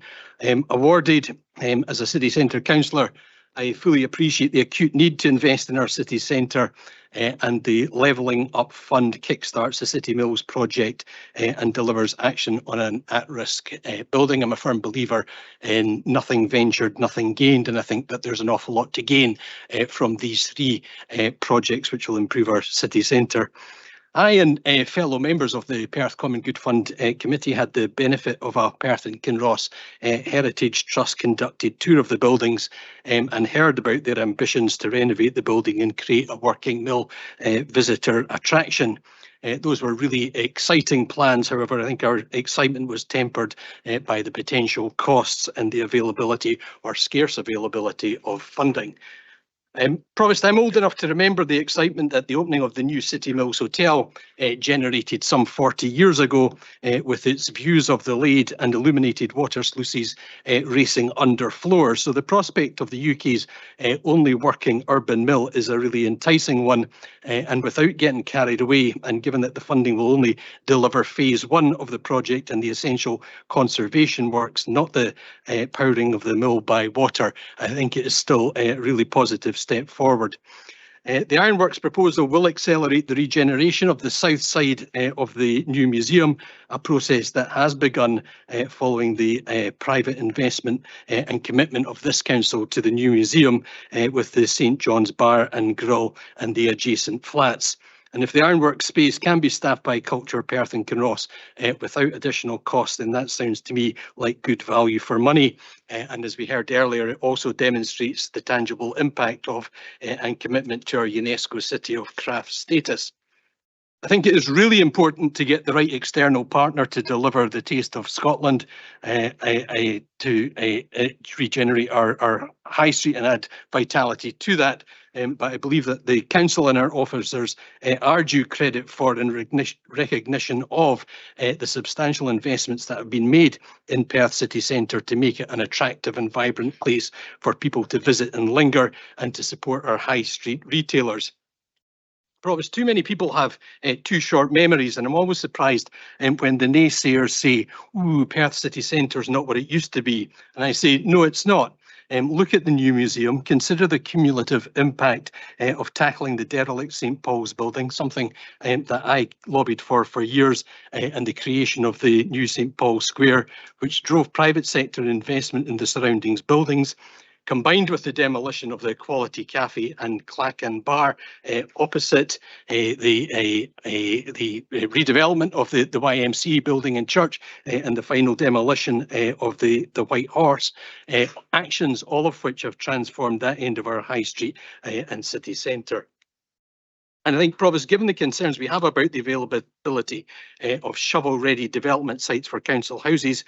awarded. As a city centre councillor, I fully appreciate the acute need to invest in our city centre, and the levelling up fund kickstarts the City Mills project and delivers action on an at-risk building. I'm a firm believer in nothing ventured, nothing gained, and I think that there's an awful lot to gain from these 3 projects which will improve our city centre. I and fellow members of the Perth Common Good Fund Committee had the benefit of a Perth and Kinross Heritage Trust conducted tour of the buildings and heard about their ambitions to renovate the building and create a working mill visitor attraction. Those were really exciting plans. However, I think our excitement was tempered by the potential costs and the availability or scarce availability of funding. Provost, I'm old enough to remember the excitement that the opening of the new City Mills Hotel generated some 40 years ago, with its views of the Lade and illuminated water sluices racing under floors. So the prospect of the UK's only working urban mill is a really enticing one, and without getting carried away, and given that the funding will only deliver phase 1 of the project and the essential conservation works, not the powering of the mill by water, I think it is still a really positive step forward. The Ironworks proposal will accelerate the regeneration of the south side of the new museum, a process that has begun following the private investment and commitment of this council to the new museum with the St John's Bar and Grill and the adjacent flats. And if the Ironworks space can be staffed by Culture, Perth and Kinross without additional cost, then that sounds to me like good value for money. And as we heard earlier, it also demonstrates the tangible impact of and commitment to our UNESCO City of Craft status. I think it is really important to get the right external partner to deliver the taste of Scotland, to regenerate our high street and add vitality to that. But I believe that the council and our officers are due credit for and recognition of the substantial investments that have been made in Perth City Centre to make it an attractive and vibrant place for people to visit and linger, and to support our high street retailers. Provost, too many people have too short memories, and I'm always surprised when the naysayers say, ooh, Perth City Centre is not what it used to be. And I say, no, it's not. Look at the new museum, consider the cumulative impact of tackling the derelict St Paul's building, something that I lobbied for years, and the creation of the new St Paul's Square, which drove private sector investment in the surroundings buildings, combined with the demolition of the Quality Cafe and Clachan Bar opposite, the redevelopment of the YMCA building and church, and the final demolition of the White Horse, actions all of which have transformed that end of our high street and city centre. And I think, Provost, given the concerns we have about the availability of shovel-ready development sites for council houses,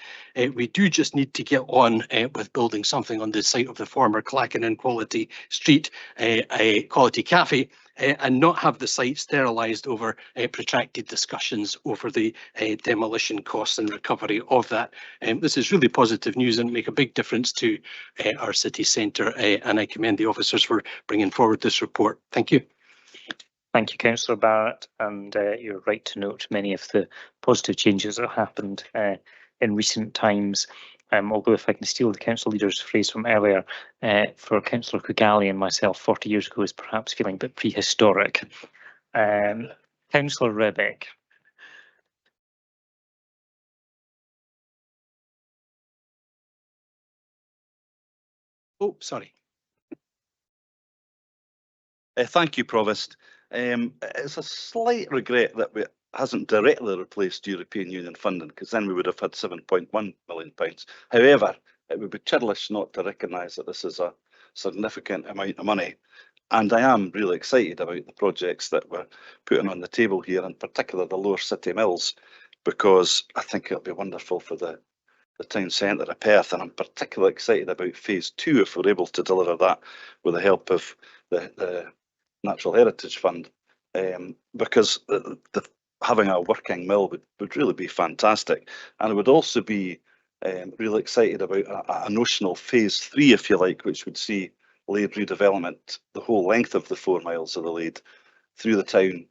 we do just need to get on with building something on the site of the former Clackanon Quality Street Quality Cafe, and not have the site sterilised over protracted discussions over the demolition costs and recovery of that. This is really positive news and make a big difference to our city centre, and I commend the officers for bringing forward this report. Thank you. Thank you, Councillor Barrett, and you're right to note many of the positive changes that have happened in recent times. Although if I can steal the council leader's phrase from earlier, for Councillor Kugali and myself, 40 years ago is perhaps feeling a bit prehistoric. Councillor Rebeck. Oh, sorry. Thank you, Provost. It's a slight regret that we hasn't directly replaced European Union funding, because then we would have had £7.1 million. However, it would be churlish not to recognise that this is a significant amount of money. And I am really excited about the projects that we're putting on the table here, in particular the Lower City Mills, because I think it'll be wonderful for the town centre of Perth, and I'm particularly excited about phase 2 if we're able to deliver that with the help of the Natural Heritage Fund, because having a working mill would really be fantastic. And I would also be really excited about a notional phase 3, if you like, which would see Lade redevelopment, the whole length of the 4 miles of the Lade, through the town,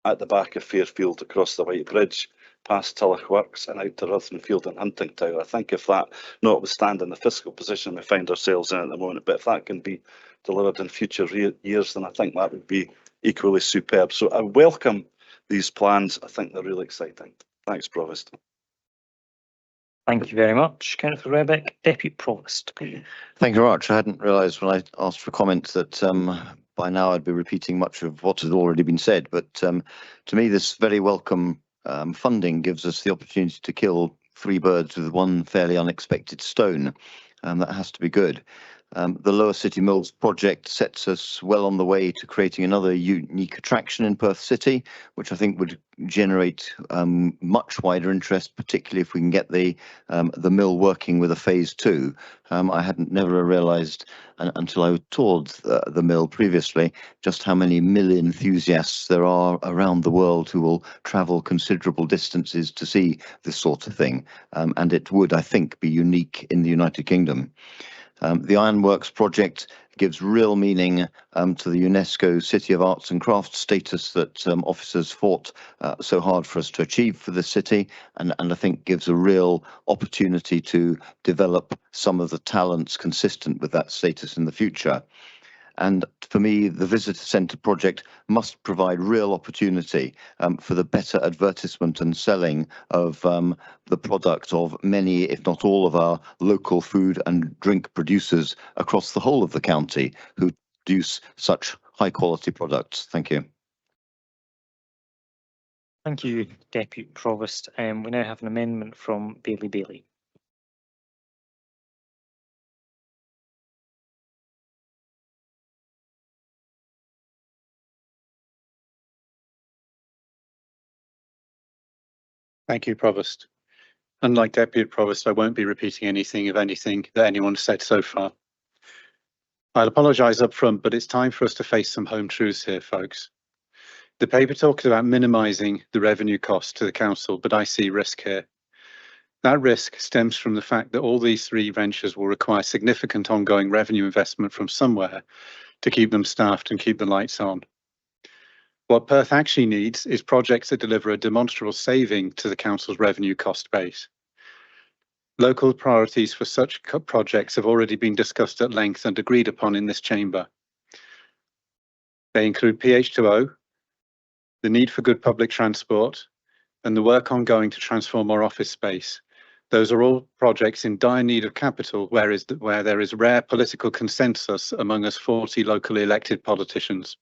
at the back of Fairfield, across the White Bridge, past Tulloch Works and out to Rutherford and Hunting Tower. I think if that, notwithstanding the fiscal position we find ourselves in at the moment, but if that can be delivered in future years, then I think that would be equally superb. So I welcome these plans. I think they're really exciting. Thanks, Provost. Thank you very much, Councillor Rebeck. Deputy Provost. Thank you very much. I hadn't realised when I asked for comments that by now I'd be repeating much of what had already been said, but to me this very welcome funding gives us the opportunity to kill 3 birds with one fairly unexpected stone. That has to be good. The Lower City Mills project sets us well on the way to creating another unique attraction in Perth City, which I think would generate much wider interest, particularly if we can get the mill working with a phase 2. I hadn't never realised until I toured the mill previously just how many mill enthusiasts there are around the world who will travel considerable distances to see this sort of thing, and it would, I think, be unique in the United Kingdom. The Ironworks project gives real meaning to the UNESCO City of Arts and Crafts status that officers fought so hard for us to achieve for the city, and I think gives a real opportunity to develop some of the talents consistent with that status in the future. And for me, the visitor centre project must provide real opportunity for the better advertisement and selling of the product of many, if not all, of our local food and drink producers across the whole of the county who produce such high quality products. Thank you. Thank you, Deputy Provost. We now have an amendment from Bailey. Thank you, Provost. Unlike Deputy Provost, I won't be repeating anything that anyone said so far. I'll apologise up front, but it's time for us to face some home truths here, folks. The paper talks about minimising the revenue cost to the council, but I see risk here. That risk stems from the fact that all these 3 ventures will require significant ongoing revenue investment from somewhere to keep them staffed and keep the lights on. What Perth actually needs is projects that deliver a demonstrable saving to the council's revenue cost base. Local priorities for such projects have already been discussed at length and agreed upon in this chamber. They include PH2O, the need for good public transport, and the work ongoing to transform our office space. Those are all projects in dire need of capital, where there is rare political consensus among us 40 locally elected politicians.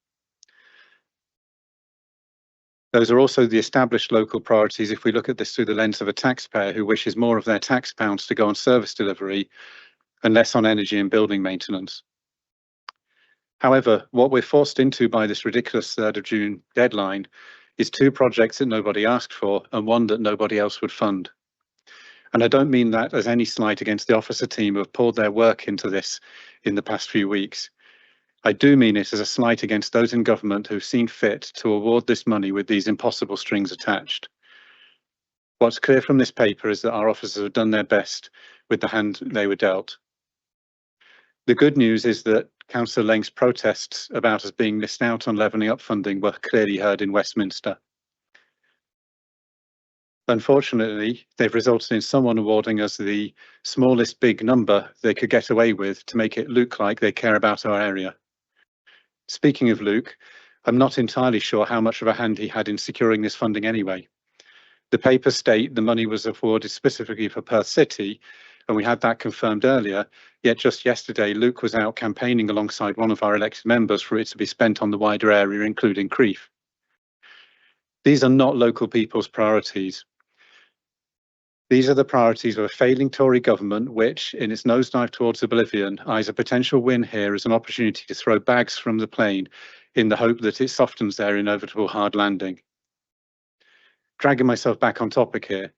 Those are also the established local priorities if we look at this through the lens of a taxpayer who wishes more of their tax pounds to go on service delivery and less on energy and building maintenance. However, what we're forced into by this ridiculous 3rd of June deadline is 2 projects that nobody asked for and 1 that nobody else would fund. And I don't mean that as any slight against the officer team who have poured their work into this in the past few weeks. I do mean it as a slight against those in government who've seen fit to award this money with these impossible strings attached. What's clear from this paper is that our officers have done their best with the hand they were dealt. The good news is that Councillor Lang's protests about us being missed out on levelling up funding were clearly heard in Westminster. Unfortunately, they've resulted in someone awarding us the smallest big number they could get away with to make it look like they care about our area. Speaking of Luke, I'm not entirely sure how much of a hand he had in securing this funding anyway. The papers state the money was awarded specifically for Perth City, and we had that confirmed earlier, yet just yesterday Luke was out campaigning alongside one of our elected members for it to be spent on the wider area, including Crieff. These are not local people's priorities. These are the priorities of a failing Tory government which, in its nosedive towards oblivion, eyes a potential win here as an opportunity to throw bags from the plane in the hope that it softens their inevitable hard landing. Dragging myself back on topic here,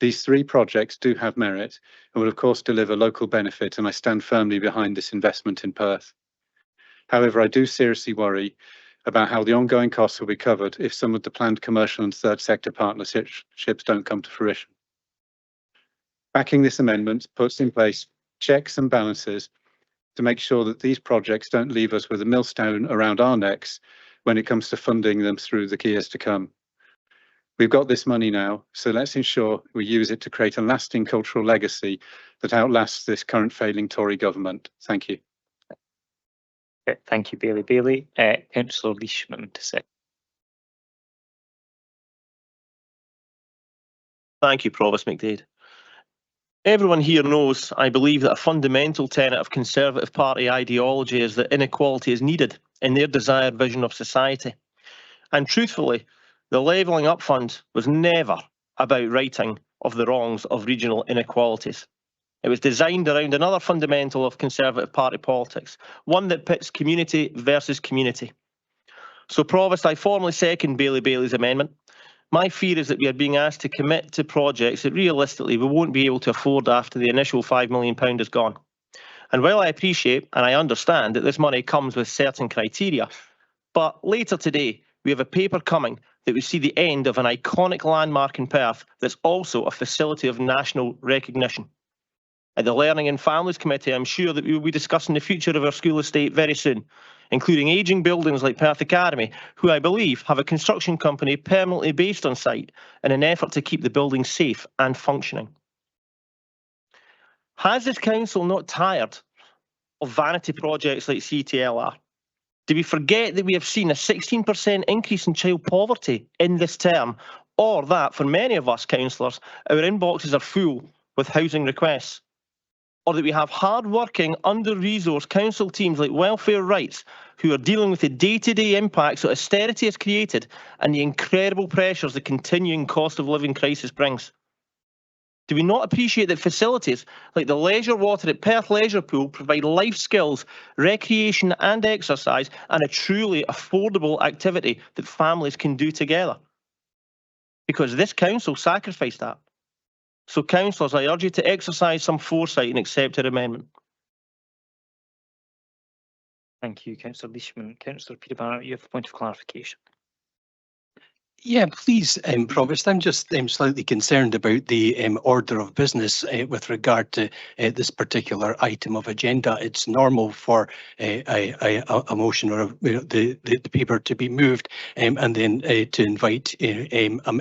these 3 projects do have merit and will of course deliver local benefit, and I stand firmly behind this investment in Perth. However, I do seriously worry about how the ongoing costs will be covered if some of the planned commercial and third sector partnerships don't come to fruition. Backing this amendment puts in place checks and balances to make sure that these projects don't leave us with a millstone around our necks when it comes to funding them through the years to come. We've got this money now, so let's ensure we use it to create a lasting cultural legacy that outlasts this current failing Tory government. Thank you. Thank you, Bailey. Councillor Leishman to say. Thank you, Provost McDade. Everyone here knows, I believe, that a fundamental tenet of Conservative Party ideology is that inequality is needed in their desired vision of society. And truthfully, the Levelling Up Fund was never about righting of the wrongs of regional inequalities. It was designed around another fundamental of Conservative Party politics, one that pits community versus community. So, Provost, I formally second Bailey's amendment. My fear is that we are being asked to commit to projects that realistically we won't be able to afford after the initial £5 million is gone. And while I appreciate and I understand that this money comes with certain criteria, but later today we have a paper coming that will see the end of an iconic landmark in Perth that's also a facility of national recognition. At the Learning and Families Committee, I'm sure that we will be discussing the future of our school estate very soon, including ageing buildings like Perth Academy, who I believe have a construction company permanently based on site in an effort to keep the building safe and functioning. Has this council not tired of vanity projects like CTLR? Do we forget that we have seen a 16% increase in child poverty in this term, or that for many of us councillors, our inboxes are full with housing requests? Or that we have hard-working, under-resourced council teams like Welfare Rights who are dealing with the day-to-day impacts that austerity has created and the incredible pressures the continuing cost of living crisis brings? Do we not appreciate that facilities like the leisure water at Perth Leisure Pool provide life skills, recreation and exercise, and a truly affordable activity that families can do together? Because this council sacrificed that. So, councillors, I urge you to exercise some foresight and accept our amendment. Thank you, Councillor Leishman. Councillor Peter Barrett, you have a point of clarification. Yeah, please, Provost. I'm just slightly concerned about the order of business with regard to this particular item of agenda. It's normal for a motion or the paper to be moved and then to invite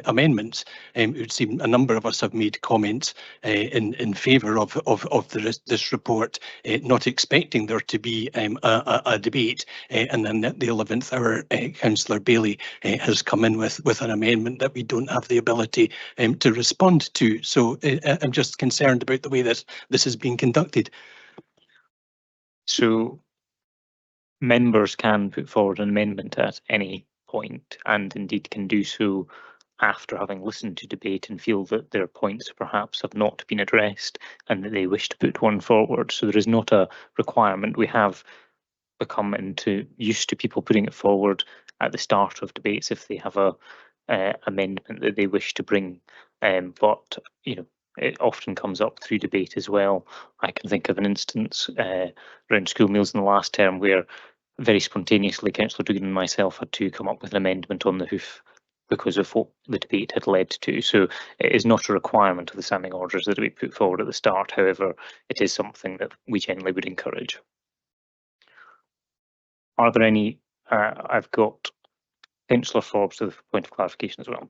amendments. It would seem a number of us have made comments in favour of this report, not expecting there to be a debate, and then at the 11th hour, Councillor Bailey has come in with an amendment that we don't have the ability to respond to. So I'm just concerned about the way that this is being conducted. So members can put forward an amendment at any point, and indeed can do so after having listened to debate and feel that their points perhaps have not been addressed and that they wish to put one forward. So there is not a requirement. We have become used to people putting it forward at the start of debates if they have a amendment that they wish to bring. But it often comes up through debate as well. I can think of an instance around school meals in the last term where very spontaneously Councillor Dugan and myself had to come up with an amendment on the hoof because of what the debate had led to. So it is not a requirement of the standing orders that we put forward at the start. However, it is something that we generally would encourage. Are there any? I've got Councillor Forbes with a point of clarification as well.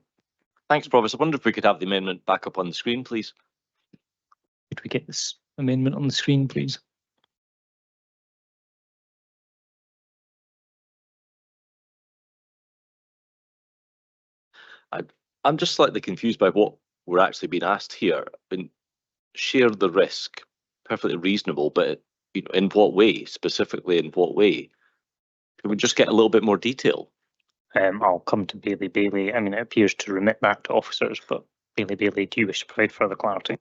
Thanks, Provost. I wonder if we could have the amendment back up on the screen, please. Could we get this amendment on the screen, please? I'm just slightly confused by what we're actually being asked here. I mean, share the risk, perfectly reasonable, but in what way? Specifically, in what way? Can we just get a little bit more detail? I'll come to Bailey. I mean, it appears to remit that to officers, but Bailey, do you wish to provide further clarity?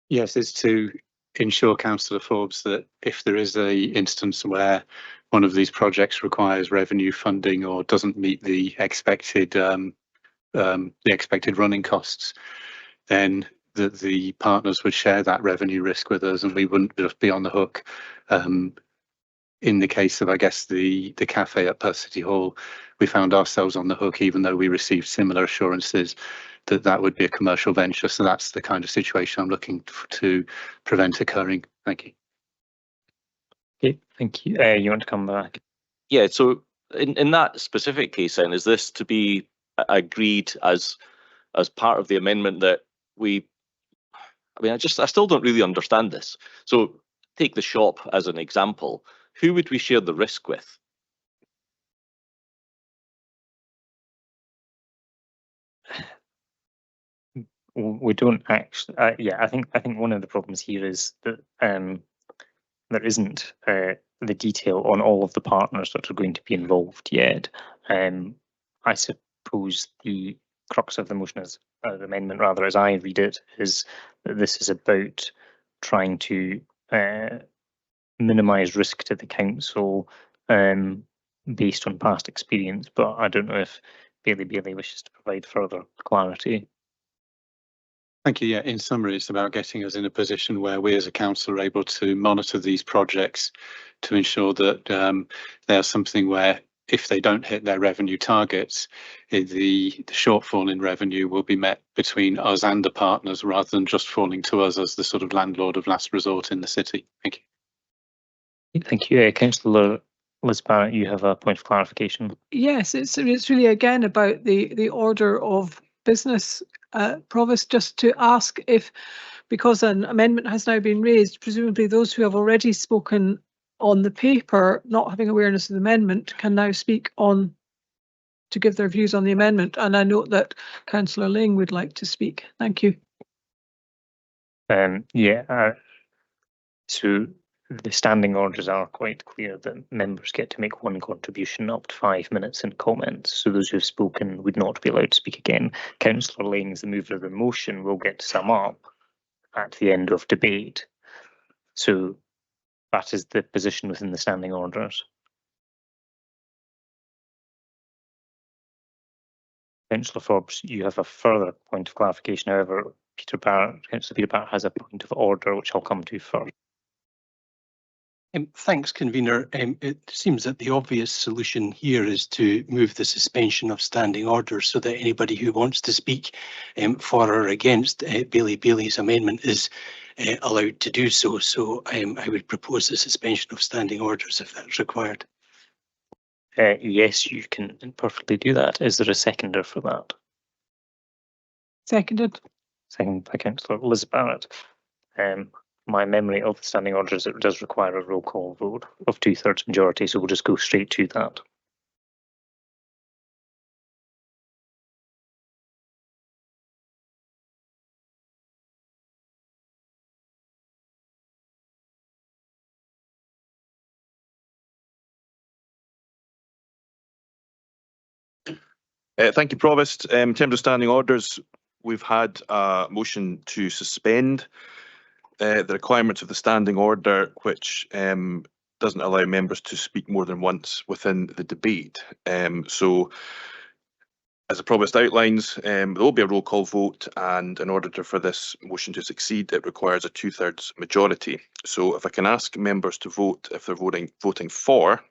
Yes, it's to ensure, Councillor Forbes, that if there is a instance where one of these projects requires revenue funding or doesn't meet the expected running costs, then the partners would share that revenue risk with us, and we wouldn't just be on the hook. In the case of, I guess, the cafe at Perth City Hall, we found ourselves on the hook, even though we received similar assurances that would be a commercial venture. So that's the kind of situation I'm looking to prevent occurring. Thank you. Okay, thank you. You want to come back? Yeah, so in that specific case then, is this to be agreed as part of the amendment that I still don't really understand this. So take the shop as an example. Who would we share the risk with? We don't actually. I think one of the problems here is that there isn't the detail on all of the partners that are going to be involved yet. I suppose the crux of the motion as the amendment, rather, as I read it, is that this is about trying to minimise risk to the council based on past experience. But I don't know if Bailey wishes to provide further clarity. Thank you. Yeah, in summary, it's about getting us in a position where we as a council are able to monitor these projects to ensure that they are something where, if they don't hit their revenue targets, the shortfall in revenue will be met between us and the partners, rather than just falling to us as the sort of landlord of last resort in the city. Thank you. Thank you. Councillor Liz Barrett, you have a point of clarification. Yes, it's really again about the order of business. Provost, just to ask if, because an amendment has now been raised, presumably those who have already spoken on the paper, not having awareness of the amendment, can now speak on to give their views on the amendment. And I note that Councillor Ling would like to speak. Thank you. So the standing orders are quite clear that members get to make one contribution up to 5 minutes in comments. So those who have spoken would not be allowed to speak again. Councillor Ling, as the mover of the motion, will get to sum up at the end of debate. So that is the position within the standing orders. Councillor Forbes, you have a further point of clarification. However, Councillor Peter Barrett has a point of order, which I'll come to first. Thanks, convener. It seems that the obvious solution here is to move the suspension of standing orders so that anybody who wants to speak for or against Bailey's amendment is allowed to do so. So I would propose the suspension of standing orders if that's required. Yes, you can perfectly do that. Is there a seconder for that? Seconded. Second by Councillor Liz Barrett. My memory of the standing orders, it does require a roll call vote of 2/3 majority, so we'll just go straight to that. Thank you, Provost. In terms of standing orders, we've had a motion to suspend the requirements of the standing order, which doesn't allow members to speak more than once within the debate. So as the Provost outlines, there will be a roll call vote, and in order for this motion to succeed, it requires a 2/3 majority. So if I can ask members to vote if they're voting for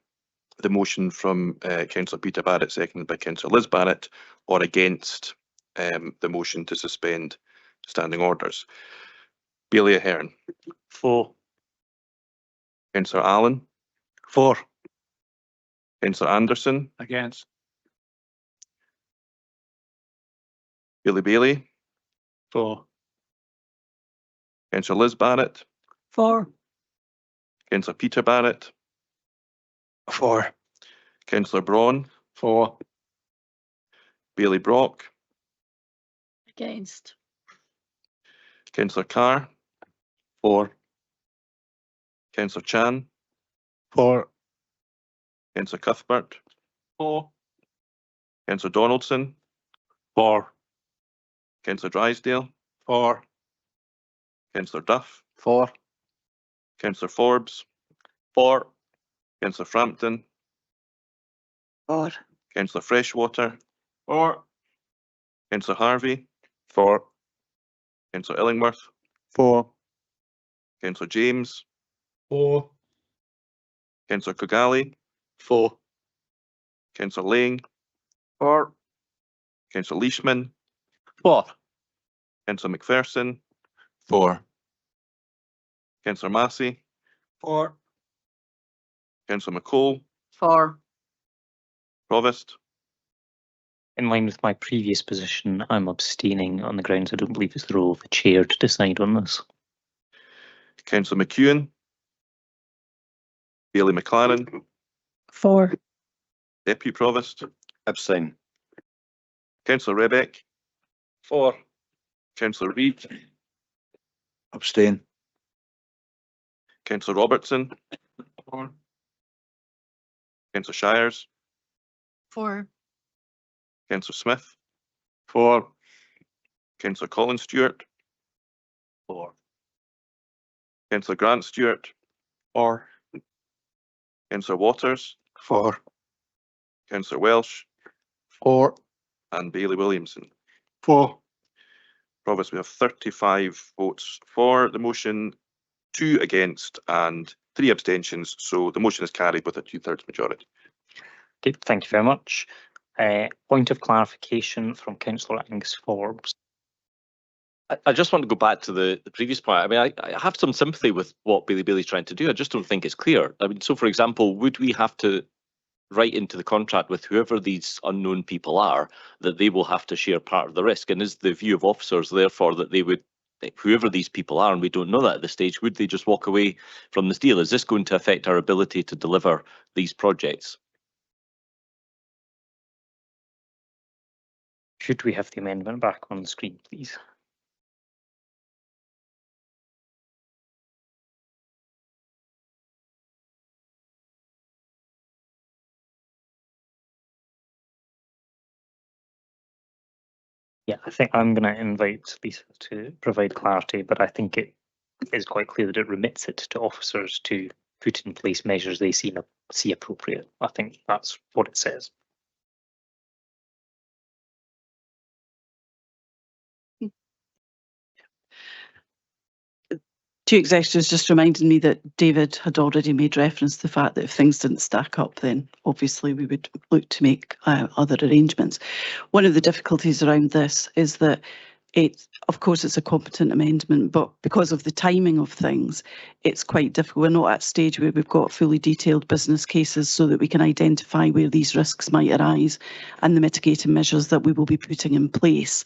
the motion from Councillor Peter Barrett, seconded by Councillor Liz Barrett, or against the motion to suspend standing orders. Bailey Ahern. For. Councillor Allen. For. Councillor Anderson. Against. Billy Bailey. For. Councillor Liz Barrett. For. Councillor Peter Barrett. For. Councillor Braun. For. Bailey Brock. Against. Councillor Carr. For. Councillor Chan. For. Councillor Cuthbert. For. Councillor Donaldson. For. Councillor Drysdale. For. Councillor Duff. For. Councillor Forbes. For. Councillor Frampton. For. Councillor Freshwater. For. Councillor Harvey. For. Councillor Illingworth. For. Councillor James. For. Councillor Kogali. For. Councillor Lang. For. Councillor Leishman. For. Councillor McPherson. For. Councillor Massey. For. Councillor McCall. For. Provost. In line with my previous position, I'm abstaining on the grounds I don't believe it's the role of the chair to decide on this. Councillor McEwen. Bailey McLaren. For. Deputy Provost. Abstain. Councillor Rebeck. For. Councillor Reid. Abstain. Councillor Robertson. For. Councillor Shires. For. Councillor Smith. For. Councillor Colin Stewart. For. Councillor Grant Stewart. For. Councillor Waters. For. Councillor Welsh. For. And Bailey Williamson. For. Provost, we have 35 votes for the motion, 2 against and 3 abstentions. So the motion is carried with a 2/3 majority. Okay, thank you very much. Point of clarification from Councillor Angus Forbes. I just want to go back to the previous point. I mean, I have some sympathy with what Bailey's trying to do. I just don't think it's clear. I mean, so for example, would we have to write into the contract with whoever these unknown people are that they will have to share part of the risk? And is the view of officers therefore that they would, whoever these people are, and we don't know that at this stage, would they just walk away from this deal? Is this going to affect our ability to deliver these projects? Should we have the amendment back on the screen, please? Yeah, I think I'm going to invite Lisa to provide clarity, but I think it is quite clear that it remits it to officers to put in place measures they see appropriate. I think that's what it says. Two executives just reminded me that David had already made reference to the fact that if things didn't stack up, then obviously we would look to make other arrangements. One of the difficulties around this is that of course, it's a competent amendment, but because of the timing of things, it's quite difficult. We're not at a stage where we've got fully detailed business cases so that we can identify where these risks might arise and the mitigating measures that we will be putting in place.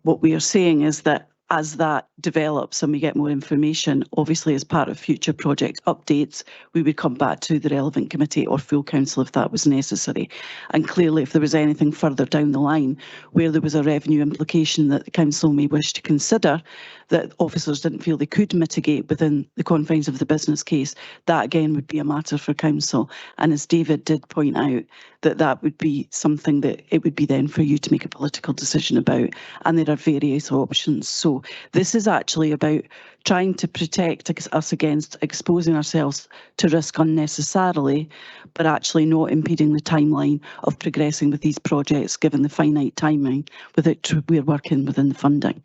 What we are saying is that as that develops and we get more information, obviously as part of future project updates, we would come back to the relevant committee or full council if that was necessary. And clearly, if there was anything further down the line where there was a revenue implication that the council may wish to consider that officers didn't feel they could mitigate within the confines of the business case, that again would be a matter for council. And as David did point out, that would be something that it would be then for you to make a political decision about. And there are various options. So So this is actually about trying to protect us against exposing ourselves to risk unnecessarily, but actually not impeding the timeline of progressing with these projects given the finite timing with which we're working within the funding.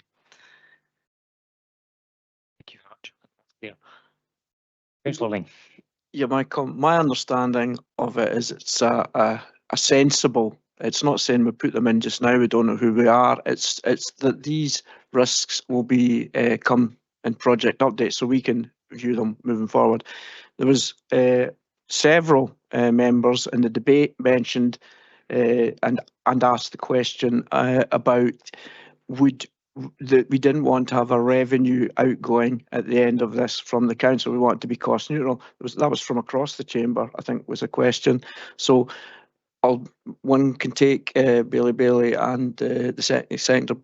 Thank you very much. Yeah. Councillor Ling. Yeah, my understanding of it is it's a sensible. It's not saying we put them in just now, we don't know who we are. It's that these risks will be come in project updates so we can view them moving forward. There was several members in the debate mentioned and asked the question about that we didn't want to have a revenue outgoing at the end of this from the council. We want it to be cost neutral. That was from across the chamber, I think, was a question. So one can take Bailey and the Senator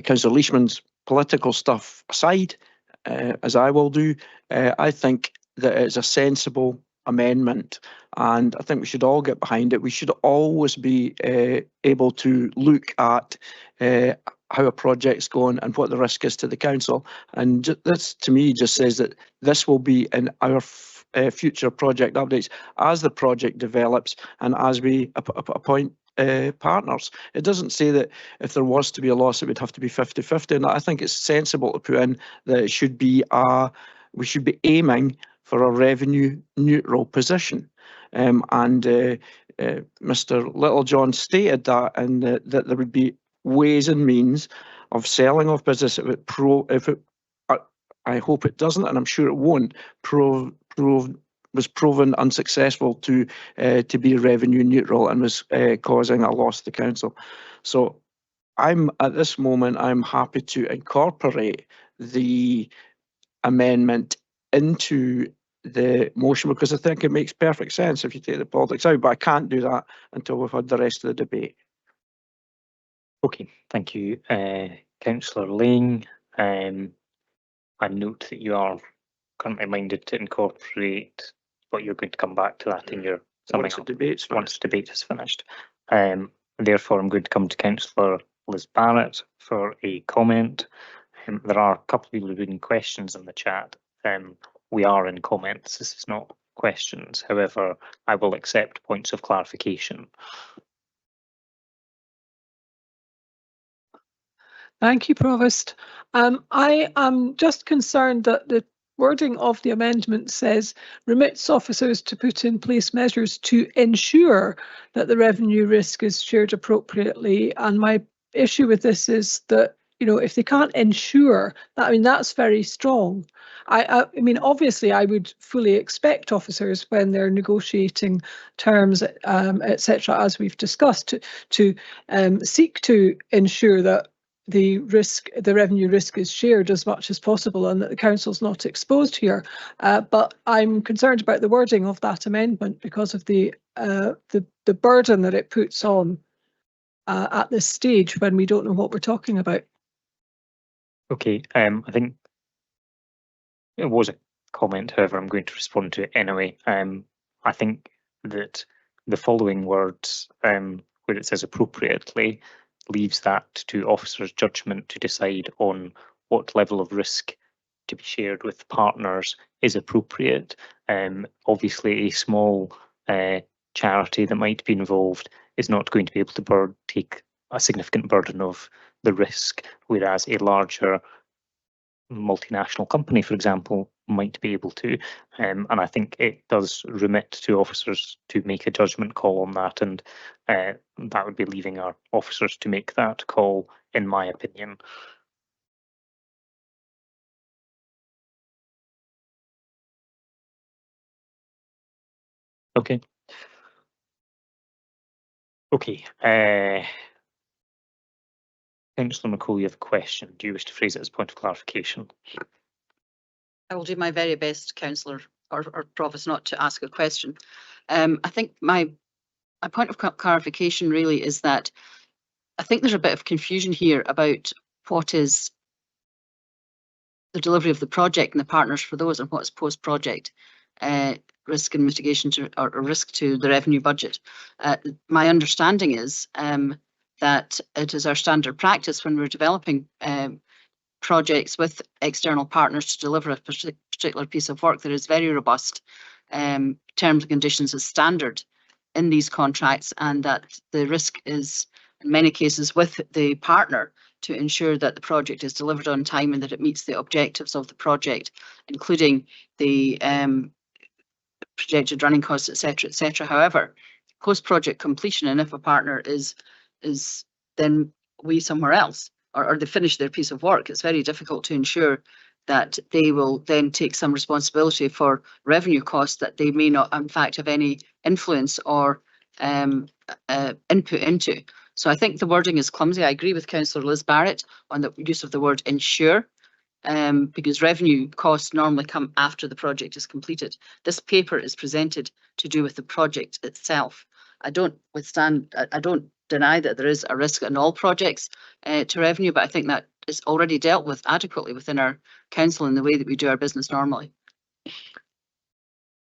Councillor Leishman's political stuff aside, as I will do. I think that it's a sensible amendment, and I think we should all get behind it. We should always be able to look at how a project's going and what the risk is to the council. And this, to me, just says that this will be in our future project updates as the project develops and as we appoint partners. It doesn't say that if there was to be a loss, it would have to be 50-50. And I think it's sensible to put in that it should be we should be aiming for a revenue neutral position. Mr. Littlejohn stated that, and that there would be ways and means of selling off business I hope it doesn't, and I'm sure it won't, was proven unsuccessful to be revenue neutral and was causing a loss to the council. So at this moment, I'm happy to incorporate the amendment into the motion because I think it makes perfect sense if you take the politics out, but I can't do that until we've had the rest of the debate. Okay, thank you, Councillor Ling. I note that you are currently minded to incorporate, but you're going to come back to that in your once the debate's finished. Once the debate is finished. Therefore, I'm going to come to Councillor Liz Barrett for a comment. There are a couple of people doing questions in the chat. We are in comments. This is not questions. However, I will accept points of clarification. Thank you, Provost. I am just concerned that the wording of the amendment says remits officers to put in place measures to ensure that the revenue risk is shared appropriately. And my issue with this is that, you know, if they can't ensure that, I mean, that's very strong. I mean, obviously, I would fully expect officers when they're negotiating terms, etc., as we've discussed, to seek to ensure that the revenue risk is shared as much as possible and that the council's not exposed here. But I'm concerned about the wording of that amendment because of the burden that it puts on at this stage when we don't know what we're talking about. Okay, I think it was a comment, however, I'm going to respond to it anyway. I think that the following words, where it says appropriately, leaves that to officers' judgment to decide on what level of risk to be shared with partners is appropriate. Obviously, a small charity that might be involved is not going to be able to take a significant burden of the risk, whereas a larger multinational company, for example, might be able to. And I think it does remit to officers to make a judgment call on that, and that would be leaving our officers to make that call, in my opinion. Okay. Okay. Councillor McCall, you have a question. Do you wish to phrase it as a point of clarification? I will do my very best, Councillor or Provost, not to ask a question. I think my point of clarification really is that I think there's a bit of confusion here about what is the delivery of the project and the partners for those and what's post-project risk and mitigation or risk to the revenue budget. My understanding is that it is our standard practice when we're developing projects with external partners to deliver a particular piece of work. There is very robust terms and conditions as standard in these contracts, and that the risk is in many cases with the partner to ensure that the project is delivered on time and that it meets the objectives of the project, including the projected running costs, etc., etc. However, post-project completion, and if a partner is then somewhere else, or they finish their piece of work, it's very difficult to ensure that they will then take some responsibility for revenue costs that they may not in fact have any influence or input into. So I think the wording is clumsy. I agree with Councillor Liz Barrett on the use of the word ensure, because revenue costs normally come after the project is completed. This paper is presented to do with the project itself. I don't deny that there is a risk in all projects to revenue, but I think that is already dealt with adequately within our council in the way that we do our business normally.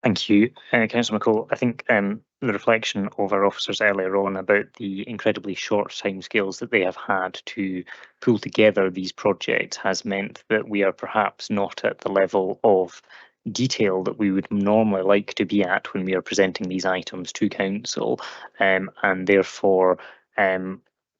Thank you, Councillor McCall. I think the reflection of our officers earlier on about the incredibly short timescales that they have had to pull together these projects has meant that we are perhaps not at the level of detail that we would normally like to be at when we are presenting these items to council, and therefore,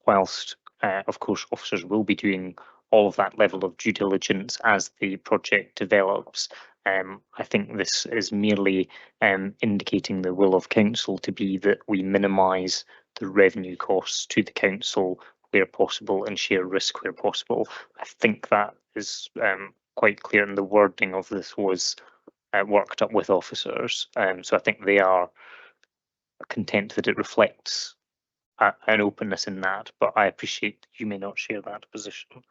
whilst of course officers will be doing all of that level of due diligence as the project develops, I think this is merely indicating the will of council to be that we minimise the revenue costs to the council where possible and share risk where possible. I think that is quite clear, and the wording of this was worked up with officers. So I think they are content that it reflects an openness in that, but I appreciate you may not share that position.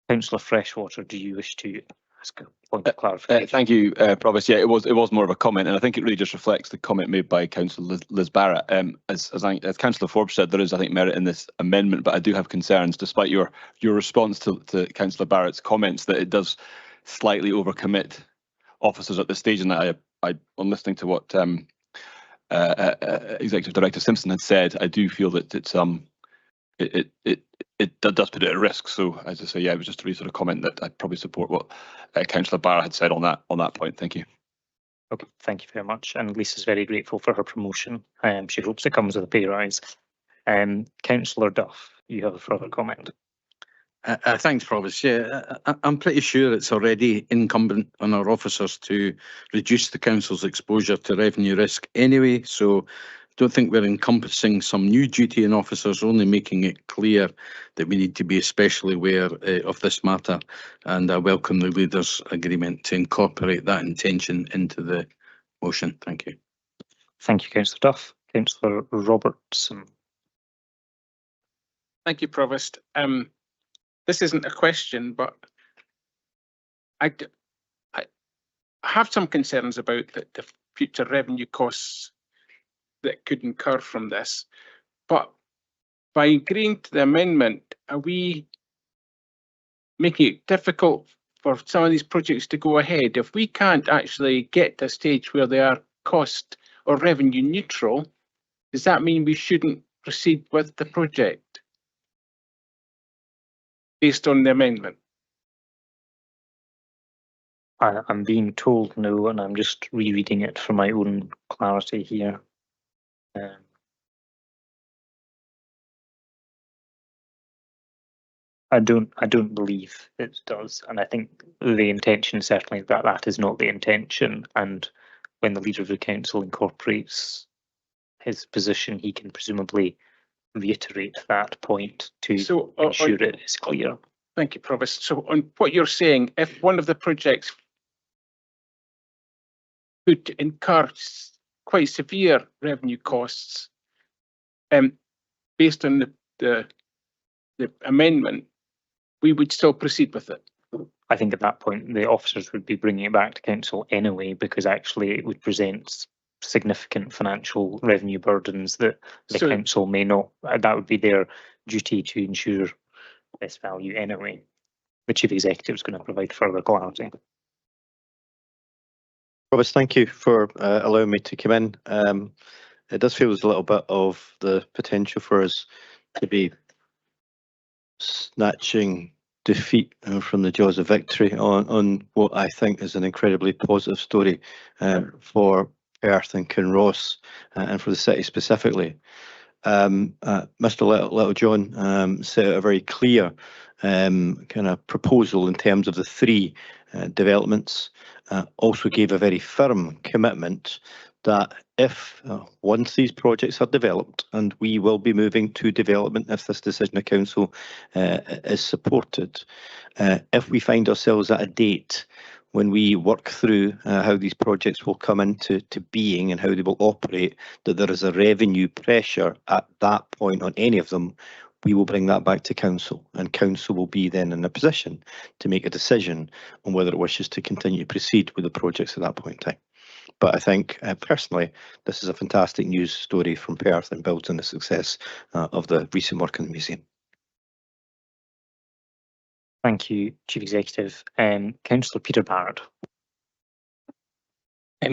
Councillor Freshwater, do you wish to ask a point of clarification? Thank you, Provost. Yeah, it was more of a comment, and I think it really just reflects the comment made by Councillor Liz Barrett. As Councillor Forbes said, there is, I think, merit in this amendment, but I do have concerns, despite your response to Councillor Barrett's comments, that it does slightly overcommit officers at this stage. And on listening to what Executive Director Simpson had said, I do feel that it does put it at risk. So as I say, yeah, it was just a sort of comment that I'd probably support what Councillor Barr had said on that point. Thank you. Okay, thank you very much. And Lisa's very grateful for her promotion. She hopes it comes with a pay rise. Councillor Duff, you have a further comment. Thanks, Provost. Yeah, I'm pretty sure it's already incumbent on our officers to reduce the council's exposure to revenue risk anyway, so I don't think we're encompassing some new duty in officers, only making it clear that we need to be especially aware of this matter, and I welcome the leaders' agreement to incorporate that intention into the motion. Thank you. Thank you, Councillor Duff. Councillor Robertson. Thank you, Provost. This isn't a question, but I have some concerns about the future revenue costs that could incur from this. But by agreeing to the amendment, are we making it difficult for some of these projects to go ahead? If we can't actually get to a stage where they are cost or revenue neutral, does that mean we shouldn't proceed with the project based on the amendment? I'm being told no, and I'm just rereading it for my own clarity here. I don't believe it does, and I think the intention certainly that is not the intention. And when the leader of the council incorporates his position, he can presumably reiterate that point to ensure it is clear. Thank you, Provost. So on what you're saying, if one of the projects could incur quite severe revenue costs, based on the amendment, we would still proceed with it? I think at that point the officers would be bringing it back to council anyway, because actually it would present significant financial revenue burdens that the council may not. That would be their duty to ensure best value anyway. The Chief Executive is going to provide further clarity. Provost, thank you for allowing me to come in. it does feel there's a little bit of the potential for us to be snatching defeat from the jaws of victory on what I think is an incredibly positive story for Perth and Kinross and for the city specifically. Mr. Littlejohn set out a very clear kind of proposal in terms of the three developments, also gave a very firm commitment that if once these projects are developed, and we will be moving to development if this decision of council is supported, if we find ourselves at a date when we work through how these projects will come into being and how they will operate, that there is a revenue pressure at that point on any of them, we will bring that back to council, and council will be then in a position to make a decision on whether it wishes to continue to proceed with the projects at that point in time. But I think personally, this is a fantastic news story from Perth and builds on the success of the recent work in the museum. Thank you, Chief Executive. Councillor Peter Barrett.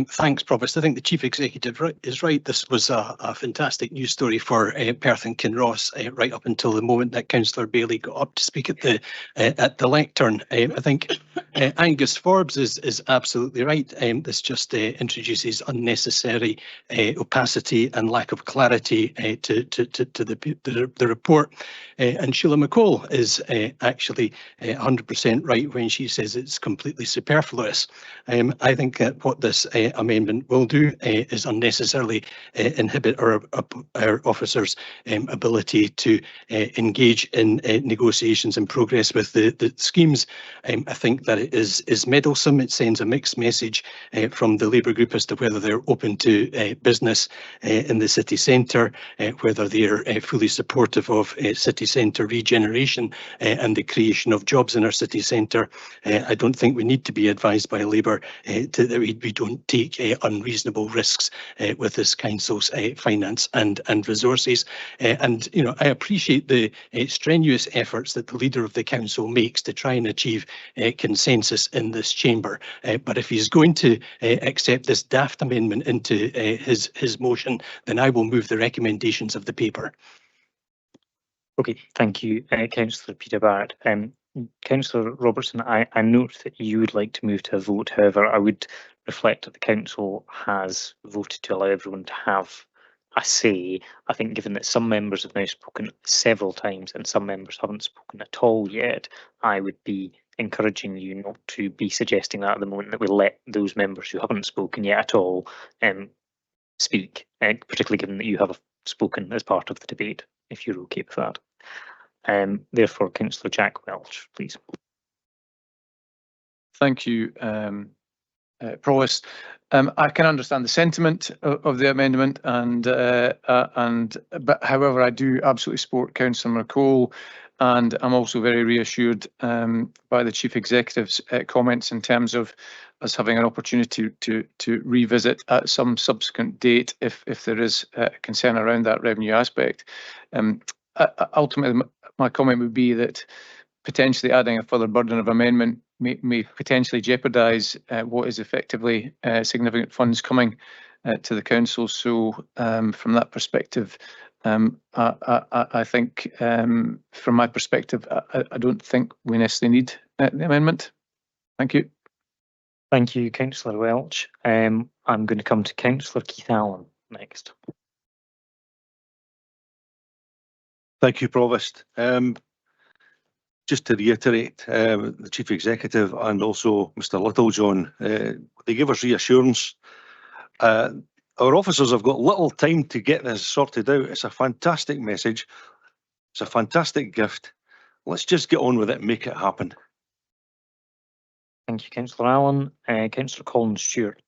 Thanks, Provost. I think the Chief Executive is right. This was a fantastic news story for Perth and Kinross right up until the moment that Councillor Bailey got up to speak at the lectern. I think Angus Forbes is absolutely right. This just introduces unnecessary opacity and lack of clarity to the report. And Sheila McCall is actually 100% right when she says it's completely superfluous. I think that what this amendment will do is unnecessarily inhibit our officers' ability to engage in negotiations and progress with the schemes. I think that it is meddlesome. It sends a mixed message from the Labour group as to whether they're open to business in the city centre, whether they're fully supportive of city centre regeneration and the creation of jobs in our city centre. I don't think we need to be advised by Labour that we don't take unreasonable risks with this council's finance and resources. And you know, I appreciate the strenuous efforts that the leader of the council makes to try and achieve consensus in this chamber. But if he's going to accept this daft amendment into his motion, then I will move the recommendations of the paper. Okay, thank you, Councillor Peter Barrett. Councillor Robertson, I note that you would like to move to a vote. However, I would reflect that the council has voted to allow everyone to have a say. I think given that some members have now spoken several times and some members haven't spoken at all yet, I would be encouraging you not to be suggesting that at the moment, that we let those members who haven't spoken yet at all speak, particularly given that you have spoken as part of the debate, if you're okay with that. Therefore, Councillor Jack Welch, please. Thank you, Provost. I can understand the sentiment of the amendment, but however, I do absolutely support Councillor McCall, and I'm also very reassured by the Chief Executive's comments in terms of us having an opportunity to revisit at some subsequent date if there is concern around that revenue aspect. Ultimately, my comment would be that potentially adding a further burden of amendment may potentially jeopardise what is effectively significant funds coming to the council. So from that perspective, I think from my perspective, I don't think we necessarily need the amendment. Thank you. Thank you, Councillor Welch. I'm going to come to Councillor Keith Allen next. Thank you, Provost. Just to reiterate, the Chief Executive and also Mr. Littlejohn, they give us reassurance. Our officers have got little time to get this sorted out. It's a fantastic message. It's a fantastic gift. Let's just get on with it and make it happen. Thank you, Councillor Allen. Councillor Colin Stewart.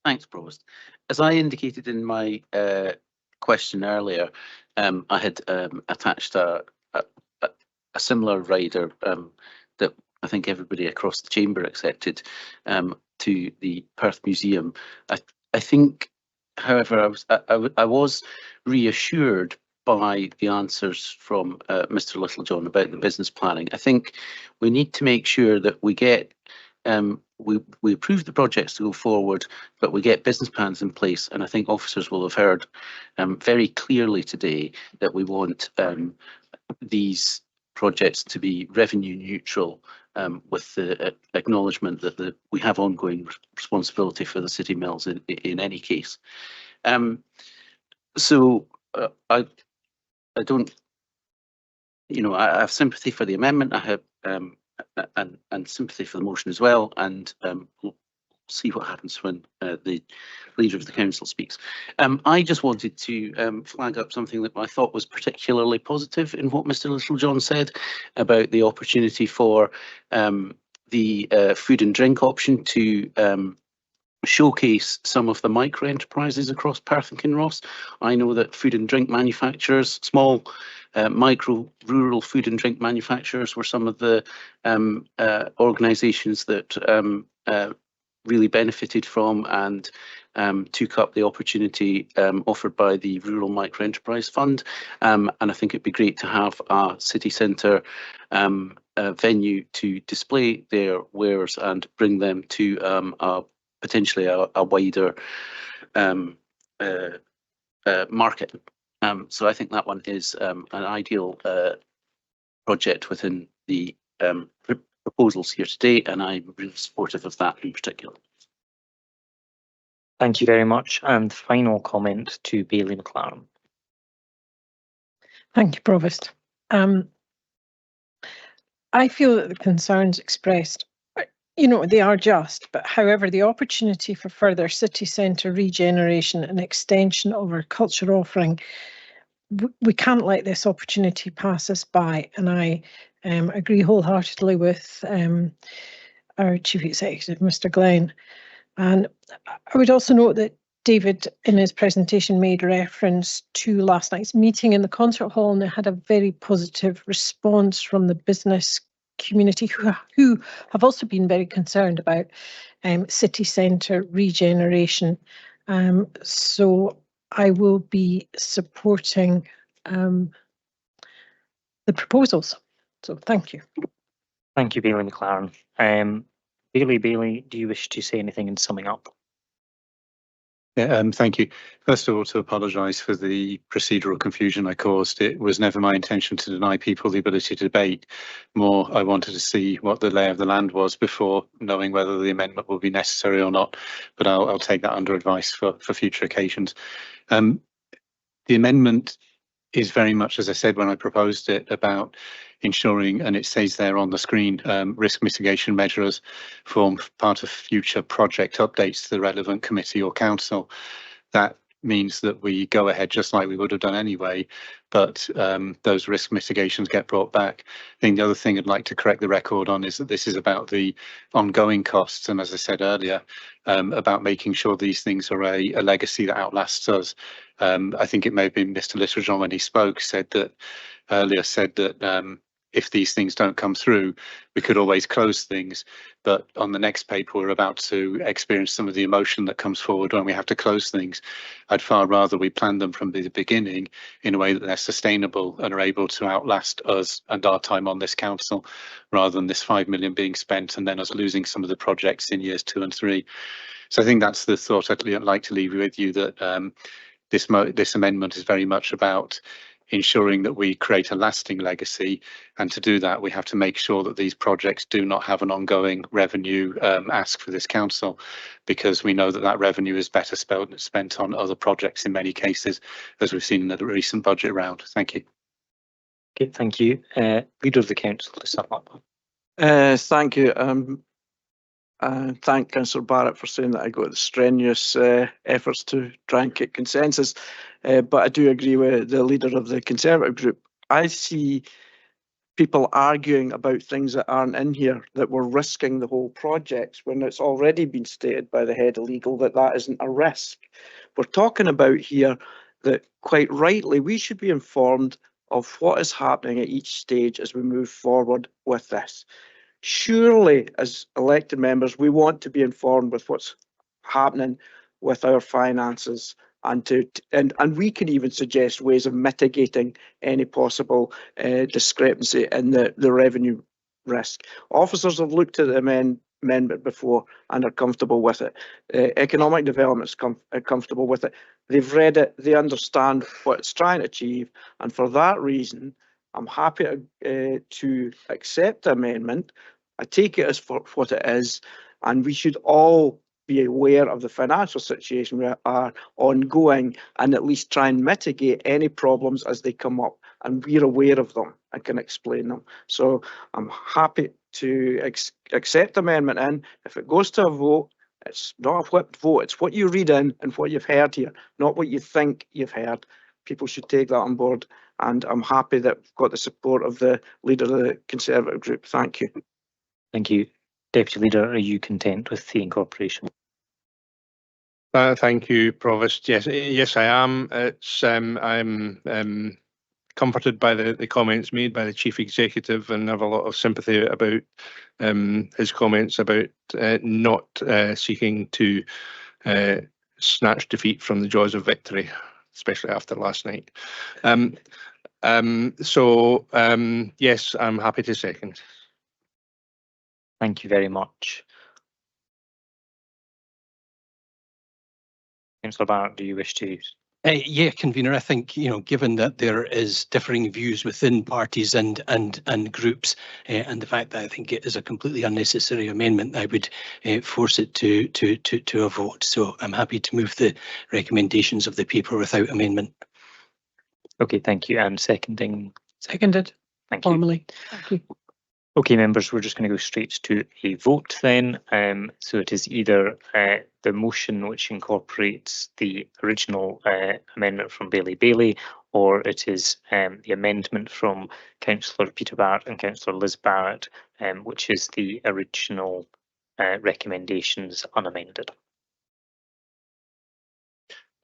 Thanks, Provost. As I indicated in my question earlier, I had attached a similar rider that I think everybody across the chamber accepted to the Perth Museum. I think, however, I was reassured by the answers from Mr. Littlejohn about the business planning. I think we need to make sure that we get we approve the projects to go forward, but we get business plans in place. And I think officers will have heard very clearly today that we want these projects to be revenue neutral, with the acknowledgement that we have ongoing responsibility for the city mills in any case. So I don't, you know, I have sympathy for the amendment. I have and sympathy for the motion as well, and we'll see what happens when the leader of the council speaks. I just wanted to flag up something that I thought was particularly positive in what Mr. Littlejohn said about the opportunity for the food and drink option to showcase some of the micro enterprises across Perth and Kinross. I know that food and drink manufacturers, small micro rural food and drink manufacturers, were some of the organisations that really benefited from and took up the opportunity offered by the Rural Micro Enterprise Fund. And I think it'd be great to have a city centre venue to display their wares and bring them to potentially a wider market. So I think that one is an ideal project within the proposals here today, and I'm really supportive of that in particular. Thank you very much. And final comment to Bailey McLaren. Thank you, Provost. I feel that the concerns expressed, you know, they are just, but however, the opportunity for further city centre regeneration and extension of our culture offering, we can't let this opportunity pass us by. And I agree wholeheartedly with our Chief Executive, Mr. Glenn. And I would also note that David, in his presentation, made reference to last night's meeting in the concert hall, and it had a very positive response from the business community who have also been very concerned about city centre regeneration. So I will be supporting the proposals. So thank you. Thank you, Bailey McLaren. Bailey, do you wish to say anything in summing up? Yeah, thank you. First of all, to apologise for the procedural confusion I caused. It was never my intention to deny people the ability to debate. More, I wanted to see what the lay of the land was before knowing whether the amendment will be necessary or not. But I'll take that under advice for future occasions. The amendment is very much, as I said when I proposed it, about ensuring, and it says there on the screen, risk mitigation measures form part of future project updates to the relevant committee or council. That means that we go ahead just like we would have done anyway, but those risk mitigations get brought back. I think the other thing I'd like to correct the record on is that this is about the ongoing costs, and as I said earlier, about making sure these things are a legacy that outlasts us. I think it may have been Mr. Littlejohn when he spoke said that if these things don't come through, we could always close things. But on the next paper, we're about to experience some of the emotion that comes forward when we have to close things. I'd far rather we plan them from the beginning in a way that they're sustainable and are able to outlast us and our time on this council, rather than this 5 million being spent and then us losing some of the projects in years 2 and 3. So I think that's the thought I'd like to leave with you, that this amendment is very much about ensuring that we create a lasting legacy, and to do that we have to make sure that these projects do not have an ongoing revenue ask for this council, because we know that that revenue is better spent on other projects in many cases, as we've seen in the recent budget round. Thank you. Okay, thank you. Leader of the council to sum up. Thank you. Thank Councillor Barrett for saying that I got the strenuous efforts to try and get consensus, but I do agree with the leader of the Conservative group. I see people arguing about things that aren't in here, that we're risking the whole project, when it's already been stated by the head of legal that that isn't a risk. We're talking about here that, quite rightly, we should be informed of what is happening at each stage as we move forward with this. Surely, as elected members, we want to be informed with what's happening with our finances, and we can even suggest ways of mitigating any possible discrepancy in the revenue risk. Officers have looked at the amendment before and are comfortable with it. Economic Development's comfortable with it. They've read it, they understand what it's trying to achieve, and for that reason, I'm happy to accept the amendment. I take it as for what it is, and we should all be aware of the financial situation we are ongoing and at least try and mitigate any problems as they come up. And we're aware of them and can explain them. So I'm happy to accept the amendment in. If it goes to a vote, it's not a whipped vote. It's what you read in and what you've heard here, not what you think you've heard. People should take that on board. And I'm happy that we've got the support of the leader of the Conservative group. Thank you. Thank you. Deputy Leader, are you content with the incorporation? Thank you, Provost. Yes, I am. I'm comforted by the comments made by the Chief Executive, and have a lot of sympathy about his comments about not seeking to snatch defeat from the jaws of victory, especially after last night. Yes, I'm happy to second. Thank you very much. Councillor Barrett, do you wish to? Yeah, convener, I think, given that there is differing views within parties and groups, and the fact that I think it is a completely unnecessary amendment, I would force it to a vote. So I'm happy to move the recommendations of the paper without amendment. Okay, thank you. And seconding? Seconded. Thank you. Formally. Thank you. Okay, members, we're just going to go straight to a vote then. So it is either the motion which incorporates the original amendment from Bailey, or it is the amendment from Councillor Peter Barrett and Councillor Liz Barrett, which is the original recommendations unamended.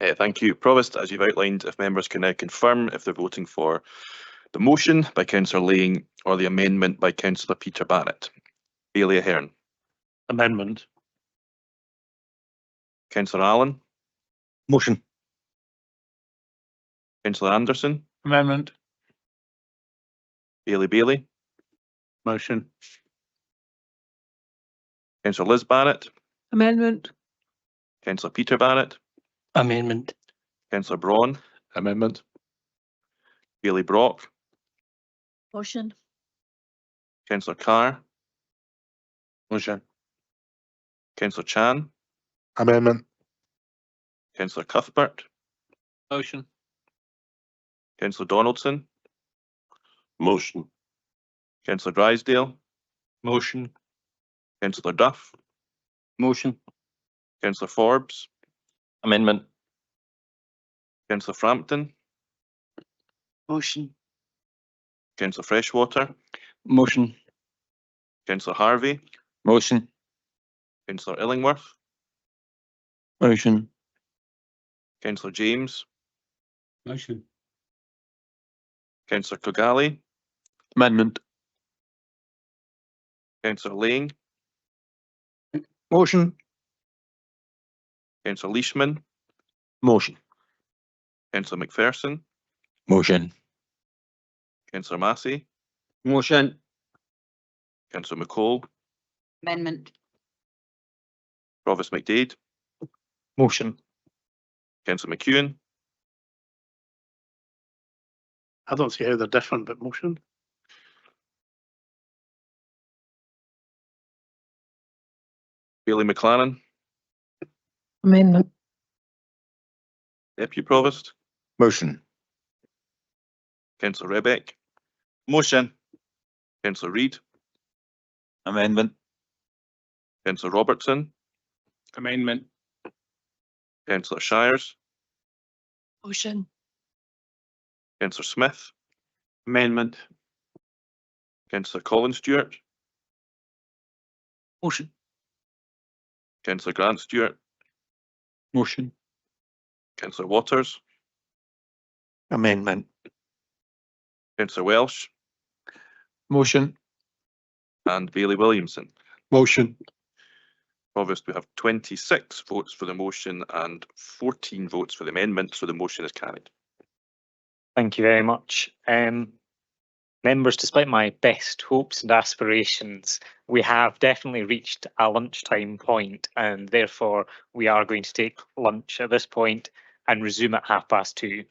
Thank you, Provost. As you've outlined, if members can now confirm if they're voting for the motion by Councillor Lang or the amendment by Councillor Peter Barrett. Bailey Ahern. Amendment. Councillor Allen. Motion. Councillor Anderson. Amendment. Bailey. Motion. Councillor Liz Barrett. Amendment. Councillor Peter Barrett. Amendment. Councillor Braun. Amendment. Bailey Brock. Motion. Councillor Carr. Motion. Councillor Chan. Amendment. Councillor Cuthbert. Motion. Councillor Donaldson. Motion. Councillor Drysdale. Motion. Councillor Duff. Motion. Councillor Forbes. Amendment. Councillor Frampton. Motion. Councillor Freshwater. Motion. Councillor Harvey. Motion. Councillor Illingworth. Motion. Councillor James. Motion. Councillor Kogali. Amendment. Councillor Lang. Motion. Councillor Leishman. Motion. Councillor McPherson. Motion. Councillor Massey. Motion. Councillor McCall. Amendment. Provost McDade. Motion. Councillor McEwen. I don't see how they're different, but motion. Bailey McLaren. Amendment. Deputy Provost. Motion. Councillor Rebeck. Motion. Councillor Reid. Amendment. Councillor Robertson. Amendment. Councillor Shires. Motion. Councillor Smith. Amendment. Councillor Colin Stewart. Motion. Councillor Grant Stewart. Motion. Councillor Waters. Amendment. Councillor Welsh. Motion. And Bailey Williamson. Motion. Provost, we have 26 votes for the motion and 14 votes for the amendment, so the motion is carried. Thank you very much. Members, despite my best hopes and aspirations, we have definitely reached a lunchtime point, and therefore we are going to take lunch at this point and resume at 2:30.